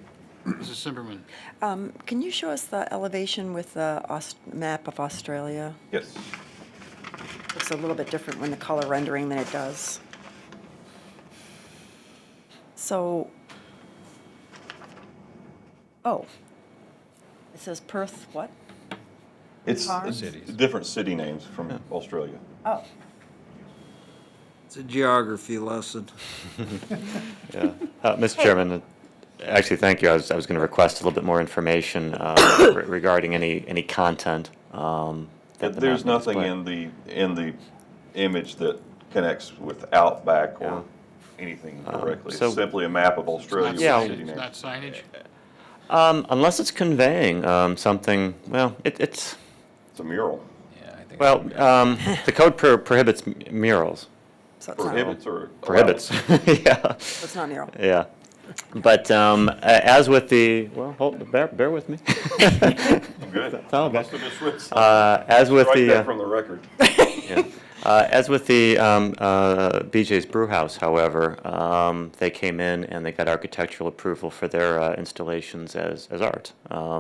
[SPEAKER 1] Mrs. Simperman.
[SPEAKER 9] Can you show us the elevation with the map of Australia?
[SPEAKER 22] Yes.
[SPEAKER 9] Looks a little bit different when the color rendering than it does. So, it says Perth what?
[SPEAKER 22] It's
[SPEAKER 9] Cars?
[SPEAKER 22] different city names from Australia.
[SPEAKER 9] Oh,
[SPEAKER 7] It's a geography lesson.
[SPEAKER 5] Yeah. Mr. Chairman, actually, thank you. I was going to request a little bit more information regarding any content. That the
[SPEAKER 22] There's
[SPEAKER 5] map
[SPEAKER 22] nothing
[SPEAKER 5] display.
[SPEAKER 22] in the image that connects with Outback or anything directly.
[SPEAKER 5] so-
[SPEAKER 22] It's simply a map of Australia with
[SPEAKER 5] Yeah.
[SPEAKER 22] city
[SPEAKER 1] It's
[SPEAKER 22] names.
[SPEAKER 1] not signage?
[SPEAKER 5] Unless it's conveying something, well, it's,
[SPEAKER 22] It's a mural.
[SPEAKER 17] Yeah, I think.
[SPEAKER 5] well, the code prohibits murals.
[SPEAKER 9] so it's not,
[SPEAKER 22] Prohibits or allows?
[SPEAKER 5] Prohibits, yeah.
[SPEAKER 9] so it's not mural.
[SPEAKER 5] Yeah. But as with the, well, bear with me.
[SPEAKER 22] Good.
[SPEAKER 5] It's all good.
[SPEAKER 22] Must have misread something.
[SPEAKER 5] As with
[SPEAKER 22] Strike
[SPEAKER 5] the,
[SPEAKER 22] that from the record.
[SPEAKER 5] yeah. As with the BJ's Brewhouse, however, they came in and they got architectural approval for their installations as art.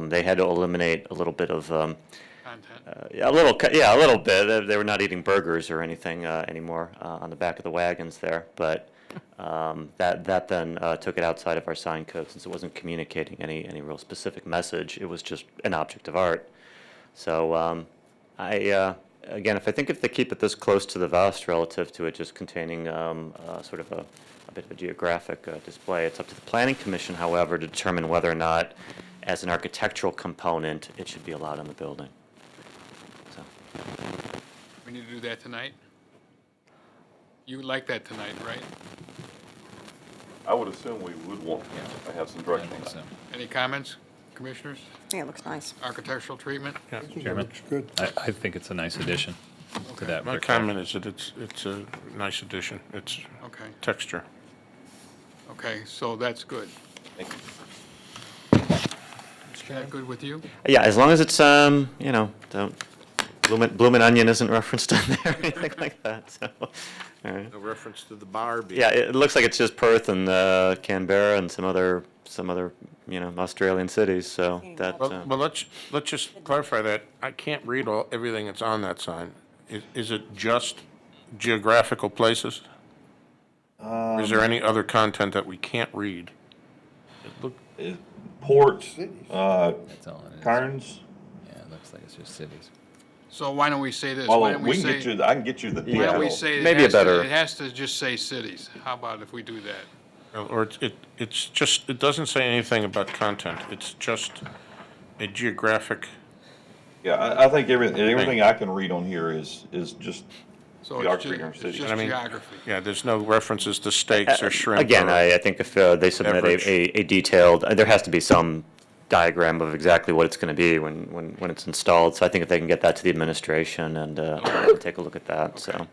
[SPEAKER 5] They had to eliminate a little bit of
[SPEAKER 1] Content.
[SPEAKER 5] a little bit. They were not eating burgers or anything anymore on the back of the wagons there, but that then took it outside of our sign code since it wasn't communicating any real specific message. It was just an object of art. So again, if they keep it this close to the vest relative to it just containing sort of a bit of a geographic display, it's up to the Planning Commission, however, to determine whether or not, as an architectural component, it should be allowed in the building. So.
[SPEAKER 1] We need to do that tonight? You would like that tonight, right?
[SPEAKER 22] I would assume we would want to have some direction on that.
[SPEAKER 1] Any comments, commissioners?
[SPEAKER 9] I think it looks nice.
[SPEAKER 1] Architectural treatment?
[SPEAKER 17] Chairman,
[SPEAKER 2] Looks good.
[SPEAKER 17] I think it's a nice addition to that.
[SPEAKER 4] My
[SPEAKER 17] brick
[SPEAKER 4] comment is that it's a nice addition. It's
[SPEAKER 1] Okay,
[SPEAKER 4] texture.
[SPEAKER 1] okay, so that's good.
[SPEAKER 22] Thank you.
[SPEAKER 1] Is that good with you?
[SPEAKER 5] Yeah, as long as it's, don't, Bloomin' Onion isn't referenced in there or anything like that, so, all right.
[SPEAKER 4] No reference to the bar being.
[SPEAKER 5] Yeah, it looks like it's just Perth and Canberra and some other, Australian cities, so that,
[SPEAKER 4] Well, let's just clarify that. I can't read everything that's on that sign. Is it just geographical places? Or is there any other content that we can't read?
[SPEAKER 22] Port,
[SPEAKER 17] That's all it is.
[SPEAKER 22] Cairns.
[SPEAKER 17] Yeah, it looks like it's just cities.
[SPEAKER 1] So why don't we say this?
[SPEAKER 22] Well,
[SPEAKER 1] Why don't
[SPEAKER 22] we can
[SPEAKER 1] say-
[SPEAKER 22] get you, I can get you the
[SPEAKER 1] Why don't we
[SPEAKER 22] details.
[SPEAKER 1] say
[SPEAKER 5] Maybe a better-
[SPEAKER 1] it has to just say cities? How about if we do that?
[SPEAKER 4] Or it's just, it doesn't say anything about content. It's just a geographic.
[SPEAKER 22] Yeah, I think everything I can read on here is just
[SPEAKER 1] So it's
[SPEAKER 22] geography
[SPEAKER 1] ju-
[SPEAKER 22] in our
[SPEAKER 1] it's
[SPEAKER 22] city.
[SPEAKER 1] just
[SPEAKER 4] I mean,
[SPEAKER 1] geography.
[SPEAKER 4] Yeah, there's no references to steaks or shrimp.
[SPEAKER 5] Again,
[SPEAKER 4] or-
[SPEAKER 5] I think if they submit
[SPEAKER 4] beverage.
[SPEAKER 5] a detailed, there has to be some diagram of exactly what it's going to be when it's installed. So I think if they can get that to the administration and take a look at that, so.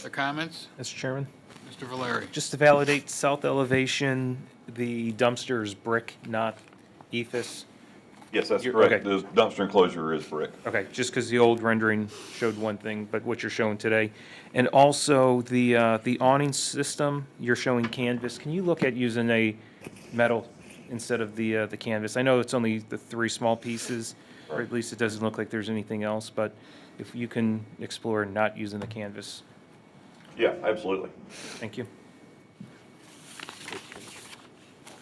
[SPEAKER 1] The comments?
[SPEAKER 8] Mr. Chairman?
[SPEAKER 1] Mr. Valeri?
[SPEAKER 8] Just to validate south elevation, the dumpster is brick, not ethos.
[SPEAKER 22] Yes, that's
[SPEAKER 8] You're-
[SPEAKER 22] correct.
[SPEAKER 8] okay.
[SPEAKER 22] The dumpster enclosure is brick.
[SPEAKER 8] Okay, just because the old rendering showed one thing, but what you're showing today. And also, the awning system, you're showing canvas. Can you look at using a metal instead of the canvas? I know it's only the 3 small pieces, or at least it doesn't look like there's anything else, but if you can explore not using the canvas.
[SPEAKER 22] Yeah, absolutely.
[SPEAKER 8] Thank you.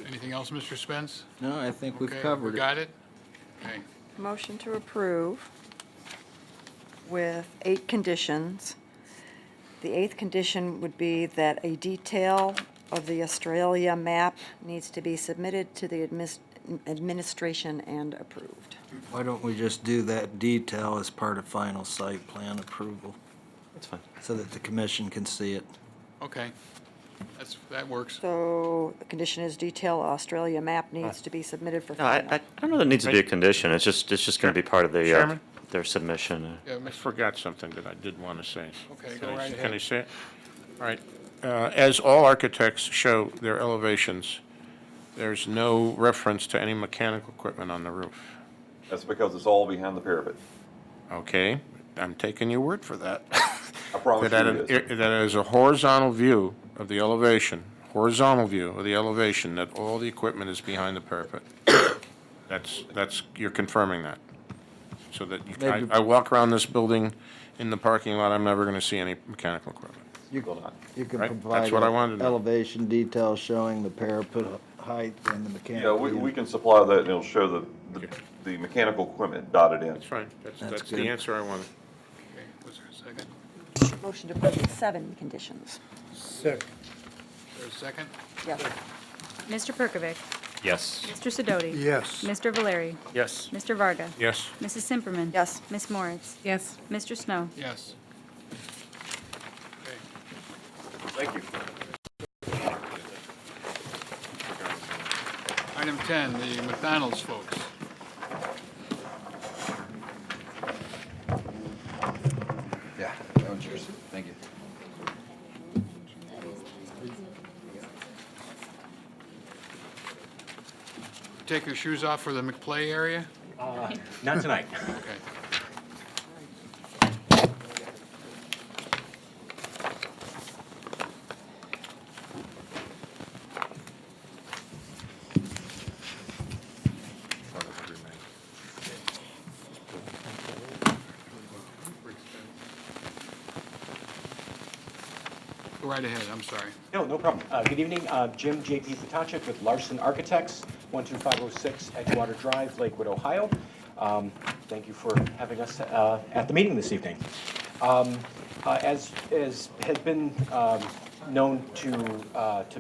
[SPEAKER 1] Anything else, Mr. Spence?
[SPEAKER 7] No, I think we've
[SPEAKER 1] Okay,
[SPEAKER 7] covered
[SPEAKER 1] we
[SPEAKER 7] it.
[SPEAKER 1] got it? Okay.
[SPEAKER 9] Motion to approve with 8 conditions. The 8th condition would be that a detail of the Australia map needs to be submitted to the administration and approved.
[SPEAKER 7] Why don't we just do that detail as part of final site plan approval?
[SPEAKER 5] That's fine.
[SPEAKER 7] So that the commission can see it.
[SPEAKER 1] Okay. That works.
[SPEAKER 9] So the condition is detail Australia map needs to be submitted for
[SPEAKER 5] No, I
[SPEAKER 9] final.
[SPEAKER 5] don't know that it needs to be a condition. It's just going to be part of the,
[SPEAKER 4] Chairman?
[SPEAKER 5] their submission.
[SPEAKER 1] Yeah,
[SPEAKER 4] I
[SPEAKER 1] Mr.
[SPEAKER 4] forgot something that I did want to say.
[SPEAKER 1] Okay,
[SPEAKER 4] Can
[SPEAKER 1] go
[SPEAKER 4] I-
[SPEAKER 1] right
[SPEAKER 4] Can I
[SPEAKER 1] ahead.
[SPEAKER 4] say it? All right. As all architects show their elevations, there's no reference to any mechanical equipment on the roof.
[SPEAKER 22] That's because it's all behind the parapet.
[SPEAKER 4] Okay, I'm taking your word for that.
[SPEAKER 22] I promise
[SPEAKER 4] That
[SPEAKER 22] you it is.
[SPEAKER 4] that is a horizontal view of the elevation, that all the equipment is behind the parapet. You're confirming that. So that
[SPEAKER 7] Maybe-
[SPEAKER 4] I walk around this building in the parking lot, I'm never going to see any mechanical equipment.
[SPEAKER 7] You can
[SPEAKER 4] Right, that's
[SPEAKER 7] provide
[SPEAKER 4] what I wanted to know.
[SPEAKER 7] elevation details showing the parapet height and the
[SPEAKER 22] Yeah,
[SPEAKER 7] mechanical.
[SPEAKER 22] we can supply that and it'll show the mechanical equipment dotted in.
[SPEAKER 4] That's fine,
[SPEAKER 7] That's
[SPEAKER 4] that's
[SPEAKER 7] good.
[SPEAKER 4] the answer I wanted.
[SPEAKER 1] Okay, was there a second?
[SPEAKER 9] Motion to approve with 7 conditions.
[SPEAKER 1] There's a second?
[SPEAKER 9] Yes.
[SPEAKER 3] Mr. Perkovic?
[SPEAKER 17] Yes.
[SPEAKER 3] Mr. Sidoti?
[SPEAKER 2] Yes.
[SPEAKER 3] Mr. Valeri?
[SPEAKER 8] Yes.
[SPEAKER 3] Mr. Varga?
[SPEAKER 4] Yes.
[SPEAKER 3] Mrs. Simperman?
[SPEAKER 9] Yes.
[SPEAKER 3] Ms. Moritz?
[SPEAKER 18] Yes.
[SPEAKER 3] Mr. Snow?
[SPEAKER 1] Yes. Okay.
[SPEAKER 22] Thank you.
[SPEAKER 1] Item 10, the McDonald's folks.
[SPEAKER 11] Yeah, that one's yours. Thank you.
[SPEAKER 1] Take your shoes off for the McPlay area?
[SPEAKER 14] Not tonight.
[SPEAKER 1] Okay. Go right ahead, I'm sorry.
[SPEAKER 14] No, no problem. Good evening, Jim J.P. Potachik with Larson Architects, 12506 Edgewater Drive, Lakewood, Ohio. Thank you for having us at the meeting this evening. As has been known to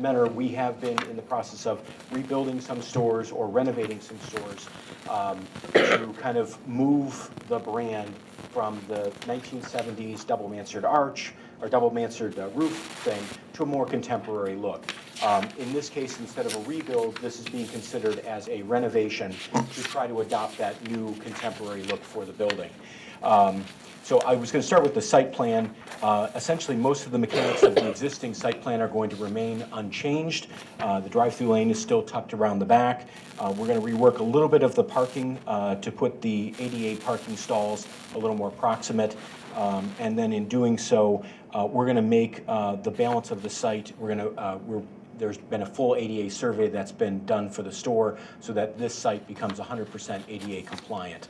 [SPEAKER 14] Mentor, we have been in the process of rebuilding some stores or renovating some stores to kind of move the brand from the 1970s double mansard arch or double mansard roof thing to a more contemporary look. In this case, instead of a rebuild, this is being considered as a renovation to try to adopt that new contemporary look for the building. So I was going to start with the site plan. Essentially, most of the mechanics of the existing site plan are going to remain unchanged. The drive-through lane is still tucked around the back. We're going to rework a little bit of the parking to put the ADA parking stalls a little more proximate. And then in doing so, we're going to make the balance of the site, there's been a full ADA survey that's been done for the store so that this site becomes 100% ADA compliant.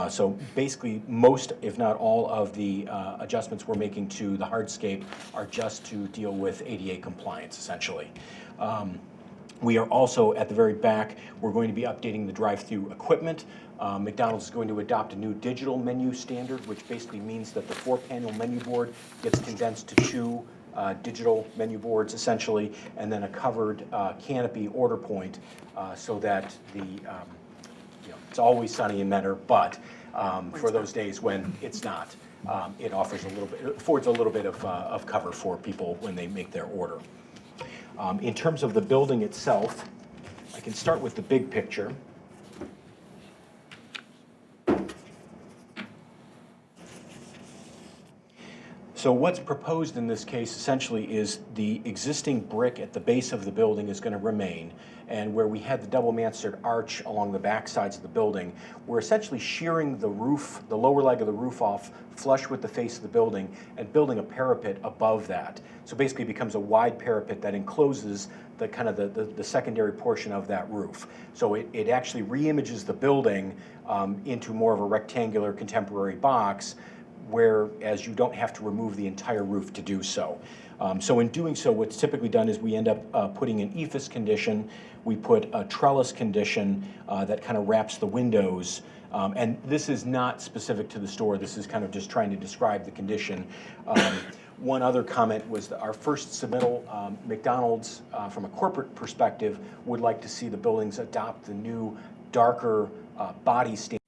[SPEAKER 14] So basically, most, if not all, of the adjustments we're making to the hardscape are just to deal with ADA compliance, essentially. We are also, at the very back, we're going to be updating the drive-through equipment. McDonald's is going to adopt a new digital menu standard, which basically means that the 4-panel menu board gets condensed to 2 digital menu boards essentially, and then a covered canopy order point so that it's always sunny in Mentor, but for those days when it's not, it offers affords a little bit of cover for people when they make their order. In terms of the building itself, I can start with the big picture. So what's proposed in this case essentially is the existing brick at the base of the building is going to remain. And where we had the double mansard arch along the back sides of the building, we're essentially shearing the roof, the lower leg of the roof off flush with the face of the building and building a parapet above that. So basically it becomes a wide parapet that encloses the kind of the secondary portion of that roof. So it actually re-images the building into more of a rectangular contemporary box, whereas you don't have to remove the entire roof to do so. So in doing so, what's typically done is we end up putting an ephes condition, we put a trellis condition that kind of wraps the windows. And this is not specific to the store, this is kind of just trying to describe the condition. One other comment was that our first submittal, McDonald's, from a corporate perspective, would like to see the buildings adopt the new, darker body standard.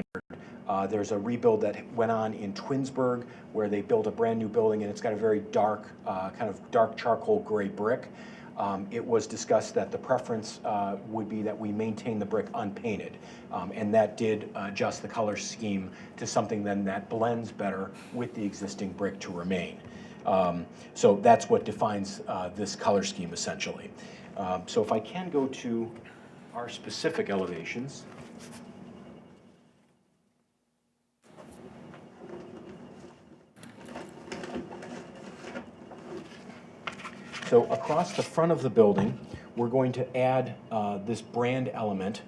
[SPEAKER 14] There's a rebuild that went on in Twinsburg where they built a brand new building and it's got a very dark, kind of dark charcoal gray brick. It was discussed that the preference would be that we maintain the brick unpainted. And that did adjust the color scheme to something then that blends better with the existing brick to remain. So that's what defines this color scheme essentially. So if I can go to our specific elevations. So across the front of the building, we're going to add this brand element,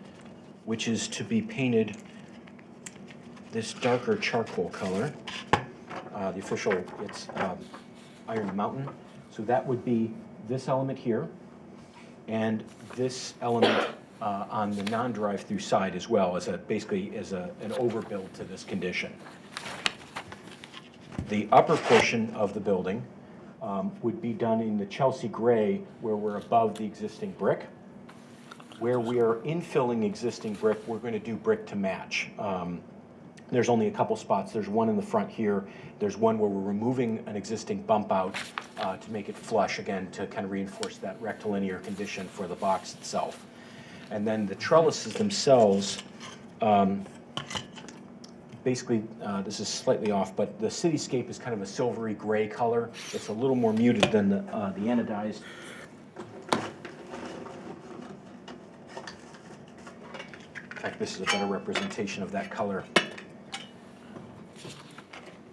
[SPEAKER 14] which is to be painted this darker charcoal color. The official, it's Iron Mountain. So that would be this element here, and this element on the non-drive-through side as well, as basically as an overbuild to this condition. The upper portion of the building would be done in the Chelsea gray where we're above the existing brick. Where we are infilling existing brick, we're going to do brick to match. There's only a couple spots. There's one in the front here. There's one where we're removing an existing bump out to make it flush, again, to kind of reinforce that rectilinear condition for the box itself. And then the trellises themselves, basically, this is slightly off, but the cityscape is kind of a silvery gray color. It's a little more muted than the anodized. In fact, this is a better representation of that color.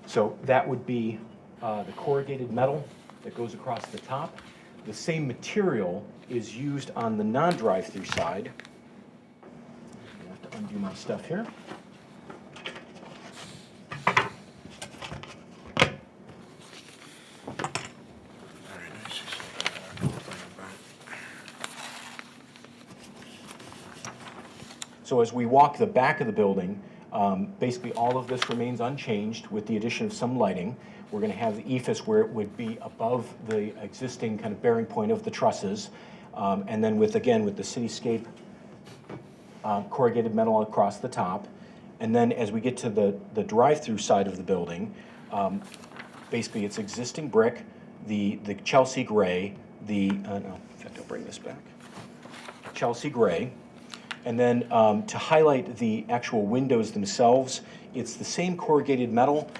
[SPEAKER 14] So that would be the corrugated metal that goes across the top. The same material is used on the non-drive-through side. I have to undo my stuff here. So as we walk the back of the building, basically all of this remains unchanged with the addition of some lighting. We're going to have the ephes where it would be above the existing kind of bearing point of the trusses. And then with the cityscape corrugated metal across the top. And then as we get to the drive-through side of the building, basically it's existing brick, the Chelsea gray, no, in fact, I'll bring this back. Chelsea gray. And then to highlight the actual windows themselves, it's the same corrugated metal,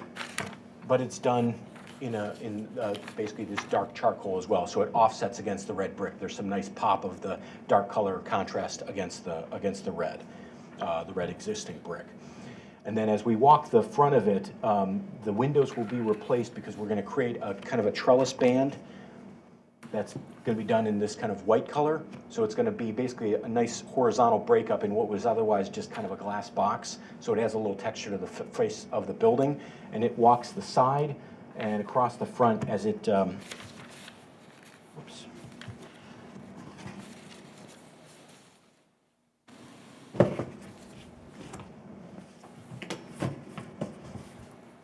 [SPEAKER 14] but it's done in basically this dark charcoal as well, so it offsets against the red brick. There's some nice pop of the dark color contrast against the red existing brick. And then as we walk the front of it, the windows will be replaced because we're going to create a kind of a trellis band that's going to be done in this kind of white color. So it's going to be basically a nice horizontal breakup in what was otherwise just kind of a glass box. So it has a little texture to the face of the building, and it walks the side and across the front as it, whoops.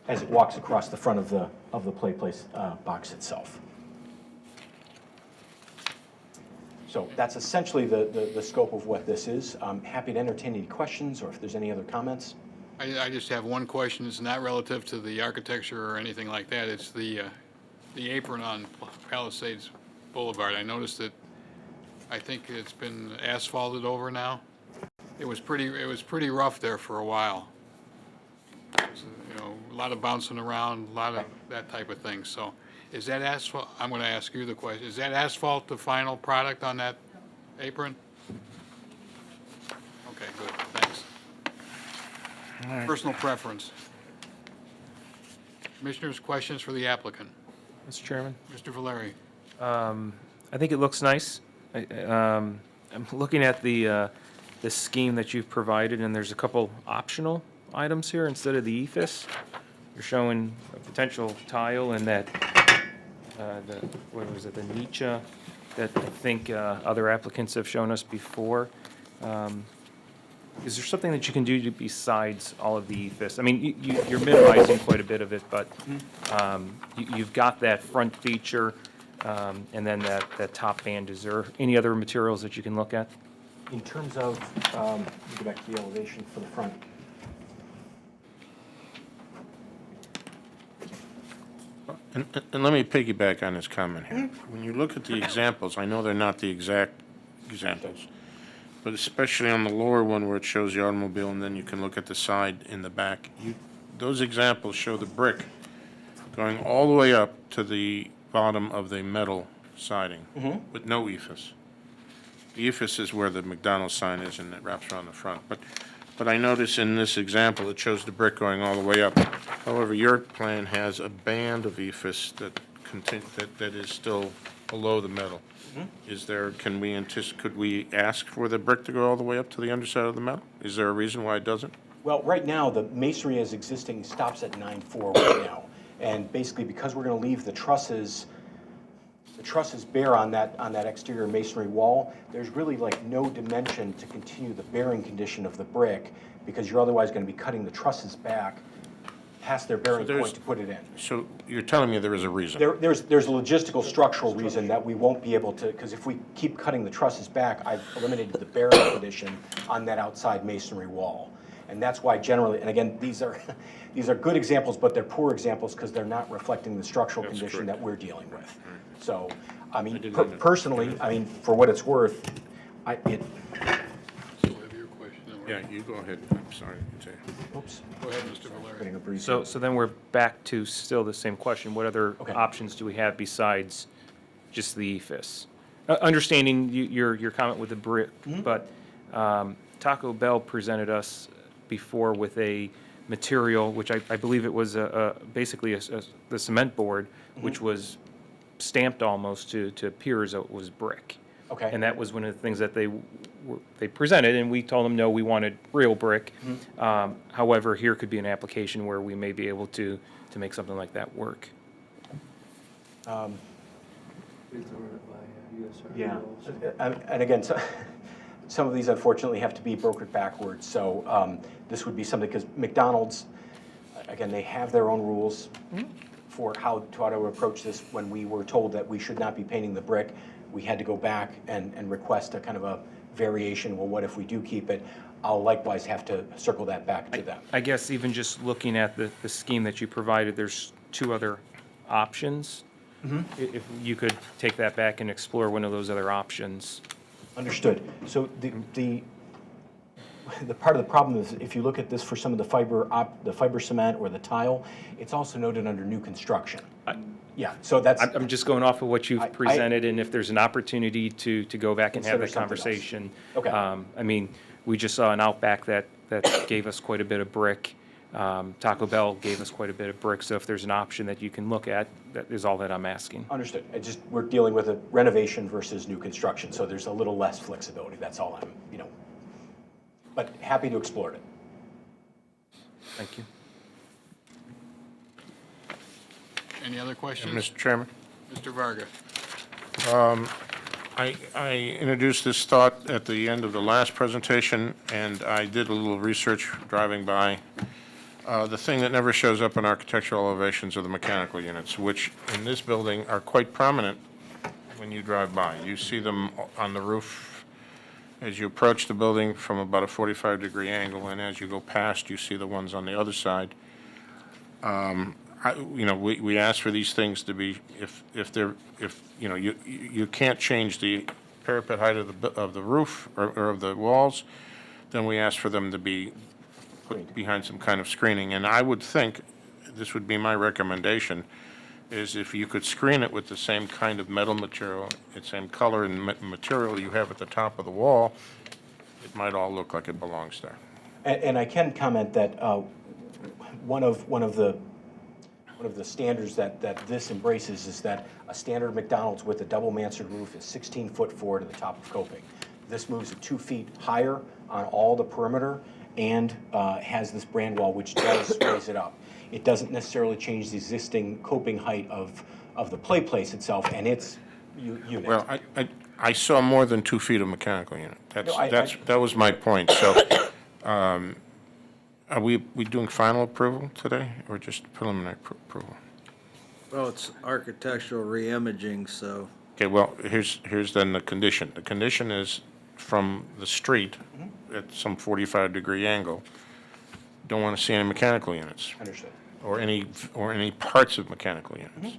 [SPEAKER 14] As it walks across the front of the play place box itself. So that's essentially the scope of what this is. I'm happy to entertain any questions, or if there's any other comments.
[SPEAKER 1] I just have one question. It's not relative to the architecture or anything like that. It's the apron on Palisades Boulevard. I noticed that, I think it's been asphalted over now. It was pretty rough there for a while. You know, a lot of bouncing around, a lot of that type of thing. So is that asphalt, I'm going to ask you the question, is that asphalt the final product on that apron? Okay, good, thanks. Personal preference. Commissioners, questions for the applicant?
[SPEAKER 8] Mr. Chairman?
[SPEAKER 1] Mr. Valeri?
[SPEAKER 8] I think it looks nice. I'm looking at the scheme that you've provided, and there's a couple optional items here instead of the ephes. You're showing a potential tile and that, what was it, the niche that I think other applicants have shown us before. Is there something that you can do besides all of the ephes? I mean, you're minimizing quite a bit of it, but you've got that front feature and then that top band. Is there any other materials that you can look at?
[SPEAKER 14] In terms of, let me go back to the elevation for the front.
[SPEAKER 4] And let me piggyback on this comment here. When you look at the examples, I know they're not the exact examples, but especially on the lower one where it shows the automobile and then you can look at the side in the back, those examples show the brick going all the way up to the bottom of the metal siding with no ephes. The ephes is where the McDonald's sign is and it wraps around the front. But I notice in this example, it shows the brick going all the way up. However, your plan has a band of ephes that is still below the metal. Is there, could we ask for the brick to go all the way up to the underside of the metal? Is there a reason why it doesn't?
[SPEAKER 14] Well, right now, the masonry as existing stops at 9.4 right now. And basically, because we're going to leave the trusses bare on that exterior masonry wall, there's really like no dimension to continue the bearing condition of the brick, because you're otherwise going to be cutting the trusses back past their bearing point to put it in.
[SPEAKER 4] So you're telling me there is a reason?
[SPEAKER 14] There's a logistical structural reason that we won't be able to, because if we keep cutting the trusses back, I've eliminated the bearing condition on that outside masonry wall. And that's why generally, and again, these are good examples, but they're poor examples because they're not reflecting the structural condition that we're dealing with. So, I mean, personally, I mean, for what it's worth,
[SPEAKER 4] Yeah, you go ahead. I'm sorry.
[SPEAKER 14] Oops.
[SPEAKER 1] Go ahead, Mr. Valeri.
[SPEAKER 8] So then we're back to still the same question. What other options do we have besides just the ephes? Understanding your comment with the brick, but Taco Bell presented us before with a material, which I believe it was basically the cement board, which was stamped almost to appear as though it was brick.
[SPEAKER 14] Okay.
[SPEAKER 8] And that was one of the things that they presented, and we told them, no, we wanted real brick. However, here could be an application where we may be able to make something like that work.
[SPEAKER 14] Yeah, and again, some of these unfortunately have to be brokered backwards, so this would be something, because McDonald's, again, they have their own rules for how to approach this. When we were told that we should not be painting the brick, we had to go back and request a kind of a variation. Well, what if we do keep it? I'll likewise have to circle that back to them.
[SPEAKER 8] I guess even just looking at the scheme that you provided, there's two other options. If you could take that back and explore one of those other options.
[SPEAKER 14] Understood. So the part of the problem is, if you look at this for some of the fiber cement or the tile, it's also noted under new construction. Yeah, so that's.
[SPEAKER 8] I'm just going off of what you've presented, and if there's an opportunity to go back and have that conversation.
[SPEAKER 14] Okay.
[SPEAKER 8] I mean, we just saw an Outback that gave us quite a bit of brick. Taco Bell gave us quite a bit of brick, so if there's an option that you can look at, that is all that I'm asking.
[SPEAKER 14] Understood. We're dealing with a renovation versus new construction, so there's a little less flexibility. That's all I'm, but happy to explore it.
[SPEAKER 8] Thank you.
[SPEAKER 1] Any other questions?
[SPEAKER 4] Mr. Chairman?
[SPEAKER 1] Mr. Varga?
[SPEAKER 4] I introduced this thought at the end of the last presentation, and I did a little research driving by. The thing that never shows up in architectural elevations are the mechanical units, which in this building are quite prominent when you drive by. You see them on the roof as you approach the building from about a 45-degree angle, and as you go past, you see the ones on the other side. We ask for these things to be, you can't change the parapet height of the roof or of the walls, then we ask for them to be put behind some kind of screening. And I would think, this would be my recommendation, is if you could screen it with the same kind of metal material, the same color and material you have at the top of the wall, it might all look like it belongs there.
[SPEAKER 14] And I can comment that one of the standards that this embraces is that a standard McDonald's with a double mansard roof is 16 foot forward to the top of coping. This moves it 2 feet higher on all the perimeter and has this brand wall which does raise it up. It doesn't necessarily change the existing coping height of the play place itself and its unit.
[SPEAKER 4] Well, I saw more than 2 feet of mechanical unit. That was my point. So, are we doing final approval today, or just preliminary approval?
[SPEAKER 7] Well, it's architectural reimaging, so.
[SPEAKER 4] Okay, well, here's then the condition. The condition is from the street at some 45-degree angle. Don't want to see any mechanical units.
[SPEAKER 14] Understood.
[SPEAKER 4] Or any parts of mechanical units.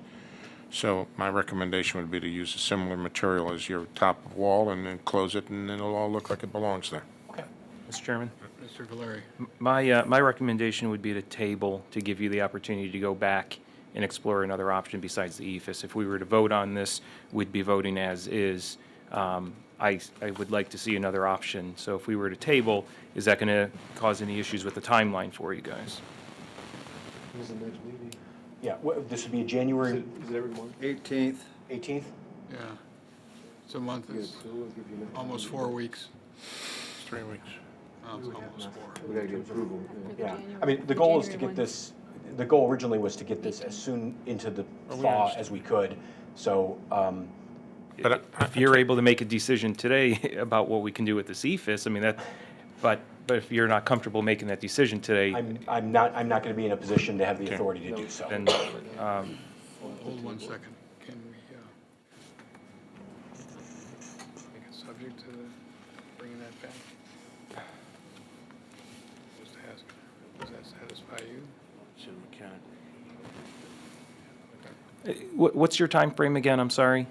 [SPEAKER 4] So my recommendation would be to use a similar material as your top wall and then close it, and then it'll all look like it belongs there.
[SPEAKER 14] Okay.
[SPEAKER 8] Mr. Chairman?
[SPEAKER 1] Mr. Valeri.
[SPEAKER 8] My recommendation would be to table, to give you the opportunity to go back and explore another option besides the EFS. If we were to vote on this, we'd be voting as is. I would like to see another option. So if we were to table, is that going to cause any issues with the timeline for you guys?
[SPEAKER 14] When's the next meeting? Yeah, this would be a January.
[SPEAKER 7] Is it every month? 18th.
[SPEAKER 14] 18th?
[SPEAKER 1] Yeah. It's a month, it's almost 4 weeks.
[SPEAKER 4] 3 weeks.
[SPEAKER 1] No, it's almost 4.
[SPEAKER 14] We gotta get approval. Yeah, I mean, the goal is to get this, the goal originally was to get this as soon into the thaw as we could, so,
[SPEAKER 4] But
[SPEAKER 8] If you're able to make a decision today about what we can do with the CFIS, I mean, but if you're not comfortable making that decision today,
[SPEAKER 14] I'm not gonna be in a position to have the authority to do so.
[SPEAKER 8] then,
[SPEAKER 1] Hold 1 second. Can we make it subject to bringing that back? Does that satisfy you?
[SPEAKER 8] what's your time frame again? I'm sorry.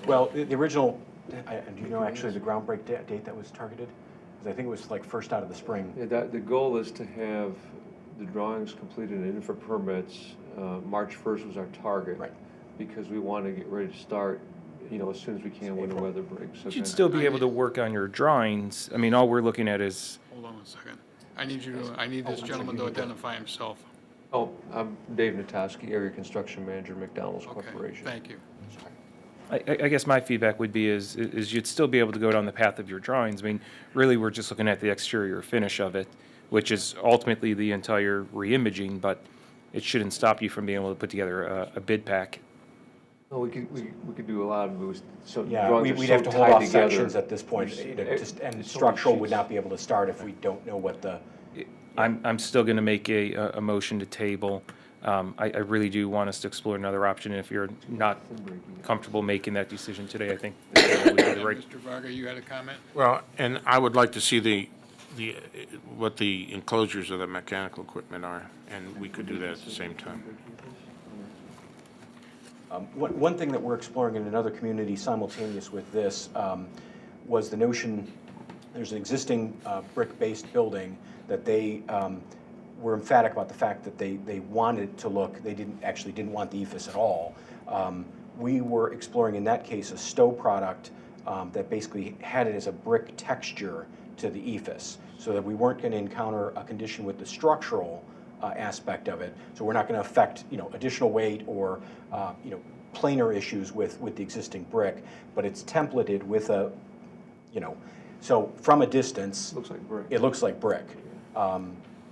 [SPEAKER 14] Well, the original, do you know actually the groundbreak date that was targeted? Because I think it was like first out of the spring.
[SPEAKER 13] Yeah, the goal is to have the drawings completed and for permits. March 1st was our target.
[SPEAKER 14] Right.
[SPEAKER 13] Because we want to get ready to start, as soon as we can when the weather breaks. So
[SPEAKER 8] You'd still be able to work on your drawings. I mean, all we're looking at is,
[SPEAKER 1] Hold on 1 second. I need this gentleman to identify himself.
[SPEAKER 13] Oh, I'm Dave Natoski, Area Construction Manager, McDonald's
[SPEAKER 1] Okay,
[SPEAKER 13] Corporation.
[SPEAKER 1] thank you.
[SPEAKER 8] I guess my feedback would be is you'd still be able to go down the path of your drawings. I mean, really, we're just looking at the exterior finish of it, which is ultimately the entire reimaging, but it shouldn't stop you from being able to put together a bid pack.
[SPEAKER 13] No, we could do a lot of it. So
[SPEAKER 14] Yeah,
[SPEAKER 13] drawings are
[SPEAKER 14] we'd
[SPEAKER 13] so
[SPEAKER 14] have to hold
[SPEAKER 13] tied
[SPEAKER 14] off
[SPEAKER 13] together.
[SPEAKER 14] sections at this point, and structural would not be able to start if we don't know what the.
[SPEAKER 8] I'm still going to make a motion to table. I really do want us to explore another option. And if you're not comfortable making that decision today, I think the table would be the right.
[SPEAKER 1] Mr. Varga, you had a comment?
[SPEAKER 4] Well, and I would like to see what the enclosures of the mechanical equipment are, and we could do that at the same time.
[SPEAKER 14] One thing that we're exploring in another community simultaneous with this was the notion, there's an existing brick-based building that they were emphatic about the fact that they wanted to look, they didn't want the EFS at all. We were exploring in that case a Stowe product that basically had it as a brick texture to the EFS, so that we weren't going to encounter a condition with the structural aspect of it. So we're not going to affect additional weight or planar issues with the existing brick, but it's templated with a so from a distance
[SPEAKER 13] Looks like brick.
[SPEAKER 14] it looks like brick.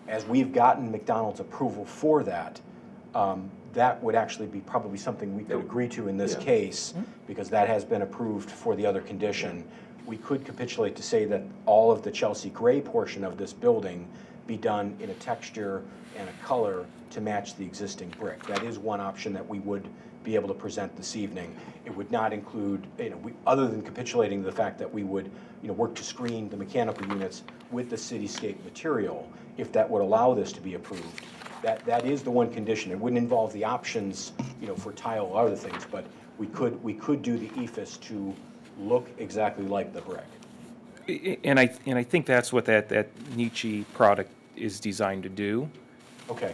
[SPEAKER 14] As we've gotten McDonald's approval for that, that would actually be probably something we could agree to in this case, because that has been approved for the other condition. We could capitulate to say that all of the Chelsea gray portion of this building be done in a texture and a color to match the existing brick. That is one option that we would be able to present this evening. It would not include, other than capitulating the fact that we would, work to screen the mechanical units with the cityscape material, if that would allow this to be approved. That is the one condition. It wouldn't involve the options, for tile or other things, but we could do the ephes to look exactly like the brick.
[SPEAKER 8] And I think that's what that Nietzsche product is designed to do.
[SPEAKER 14] Okay.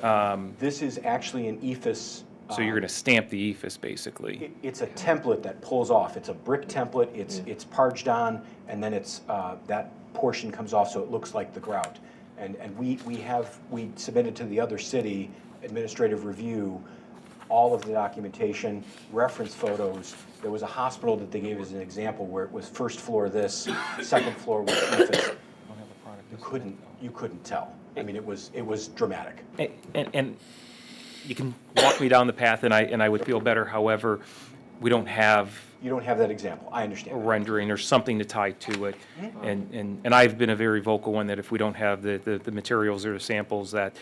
[SPEAKER 14] This is actually an ephes.
[SPEAKER 8] So you're going to stamp the ephes, basically.
[SPEAKER 14] It's a template that pulls off. It's a brick template. It's parged on, and then it's that portion comes off, so it looks like the grout. And we submitted to the other city administrative review all of the documentation, reference photos. There was a hospital that they gave as an example where it was first floor this, second floor was ephes. You couldn't tell. I mean, it was dramatic.
[SPEAKER 8] And you can walk me down the path, and I would feel better. However, we don't have.
[SPEAKER 14] You don't have that example. I understand.
[SPEAKER 8] A rendering or something to tie to it. And I've been a very vocal one that if we don't have the materials or the samples that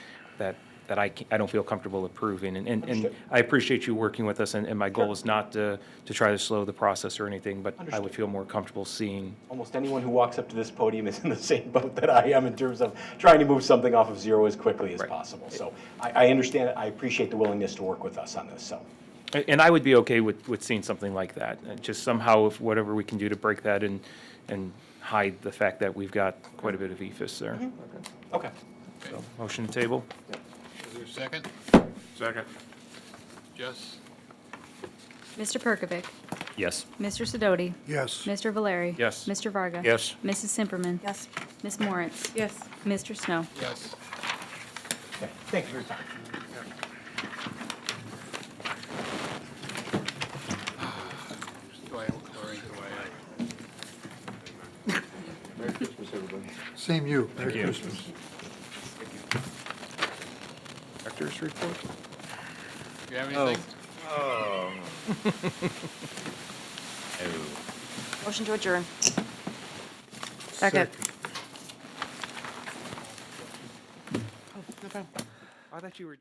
[SPEAKER 8] I don't feel comfortable approving. And I appreciate you working with us, and my goal is not to try to slow the process or anything, but I would feel more comfortable seeing.
[SPEAKER 14] Almost anyone who walks up to this podium is in the same boat that I am in terms of trying to move something off of zero as quickly as possible. So I understand it. I appreciate the willingness to work with us on this, so.
[SPEAKER 8] And I would be okay with seeing something like that. Just somehow, if whatever we can do to break that and hide the fact that we've got quite a bit of ephes there.
[SPEAKER 14] Okay.
[SPEAKER 8] So, motion to table?
[SPEAKER 1] Is there a second?
[SPEAKER 4] Second.
[SPEAKER 1] Jess?
[SPEAKER 3] Mr. Perkovic?
[SPEAKER 17] Yes.
[SPEAKER 3] Mr. Sidoti?
[SPEAKER 2] Yes.
[SPEAKER 3] Mr. Valeri?
[SPEAKER 8] Yes.
[SPEAKER 3] Mr. Varga?
[SPEAKER 4] Yes.
[SPEAKER 3] Mrs. Simperman?
[SPEAKER 9] Yes.
[SPEAKER 3] Ms. Moritz?
[SPEAKER 18] Yes.
[SPEAKER 3] Mr. Snow?
[SPEAKER 1] Yes.
[SPEAKER 14] Okay. Thank you for your time.
[SPEAKER 1] Do I, Lori, do I?
[SPEAKER 22] Merry Christmas, everybody.
[SPEAKER 2] Same you. Merry Christmas.
[SPEAKER 8] Director's report?
[SPEAKER 1] Do you have anything?
[SPEAKER 9] Motion to adjourn.
[SPEAKER 18] Second.
[SPEAKER 8] I thought you were.